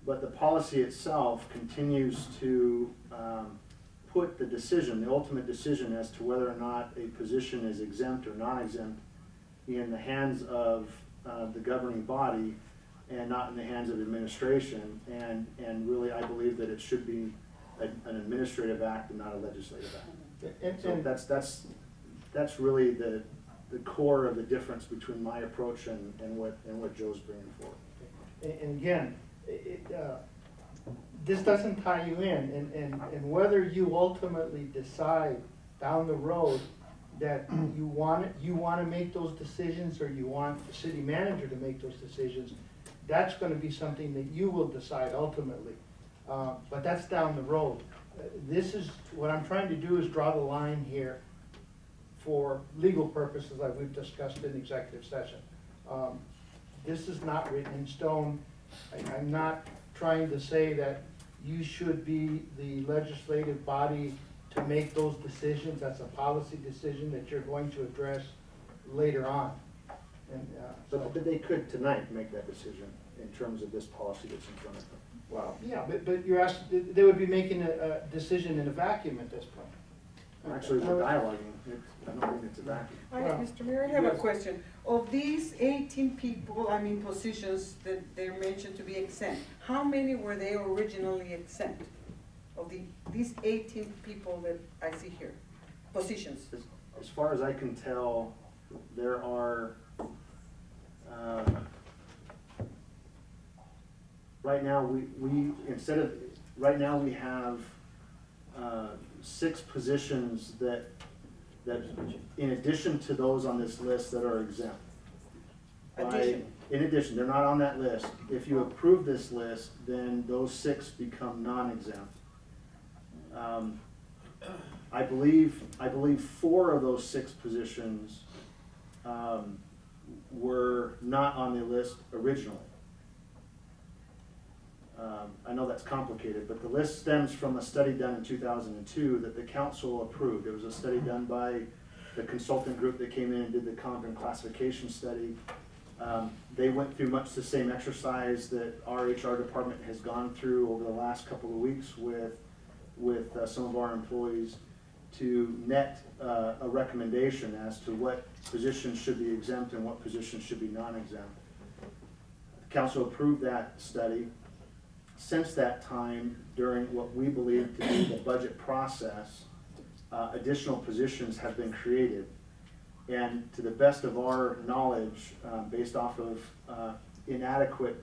But the policy itself continues to put the ultimate decision as to whether or not a position is exempt or non-exempt in the hands of the governing body and not in the hands of administration. And really, I believe that it should be an administrative act and not a legislative act. So that's really the core of the difference between my approach and what Joe's bringing forward. And again, this doesn't tie you in, and whether you ultimately decide down the road that you want to make those decisions, or you want the city manager to make those decisions, that's going to be something that you will decide ultimately. But that's down the road. This is what I'm trying to do, is draw the line here for legal purposes, like we've discussed in executive session. This is not written in stone. I'm not trying to say that you should be the legislative body to make those decisions. That's a policy decision that you're going to address later on. And, but they could tonight make that decision in terms of this policy that's in front of them. Well, yeah, but you're asked, they would be making a decision in a vacuum at this point. Actually, we're dialoguing. I don't think it's a vacuum. Mr. Mayor, I have a question. Of these 18 people, positions that they're mentioned to be exempt, how many were they originally exempt? Of these 18 people that I see here, positions? As far as I can tell, there are, right now we have 6 positions that in addition to those on this list that are exempt. In addition, they're not on that list. If you approve this list, then those 6 become non-exempt. I believe 4 of those 6 positions were not on the list originally. I know that's complicated, but the list stems from a study done in 2002 that the council approved. It was a study done by the consultant group that came in and did the comp and classification study. They went through much the same exercise that our HR department has gone through over the last couple of weeks with some of our employees to net a recommendation as to what positions should be exempt and what positions should be non-exempt. The council approved that study. Since that time, during what we believe to be the budget process, additional positions have been created. And to the best of our knowledge, based off of inadequate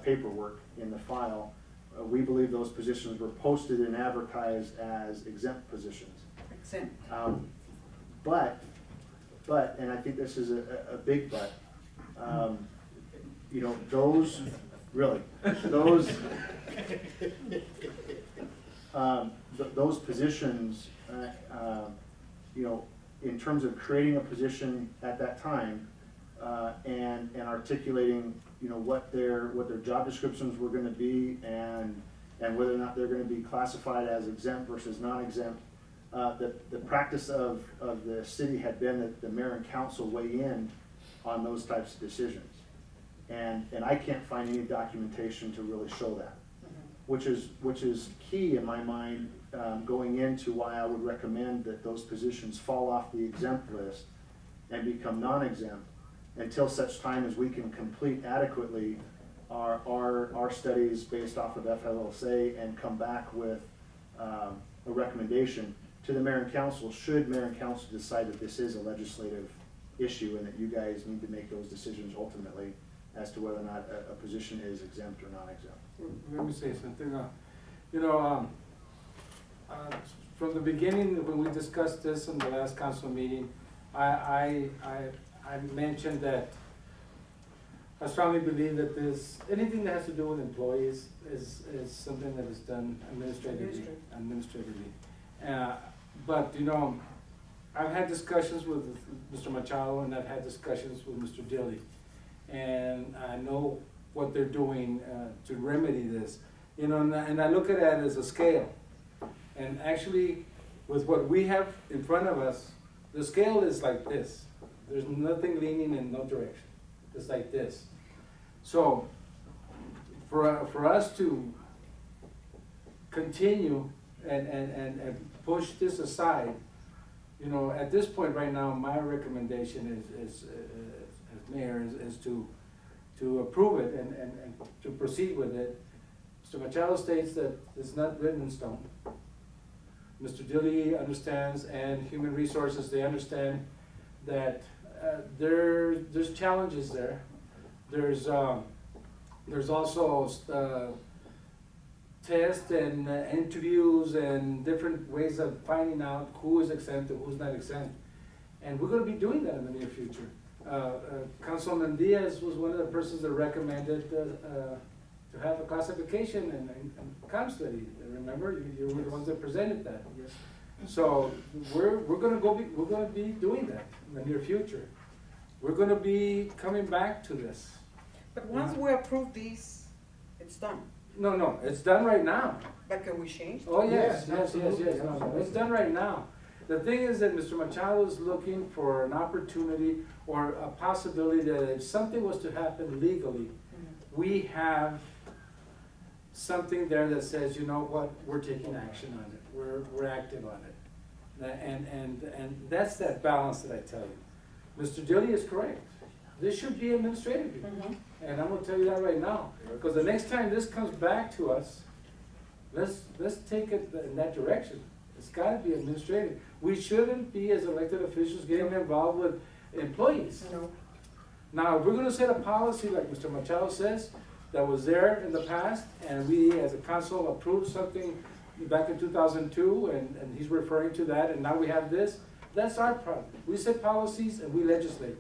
paperwork in the file, we believe those positions were posted and advertised as exempt positions. Exempt. But, and I think this is a big but, you know, those, really, those, those positions, you know, in terms of creating a position at that time, and articulating, you know, what their job descriptions were gonna be and whether or not they're gonna be classified as exempt versus non-exempt. The practice of the city had been that the mayor and council weigh in on those types of decisions. And I can't find any documentation to really show that, which is key in my mind, going into why I would recommend that those positions fall off the exempt list and become non-exempt until such time as we can complete adequately our studies based off of FLSA and come back with a recommendation to the mayor and council, should mayor and council decide that this is a legislative issue and that you guys need to make those decisions ultimately as to whether or not a position is exempt or non-exempt. Let me say something. You know, from the beginning, when we discussed this in the last council meeting, I mentioned that I strongly believe that anything that has to do with employees is something that is done administratively. But you know, I've had discussions with Mr. Machado and I've had discussions with Mr. Dilly, and I know what they're doing to remedy this. You know, and I look at it as a scale. And actually, with what we have in front of us, the scale is like this. There's nothing leaning in no direction. It's like this. So, for us to continue and push this aside, you know, at this point right now, my recommendation is as mayor is to approve it and to proceed with it. Mr. Machado states that it's not written in stone. Mr. Dilly understands, and Human Resources, they understand that there's challenges there. There's also tests and interviews and different ways of finding out who is exempt and who's not exempt. And we're going to be doing that in the near future. Councilman Diaz was one of the persons that recommended to have a classification and comp study. Remember, you were the ones that presented that. Yes. So we're going to be doing that in the near future. We're going to be coming back to this. But once we approve these, it's done. No, it's done right now. But can we change? Oh, yes. No, it's done right now. The thing is that Mr. Machado is looking for an opportunity or a possibility that if something was to happen legally, we have something there that says, you know what, we're taking action on it. We're active on it. And that's that balance that I tell you. Mr. Dilly is correct. This should be administrative. And I'm gonna tell you that right now. Because the next time this comes back to us, let's take it in that direction. It's gotta be administrative. We shouldn't be, as elected officials, getting involved with employees. No. Now, if we're gonna set a policy like Mr. Machado says, that was there in the past, and we as a council approved something back in 2002, and he's referring to that, and now we have this, that's our problem. We set policies and we legislate.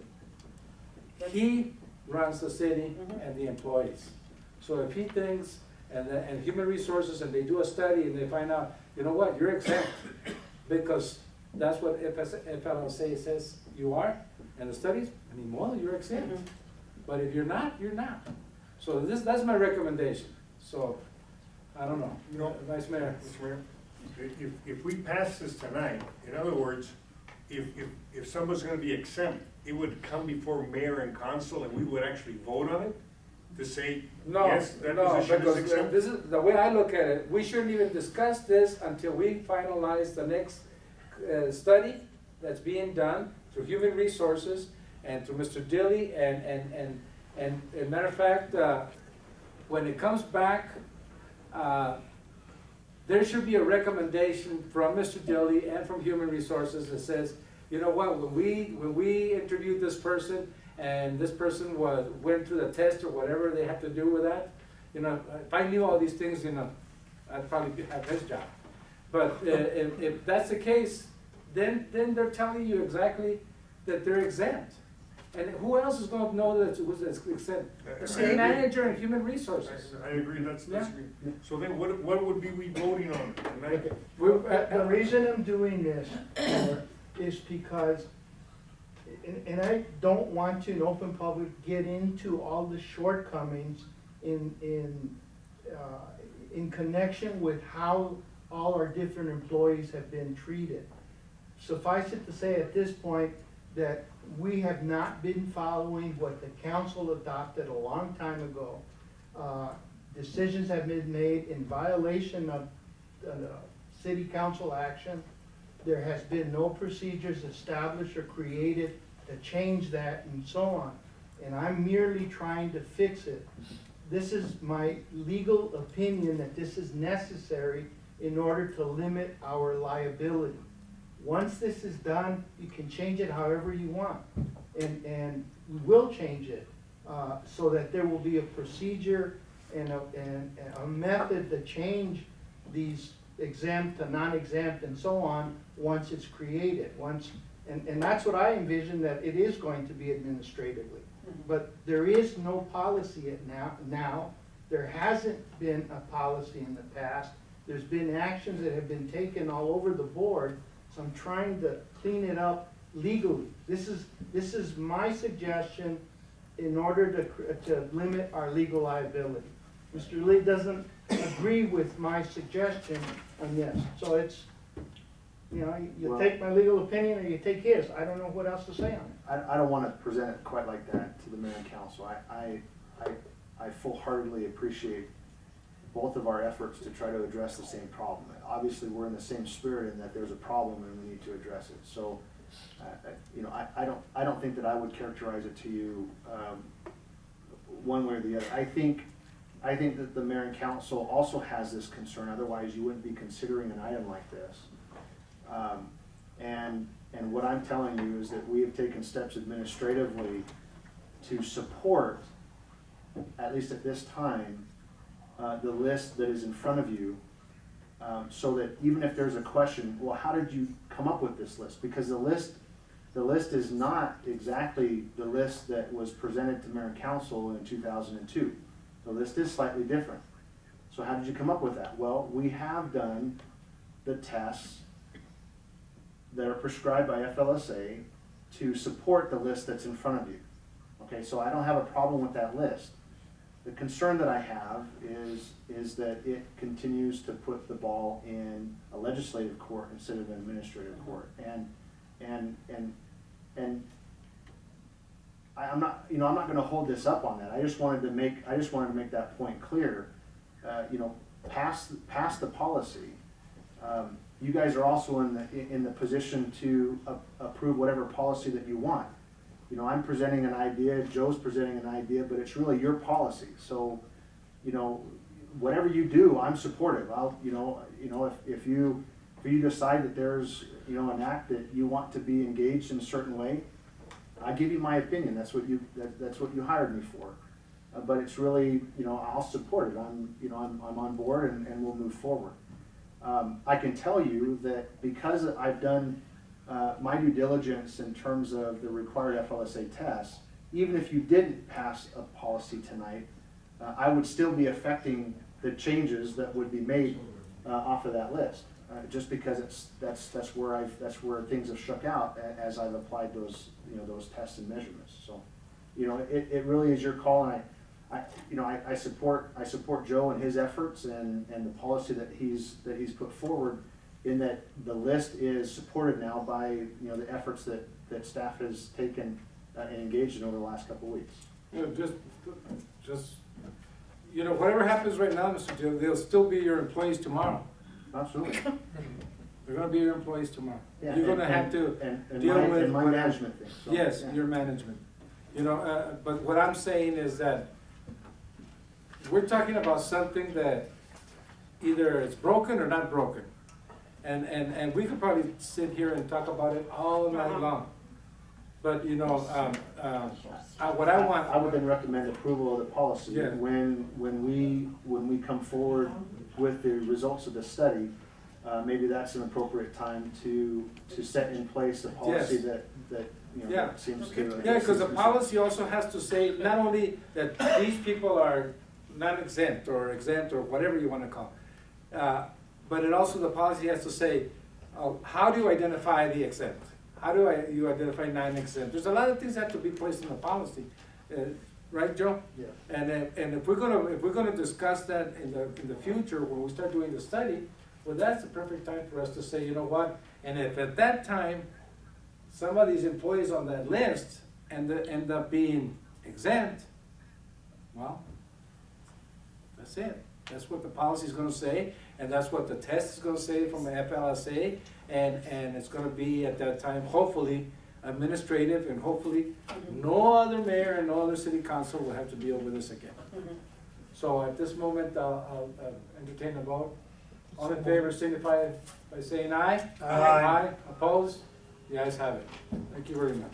He runs the city and the employees. So if he thinks, and Human Resources, and they do a study and they find out, you know what, you're exempt, because that's what FLSA says you are, and the studies, I mean, well, you're exempt. But if you're not, you're not. So that's my recommendation. So, I don't know. You know, Vice Mayor. Mr. Mayor, if we pass this tonight, in other words, if someone's gonna be exempt, it would come before mayor and council and we would actually vote on it to say, No, yes, that no, position is because exempt? this is, the way I look at it, we shouldn't even discuss this until we finalize the next study that's being done through Human Resources and through Mr. Dilly, and matter of fact, when it comes back, there should be a recommendation from Mr. Dilly and from Human Resources that says, you know what, when we interviewed this person and this person went through the test or whatever they have to do with that, you know, if I knew all these things, you know, I'd probably have his job. But if that's the case, then they're telling you exactly that they're exempt. And who else is gonna know that it's exempt? The city manager and Human Resources. I agree, that's Yeah. good. So then what would we voting on tonight? The reason I'm doing this is because, and I don't want to in open public get into all the shortcomings in connection with how all our different employees have been treated. Suffice it to say at this point that we have not been following what the council adopted a long time ago. Decisions have been made in violation of city council action. There has been no procedures established or created to change that and so on. And I'm merely trying to fix it. This is my legal opinion that this is necessary in order to limit our liability. Once this is done, you can change it however you want. And we will change it so that there will be a procedure and a method to change these exempt to non-exempt and so on once it's created. And that's what I envision, that it is going to be administratively. But there is no policy now. There hasn't been a policy in the past. There's been actions that have been taken all over the board. So I'm trying to clean it up legally. This is my suggestion in order to limit our legal liability. Mr. Lee doesn't agree with my suggestion on this. So it's, you know, you take my legal opinion or you take his. I don't know what else to say on it. I don't want to present it quite like that to the mayor and council. I full-heartedly appreciate both of our efforts to try to address the same problem. Obviously, we're in the same spirit in that there's a problem and we need to address it. So, you know, I don't think that I would characterize it to you one way or the other. I think that the mayor and council also has this concern. Otherwise, you wouldn't be considering an item like this. And what I'm telling you is that we have taken steps administratively to support, at least at this time, the list that is in front of you, so that even if there's a question, well, how did you come up with this list? Because the list is not exactly the list that was presented to mayor and council in 2002. The list is slightly different. So how did you come up with that? Well, we have done the tests that are prescribed by FLSA to support the list that's in front of you. Okay, so I don't have a problem with that list. The concern that I have is that it continues to put the ball in a legislative court instead of an administrative court. And I'm not going to hold this up on that. I just wanted to make that point clear. You know, past the policy, you guys are also in the position to approve whatever policy that you want. You know, I'm presenting an idea, Joe's presenting an idea, but it's really your policy. So, you know, whatever you do, I'm supportive. If you decide that there's, you know, an act that you want to be engaged in a certain way, I give you my opinion. That's what you hired me for. But it's really, you know, I'll support it. I'm on board and we'll move forward. I can tell you that because I've done my due diligence in terms of the required FLSA tests, even if you didn't pass a policy tonight, I would still be affecting the changes that would be made off of that list, just because that's where things have shook out as I've applied those tests and measurements. So, you know, it really is your call, and I support Joe and his efforts and the policy that he's put forward, in that the list is supported now by, the efforts that staff has taken and engaged in over the last couple of weeks. Just, whatever happens right now, Mr. Joe, they'll still be your employees tomorrow. Absolutely. They're gonna be your employees tomorrow. Yeah, You're gonna have to deal with. my management thing. So, Yes, yeah. your management. But what I'm saying is that we're talking about something that either it's broken or not broken. And we could probably sit here and talk about it all night long. But, what I want. I would then recommend approval of the policy. Yeah. When we come forward with the results of the study, maybe that's an appropriate time to set in place a policy Yes. that seems to. Yeah, because the policy also has to say not only that these people are non-exempt or exempt or whatever you want to call it, but it also, the policy has to say, how do you identify the exempt? How do you identify non-exempt? There's a lot of things that have to be placed in the policy, right, Joe? Yeah. And if we're gonna discuss that in the future when we start doing the study, well, that's the perfect time for us to say, you know what? And if at that time some of these employees on that list end up being exempt, well, that's it. That's what the policy is gonna say, and that's what the test is gonna say from the FLSA, and it's gonna be at that time, hopefully, administrative, and hopefully, no other mayor and no other city council will have to deal with this again. So at this moment, I'll entertain a vote. All in favor signify by saying aye. Aye. Opposed? The ayes have it. Thank you very much.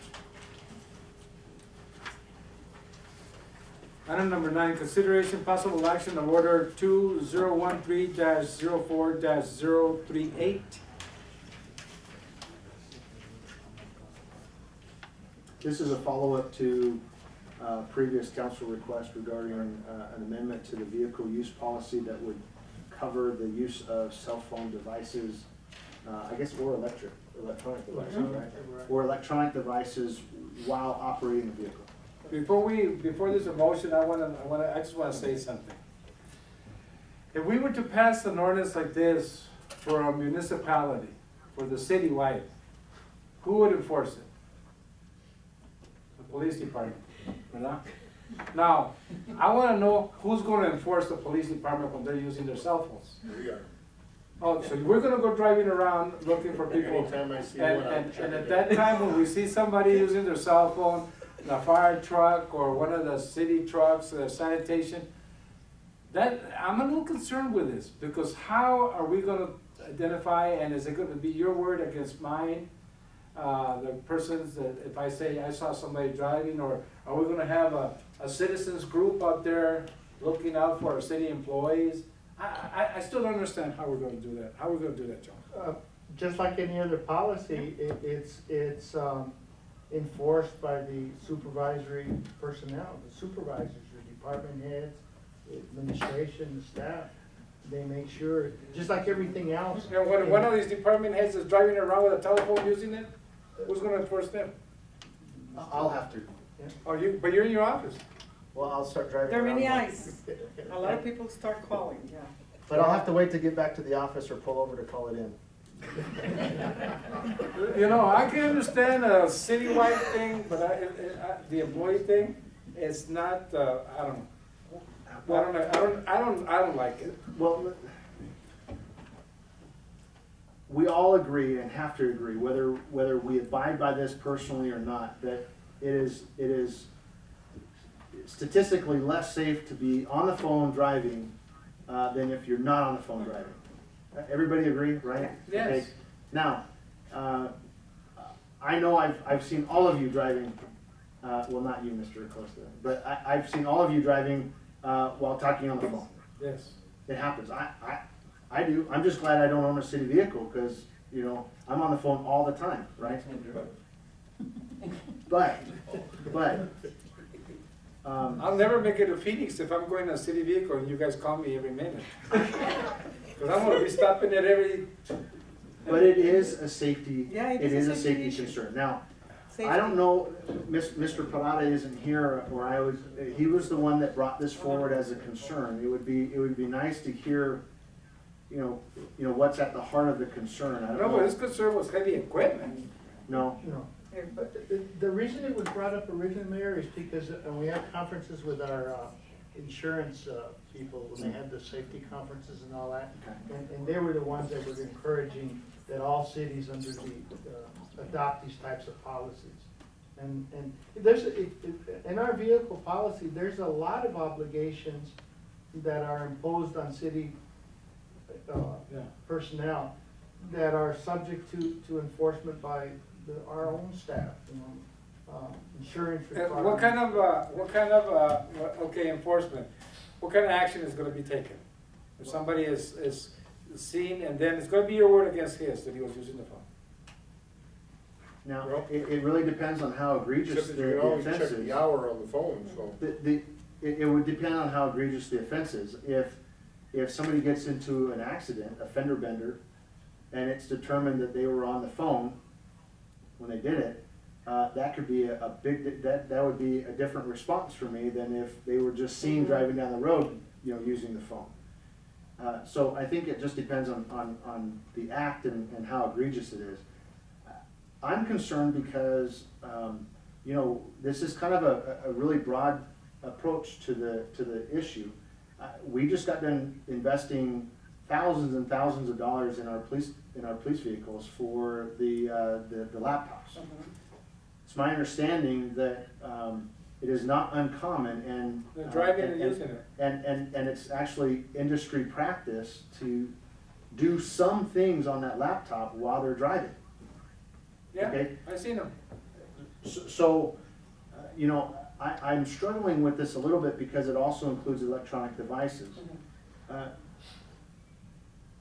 Item number 9, consideration possible action of order 2013-04-038. This is a follow-up to previous council request regarding an amendment to the vehicle use policy that would cover the use of cell phone devices, I guess, or electronic devices, right? Or electronic devices while operating a vehicle. Before there's a motion, I just wanna say something. If we were to pass an ordinance like this for a municipality, for the citywide, who would enforce it? The police department, right? Now, I wanna know who's gonna enforce the police department when they're using their cell phones. We are. Oh, so we're gonna go driving around looking for people. Anytime I see one, I'm And checking at it. that time, when we see somebody using their cell phone, the fire truck or one of the city trucks, sanitation, I'm a little concerned with this, because how are we gonna identify, and is it gonna be your word against mine? The persons that, if I say I saw somebody driving, or are we gonna have a citizens group out there looking out for our city employees? I still don't understand how we're gonna do that. How are we gonna do that, John? Just like any other policy, it's enforced by the supervisory personnel, the supervisors, the department heads, the administration, the staff. They make sure, just like everything else. You know, when one of these department heads is driving around with a telephone using it, who's gonna enforce them? I'll have to. But you're in your office. Well, I'll start driving There are around. many eyes. A lot of people start calling, yeah. But I'll have to wait to get back to the office or pull over to call it in. I can understand a citywide thing, but the employee thing, it's not, I don't know. I don't like it. Well, we all agree and have to agree, whether we abide by this personally or not, that it is statistically less safe to be on the phone driving than if you're not on the phone driving. Everybody agree, right? Yes. Okay. Now, I know I've seen all of you driving, well, not you, Mr. Acosta, but I've seen all of you driving while talking on the phone. Yes. It happens. I do. I'm just glad I don't own a city vehicle, because, I'm on the phone all the time, right? But, I'll never make it to Phoenix if I'm going in a city vehicle and you guys call me every minute. Because I'm gonna be stopping at every. but it is a safety, Yeah, it is a safety concern. Now, I don't know, Mr. Parada isn't here, or he was the one that brought this forward as a concern. It would be nice to hear, you know, what's at the heart of the concern. I don't No, know. but his concern was heavy equipment. No. No, but the reason it was brought up originally, Mayor, is because we had conferences with our insurance people, when they had the safety conferences and all that. And they were the ones that were encouraging that all cities under the, adopt these types of policies. And there's, in our vehicle policy, there's a lot of obligations that are imposed on city personnel that are subject to enforcement by our own staff, you know, insurance requirements. What kind of, okay, enforcement, what kind of action is gonna be taken? If somebody is seen, and then it's gonna be your word against his, that he was using the phone. Now, it really depends on how egregious the offense is. the hour on the phone, so. It would depend on how egregious the offense is. If somebody gets into an accident, a fender bender, and it's determined that they were on the phone when they did it, that could be a big, that would be a different response for me than if they were just seen driving down the road, you know, using the phone. So I think it just depends on the act and how egregious it is. I'm concerned because, you know, this is kind of a really broad approach to the issue. We just got done investing thousands and thousands of dollars in our police vehicles for the laptops. It's my understanding that it is not uncommon and Driving and using it. And it's actually industry practice to do some things on that laptop while they're driving. Yeah, Okay? I seen them. So, you know, I'm struggling with this a little bit because it also includes electronic devices.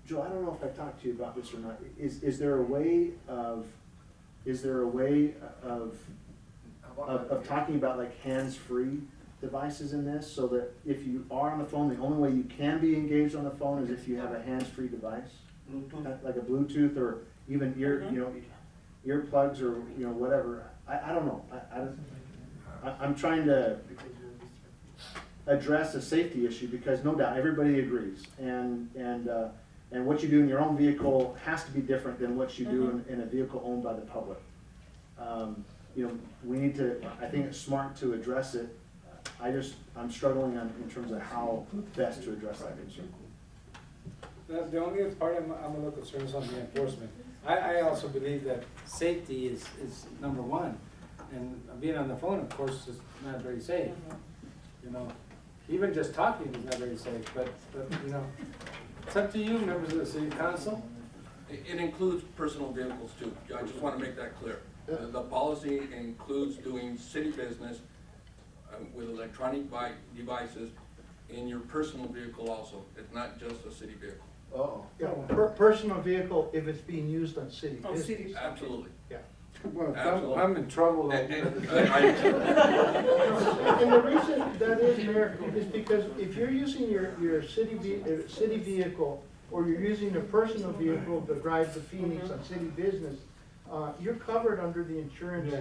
Joe, I don't know if I've talked to you about this or not. Is there a way of talking about like hands-free devices in this, so that if you are on the phone, the only way you can be engaged on the phone is if you have a hands-free device? Bluetooth. Like a Bluetooth or even earplugs or, you know, whatever. I don't know. I'm trying to address a safety issue because no doubt everybody agrees, and what you do in your own vehicle has to be different than what you do in a vehicle owned by the public. You know, we need to, I think it's smart to address it. I'm struggling in terms of how best to address that concern. The only part I'm a little concerned is on the enforcement. I also believe that safety is number one, and being on the phone, of course, is not very safe. You know, even just talking is not very safe, but you know, it's up to you, members of the city council. It includes personal vehicles too. I just want to make that clear. The policy includes doing city business with electronic devices in your personal vehicle also. It's not just a city vehicle. Oh. Yeah, personal vehicle if it's being used on city business. Absolutely. Yeah. Well, Absolutely. I'm in trouble. And the reason that is, Mayor, is because if you're using your city vehicle, or you're using a personal vehicle to drive to Phoenix on city business, you're covered under the insurance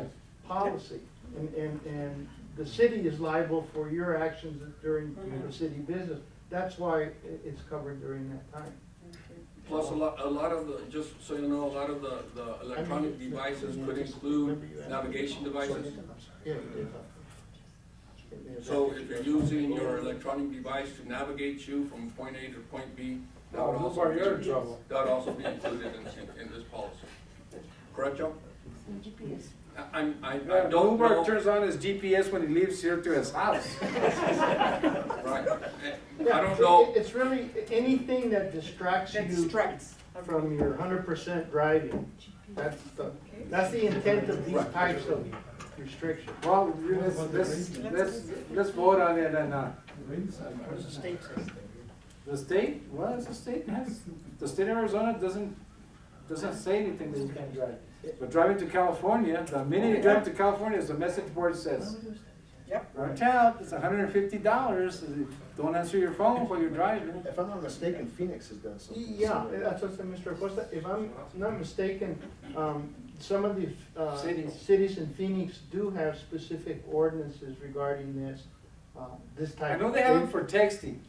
policy. And the city is liable for your actions during the city business. That's why it's covered during that time. Plus, a lot of the, just so you know, a lot of the electronic devices could include navigation devices. Yeah, you did. So if you're using your electronic device to navigate you from point A to point B, that would also be included in this policy. Correct, Joe? GPS. I don't know. Bloomberg turns on his GPS when he leaves here to his house. Right. Yeah, I don't know. It's really anything that distracts you from your 100% driving. That's the intent of these types of restrictions. Well, let's vote on it and, What does the state say? the state, what does the state has? The state of Arizona doesn't say anything that you can't drive. But driving to California, the minute you drive to California, as the message board says, Yep. Watch out, it's $150. Don't answer your phone while you're driving. If I'm not mistaken, Phoenix has done something. Yeah, that's what I said, Mr. Acosta. If I'm not mistaken, some of the cities in Phoenix do have specific ordinances regarding this type I of. know they have them for texting.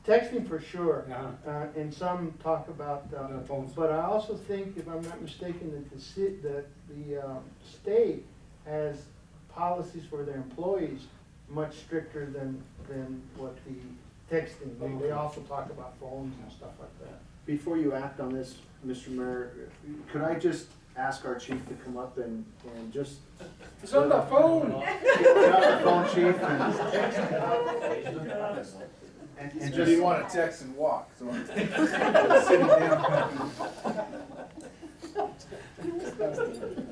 Texting for sure, Yeah. and some talk about, phones. but I also think, if I'm not mistaken, that the state has policies for their employees much stricter than what the texting. They also talk about phones and stuff like that. Before you act on this, Mr. Mayor, could I just ask our chief to come up and just. It's on the phone. Get off the phone, chief, and So you want to text and walk, so. Sitting down.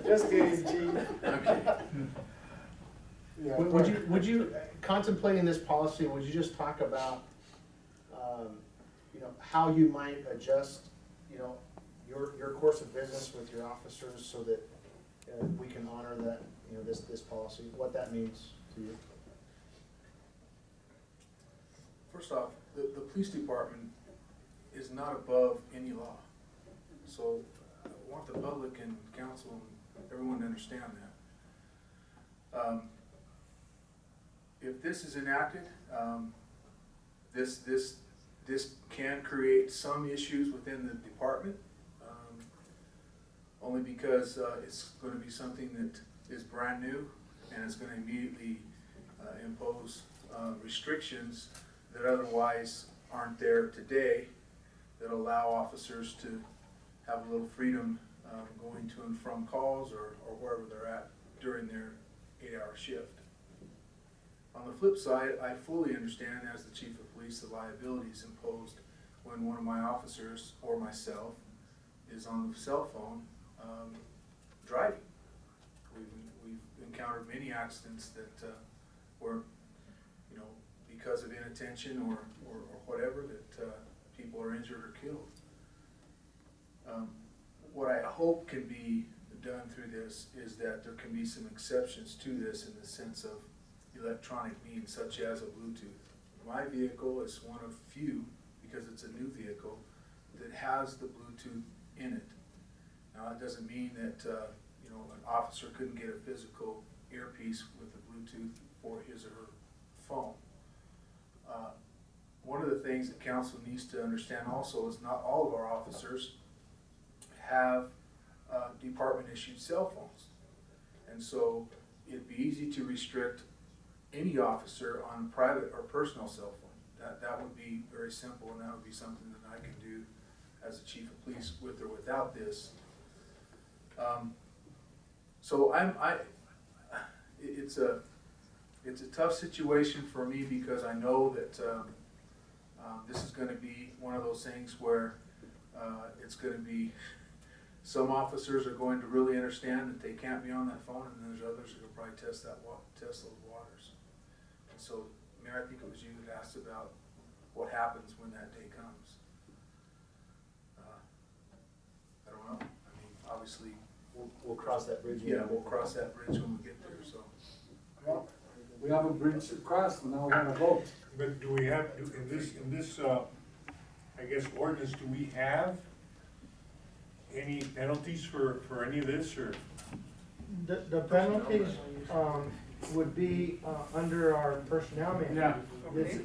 Just kidding, chief. Okay. Yeah, Would you, contemplating this policy, would you just talk about, how you might adjust, your course of business with your officers so that we can honor that, this policy, what that means to you? First off, the police department is not above any law. So I want the public and council and everyone to understand that. If this is enacted, this can create some issues within the department, only because it's going to be something that is brand new and it's going to immediately impose restrictions that otherwise aren't there today, that allow officers to have a little freedom going to and from calls or wherever they're at during their 8-hour shift. On the flip side, I fully understand as the chief of police the liabilities imposed when one of my officers or myself is on the cell phone driving. We've encountered many accidents that were, because of inattention or whatever, that people are injured or killed. What I hope can be done through this is that there can be some exceptions to this in the sense of electronic means, such as a Bluetooth. My vehicle is one of few, because it's a new vehicle, that has the Bluetooth in it. Now, it doesn't mean that an officer couldn't get a physical earpiece with the Bluetooth for his or her phone. One of the things that council needs to understand also is not all of our officers have department issued cell phones. And so it'd be easy to restrict any officer on private or personal cell phone. That would be very simple, and that would be something that I can do as the chief of police with or without this. So it's a tough situation for me, because I know that this is going to be one of those things where it's going to be, some officers are going to really understand that they can't be on that phone, and then there's others that will probably test those waters. And so, Mayor, I think it was you that asked about what happens when that day comes. I don't know. I mean, obviously, We'll cross that bridge. yeah, we'll cross that bridge when we get there. So, Well, we have a bridge to cross, and now we have a vote. But do we have, in this, I guess, ordinance, do we have any penalties for any of this, or? The penalties, would be, under our personnel manual. Yeah.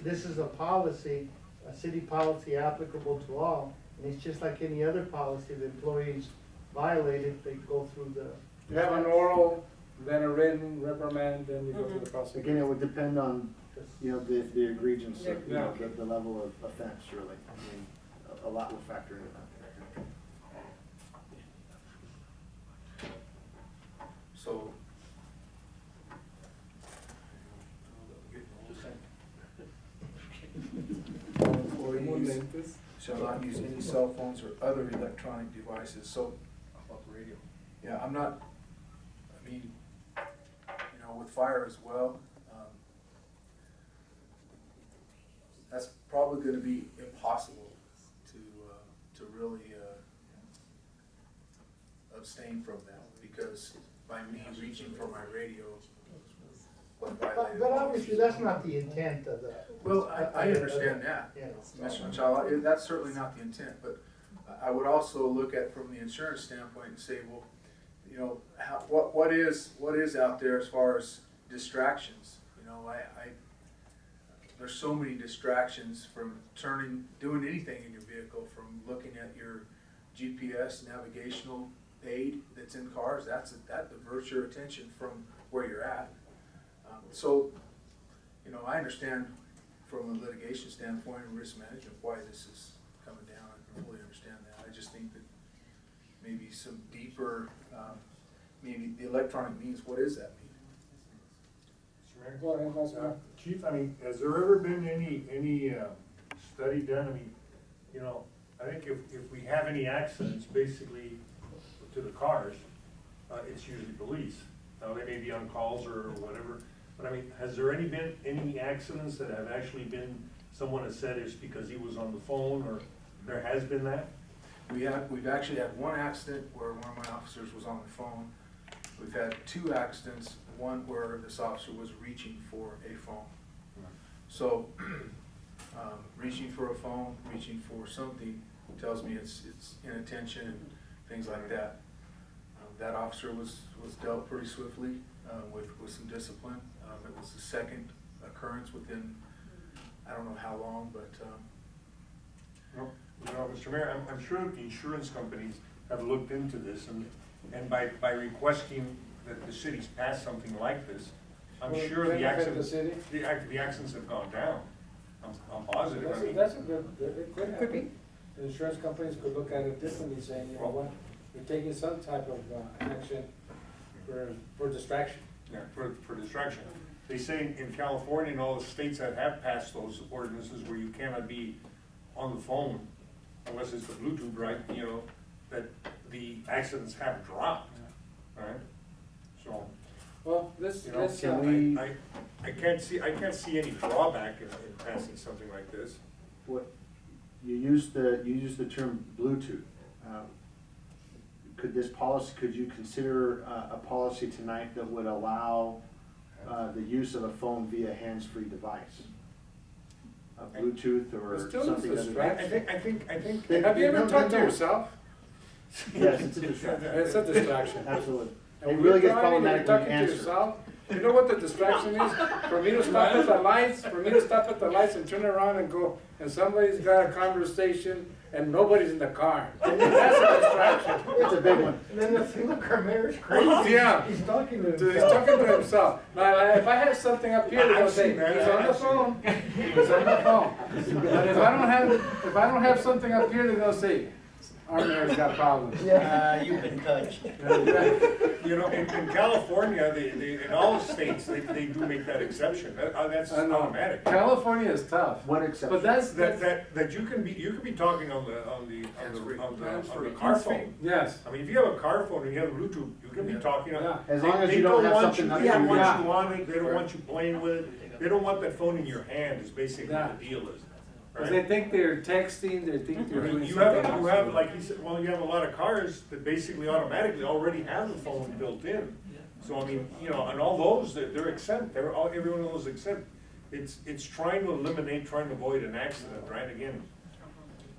This is a policy, a city policy applicable to all, and it's just like any other policy. The employees violate it, they go through the. You have an oral, then a written reprimand, then you go to the prosecutor. Again, it would depend on, the egregious, Yeah. the level of offense, really. I mean, a lot will factor into that. So. Employees shall not use any cell phones or other electronic devices. So, About the radio. yeah, I mean, with fire as well, that's probably gonna be impossible to really abstain from that, because by me reaching for my radio, what violated. But obviously, that's not the intent of the. Well, I understand that, You know. Mr. Machado, that's certainly not the intent, but I would also look at from the insurance standpoint and say, well, you know, what is out there as far as distractions? You know, there's so many distractions from doing anything in your vehicle, from looking at your GPS navigational aid that's in cars, that diverts your attention from where you're at. So, you know, I understand from a litigation standpoint and risk management why this is coming down. I fully understand that. I just think that maybe some deeper, maybe the electronic means, what does that mean? Chief, I mean, has there ever been any study done? I mean, you know, I think if we have any accidents, basically, to the cars, it's usually police. Now, they may be on calls or whatever, but I mean, has there been any accidents that have actually been, someone has said it's because he was on the phone, or there has been that? We've actually had one accident where one of my officers was on the phone. We've had 2 accidents, one where this officer was reaching for a phone. So, reaching for a phone, reaching for something tells me it's inattention and things like that. That officer was dealt pretty swiftly with some discipline. It was the second occurrence within, I don't know how long, but. You know, Mr. Mayor, I'm sure the insurance companies have looked into this, and by requesting that the cities pass something like this, I'm sure the accidents have gone down. I'm positive. I mean, That's a good, it could be. The insurance companies could look at it differently, saying, you know what, we're taking some type of action for distraction. Yeah, for distraction. They say in California and all the states that have passed those ordinances where you cannot be on the phone unless it's the Bluetooth, right, you know, that the accidents have dropped, right? So, Well, I can't see any drawback in passing something like this. What, you used the term Bluetooth. Could you consider a policy tonight that would allow the use of a phone via hands-free device? A Bluetooth or something I think. Have you ever talked to yourself? Yes, it's a distraction. It's a distraction. Absolutely. And It when really you're gets driving and problematic you're when you talking to answer. yourself, you know what the distraction is? For me to stop at the lights, and turn around and go, and somebody's got a conversation and nobody's in the car. That's a distraction. It's a big one. And then look, our mayor's crazy. Yeah. He's talking to He's himself. talking to himself. Now, if I have something up here, they'll say, he's on the phone. He's on the phone. But if I don't have something up here, they'll say, our mayor's got problems. You've been touched. You know, in California, in all the states, they do make that exception. That's automatic. California is tough. What exception? But that's, That you can be talking on the car phone. yes. I mean, if you have a car phone and you have Bluetooth, you can be talking on. Yeah. As long as you don't have something They don't want Yeah. you on it, they don't want you playing with it, they don't want that phone in your hand is basically what the deal is. Because they think they're texting, they think they're doing You something have, else. like you said, well, you have a lot of cars that basically automatically already have the phone built in. So I mean, you know, and all those, they're exempt, every one of those exempt. It's trying to eliminate, trying to avoid an accident, right, again.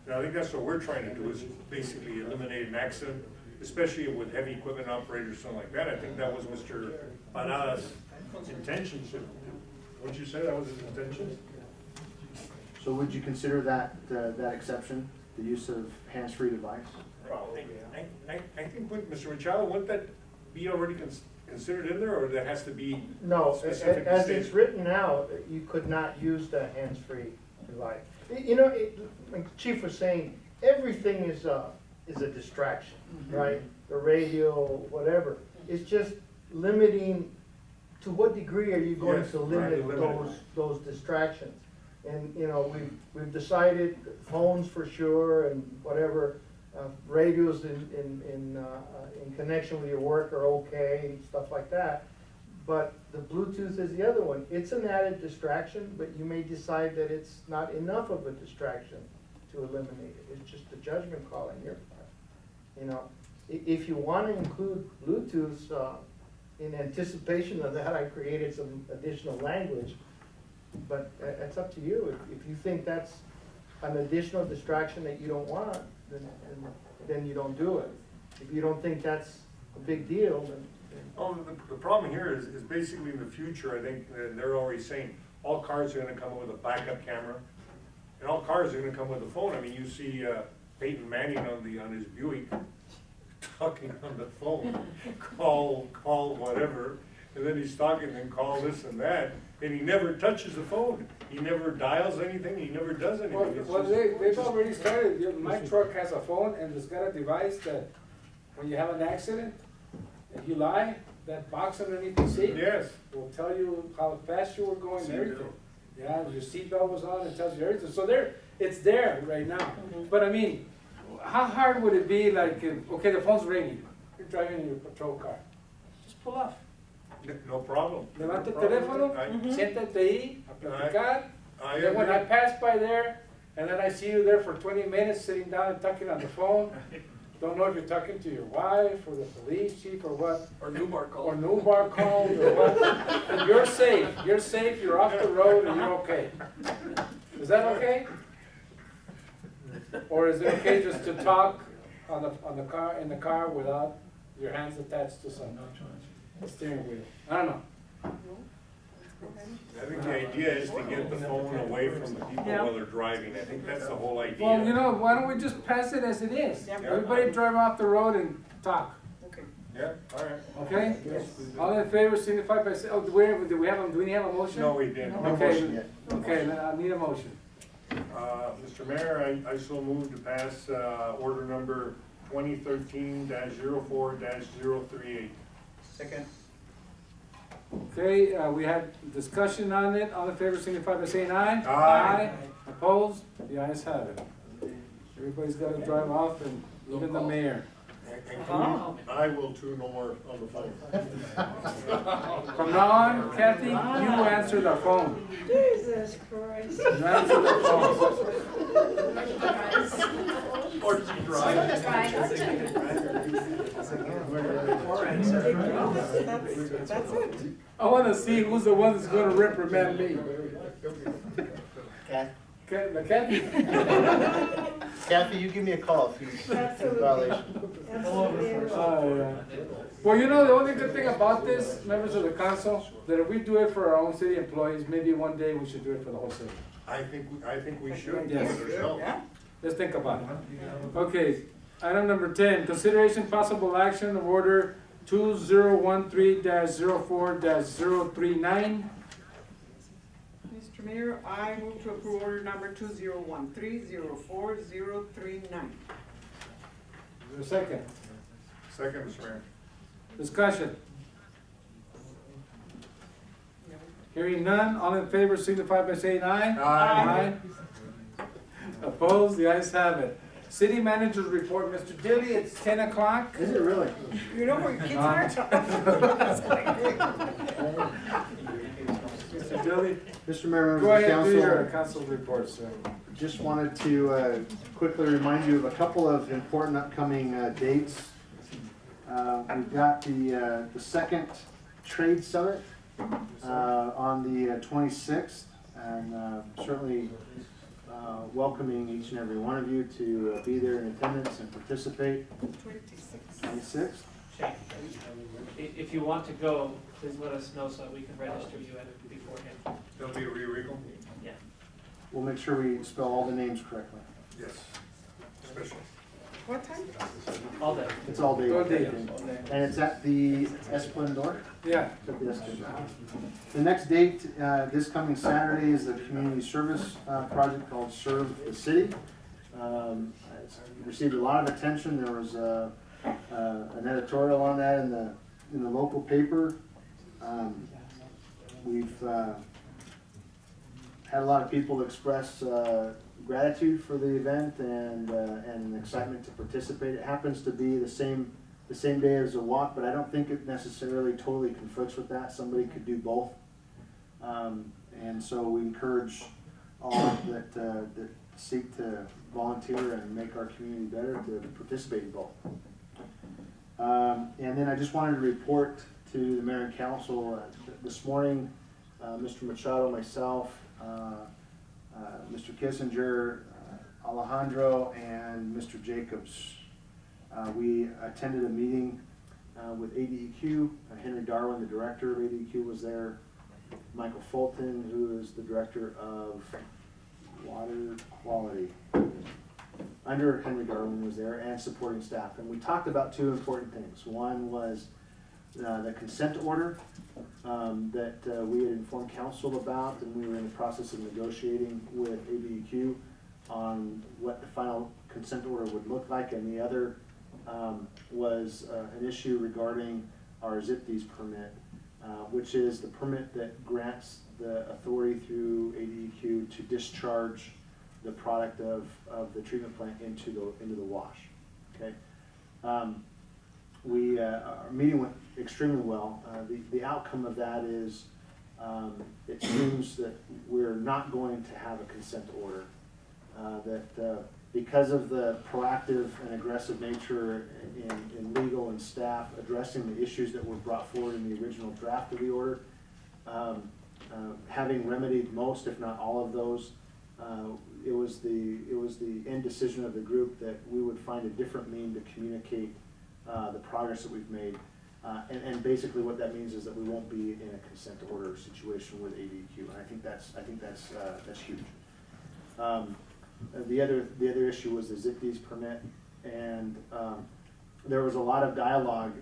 And I think that's what we're trying to do, is basically eliminate an accident, especially with heavy equipment operators, something like that. I think that was Mr. Parada's intentions. Wouldn't you say that was his intention? So would you consider that exception, the use of hands-free device? Well, I think, Mr. Machado, wouldn't that be already considered in there, or that has to be No, specific? as it's written out, you could not use the hands-free device. You know, like Chief was saying, everything is a distraction, right? The radio, whatever. It's just limiting, to what degree are you going Yes, to right, limit those distractions? And, you know, we've decided phones for sure and whatever, radios in connection with your work are okay, and stuff like that. But the Bluetooth is the other one. It's an added distraction, but you may decide that it's not enough of a distraction to eliminate it. It's just a judgment call on your part. You know, if you want to include Bluetooth, in anticipation of that, I created some additional language. But it's up to you. If you think that's an additional distraction that you don't want, then you don't do it. If you don't think that's a big deal, then. Oh, the problem here is basically in the future, I think they're already saying, all cars are gonna come with a backup camera, and all cars are gonna come with a phone. I mean, you see Peyton Manning on his Buick talking on the phone, call whatever, and then he's talking and call this and that, and he never touches the phone. He never dials anything, he never does anything. It's Well, just- they've already started. My truck has a phone and it's got a device that when you have an accident, if you lie, that box underneath the seat Yes. will tell you how fast you were going and everything. Seatbelt. Yeah, your seatbelt was on, it tells you everything. So it's there right now. But I mean, how hard would it be like, okay, the phone's ringing, you're driving in your patrol car, just pull off. No problem. Levanta el No problem. teléfono, siéntate ahí, a platicar. I And then when agree. I pass by there, and then I see you there for 20 minutes sitting down and talking on the phone, don't know if you're talking to your wife or the police chief or what. Or new bar call. Or new bar called or what. And you're safe, you're off the road and you're okay. Is that okay? Or is it okay just to talk in the car without your hands attached to some steering wheel? I don't know. I think the idea is to get the phone away from the people Yeah. while they're driving. I think that's the whole idea. Well, you know, why don't we just pass it as it is? Yeah. Everybody drive off the road and talk, Okay. Yeah, all right. okay? All in favor, signify by saying, oh, do we have a motion? No, we didn't. No Okay. motion yet. Okay, then I need a motion. Mr. Mayor, I so move to pass, order number 2013-04-038. Second. Okay, we had discussion on it. All in favor, signify by saying aye. Aye. Opposed? The ayes have it. Everybody's gotta drive off and even the mayor. I will too, no more on the phone. From now on, Kathy, you answer the phone. Jesus Christ. You answer the phone. Or she drives. That's it. I wanna see who's the one that's gonna reprimand me. Kathy? Kathy? Kathy, you give me a call if you violation. Well, you know, the only good thing about this, members of the council, that if we do it for our own city employees, maybe one day we should do it for the whole city. I think we should. Yes. Ourselves. Let's think about it. Okay, item number 10, consideration possible action of order 2013-04-039. Mr. Mayor, I move to approve order number 2013-04-039. Is there a second? Second, Mr. Mayor. Discussion. Hearing none, all in favor signify by saying aye. Aye. Opposed, the ayes have it. City manager's report, Mr. Dilly, it's 10 o'clock. Is it really? You know where your kids are? Mr. Dilly, Mr. Mayor, go members ahead of and do your the council report, sir. just wanted to quickly remind you of a couple of important upcoming dates. We've got the second trade summit on the 26th, and certainly welcoming each and every one of you to be there in attendance and participate. 26th. If you want to go, please let us know so that we can register you at it beforehand. There'll be a re-wrinkle? Yeah. We'll make sure we spell all the names correctly. Yes. Special. What time? All day. It's all day. All day. And it's at the Esplendor? Yeah. It's at the Esplendor. The next date, this coming Saturday, is the community service project called Serve the City. It's received a lot of attention. There was an editorial on that in the local paper. We've had a lot of people express gratitude for the event and an excitement to participate. It happens to be the same day as the walk, but I don't think it necessarily totally conflicts with that. Somebody could do both. And so we encourage all that seek to volunteer and make our community better to participate in both. And then I just wanted to report to the mayor and council. This morning, Mr. Machado, myself, Mr. Kissinger, Alejandro, and Mr. Jacobs, we attended a meeting with ADEQ. Henry Darwin, the director of ADEQ, was there. Michael Fulton, who is the director of water quality, under Henry Darwin, was there, and supporting staff. And we talked about two important things. One was the consent order that we had informed council about, and we were in the process of negotiating with ABEQ on what the final consent order would look like. And the other was an issue regarding our ZIPDs permit, which is the permit that grants the authority through ADEQ to discharge the product of the treatment plant into the wash. Okay, our meeting went extremely well. The outcome of that is it seems that we're not going to have a consent order. Because of the proactive and aggressive nature in legal and staff addressing the issues that were brought forward in the original draft of the order, having remedied most, if not all of those, it was the end decision of the group that we would find a different mean to communicate the progress that we've made. And basically what that means is that we won't be in a consent order situation with ADQ, and I think that's huge. The other issue was the ZIPDs permit, and there was a lot of dialogue.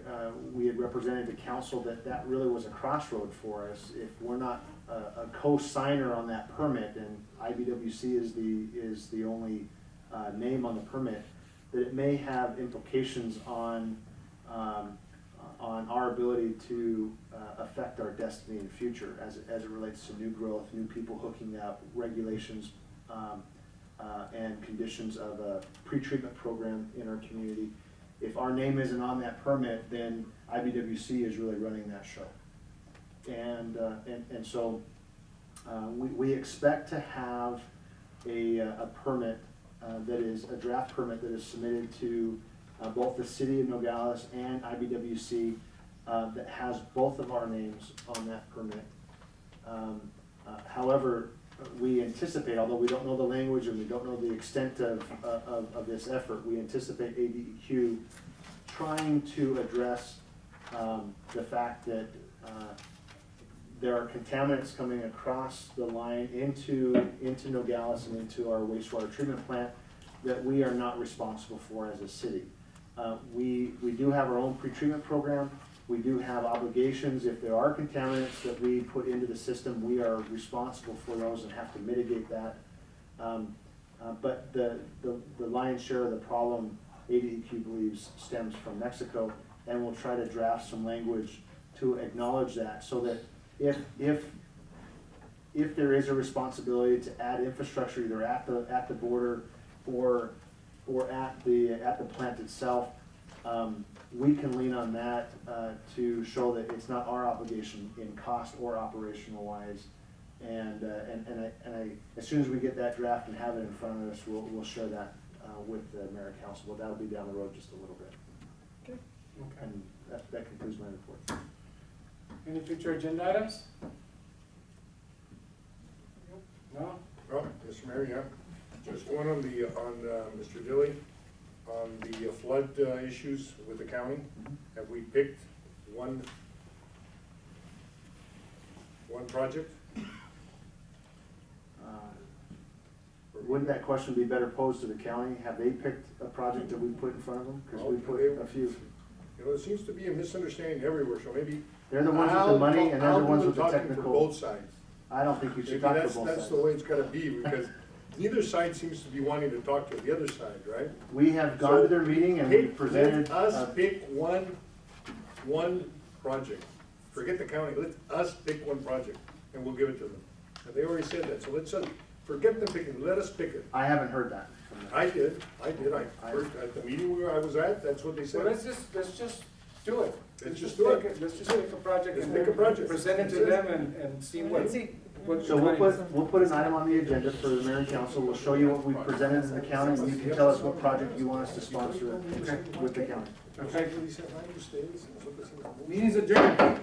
We had represented to council that really was a crossroad for us. If we're not a co-signer on that permit, and IBWC is the only name on the permit, that it may have implications on our ability to affect our destiny in the future as it relates to new growth, new people hooking up, regulations, and conditions of a pre-treatment program in our community. If our name isn't on that permit, then IBWC is really running that show. And so we expect to have a permit that is a draft permit that is submitted to both the city of Nogales and IBWC that has both of our names on that permit. However, we anticipate, although we don't know the language and we don't know the extent of this effort, we anticipate ADEQ trying to address the fact that there are contaminants coming across the line into Nogales and into our wastewater treatment plant that we are not responsible for as a city. We do have our own pretreatment program. We do have obligations. If there are contaminants that we put into the system, we are responsible for those and have to mitigate that. But the lion's share of the problem, ADEQ believes, stems from Mexico, and we'll try to draft some language to acknowledge that, so that if there is a responsibility to add infrastructure either at the border or at the plant itself, we can lean on that to show that it's not our obligation in cost or operational wise. And as soon as we get that draft and have it in front of us, we'll share that with the mayor and council. But that'll be down the road just a little bit. Okay. And that concludes my report. Any future agenda items? No? Well, Mr. Mayor, yeah. Just one on Mr. Dilly, on the flood issues with the county. Have we picked one project? Wouldn't that question be better posed to the county? Have they picked a project that we put in front of them? Because we put a few. You know, it seems to be a misunderstanding everywhere, so maybe. They're the ones with the money and they're the ones with the technical. I'll do the talking for both sides. I don't think you should Maybe talk to both sides. that's the way it's gotta be, because neither side seems to be wanting to talk to the other side, right? We have gone to their meeting and we presented. Let us pick one project. Forget the county, let us pick one project, and we'll give it to them. And they already said that, so let's forget them picking, let us pick it. I haven't heard that. I did, I heard at the meeting I was at, that's what they said. Well, let's just do it. Let's just do it. Let's just pick a project. Let's and pick a project. Present it to them and see what. See, So we'll put an item on the agenda for the mayor and council. We'll show you what we presented to the county, and you can tell us what project you want us to sponsor with the county. Okay. Meeting's adjourned.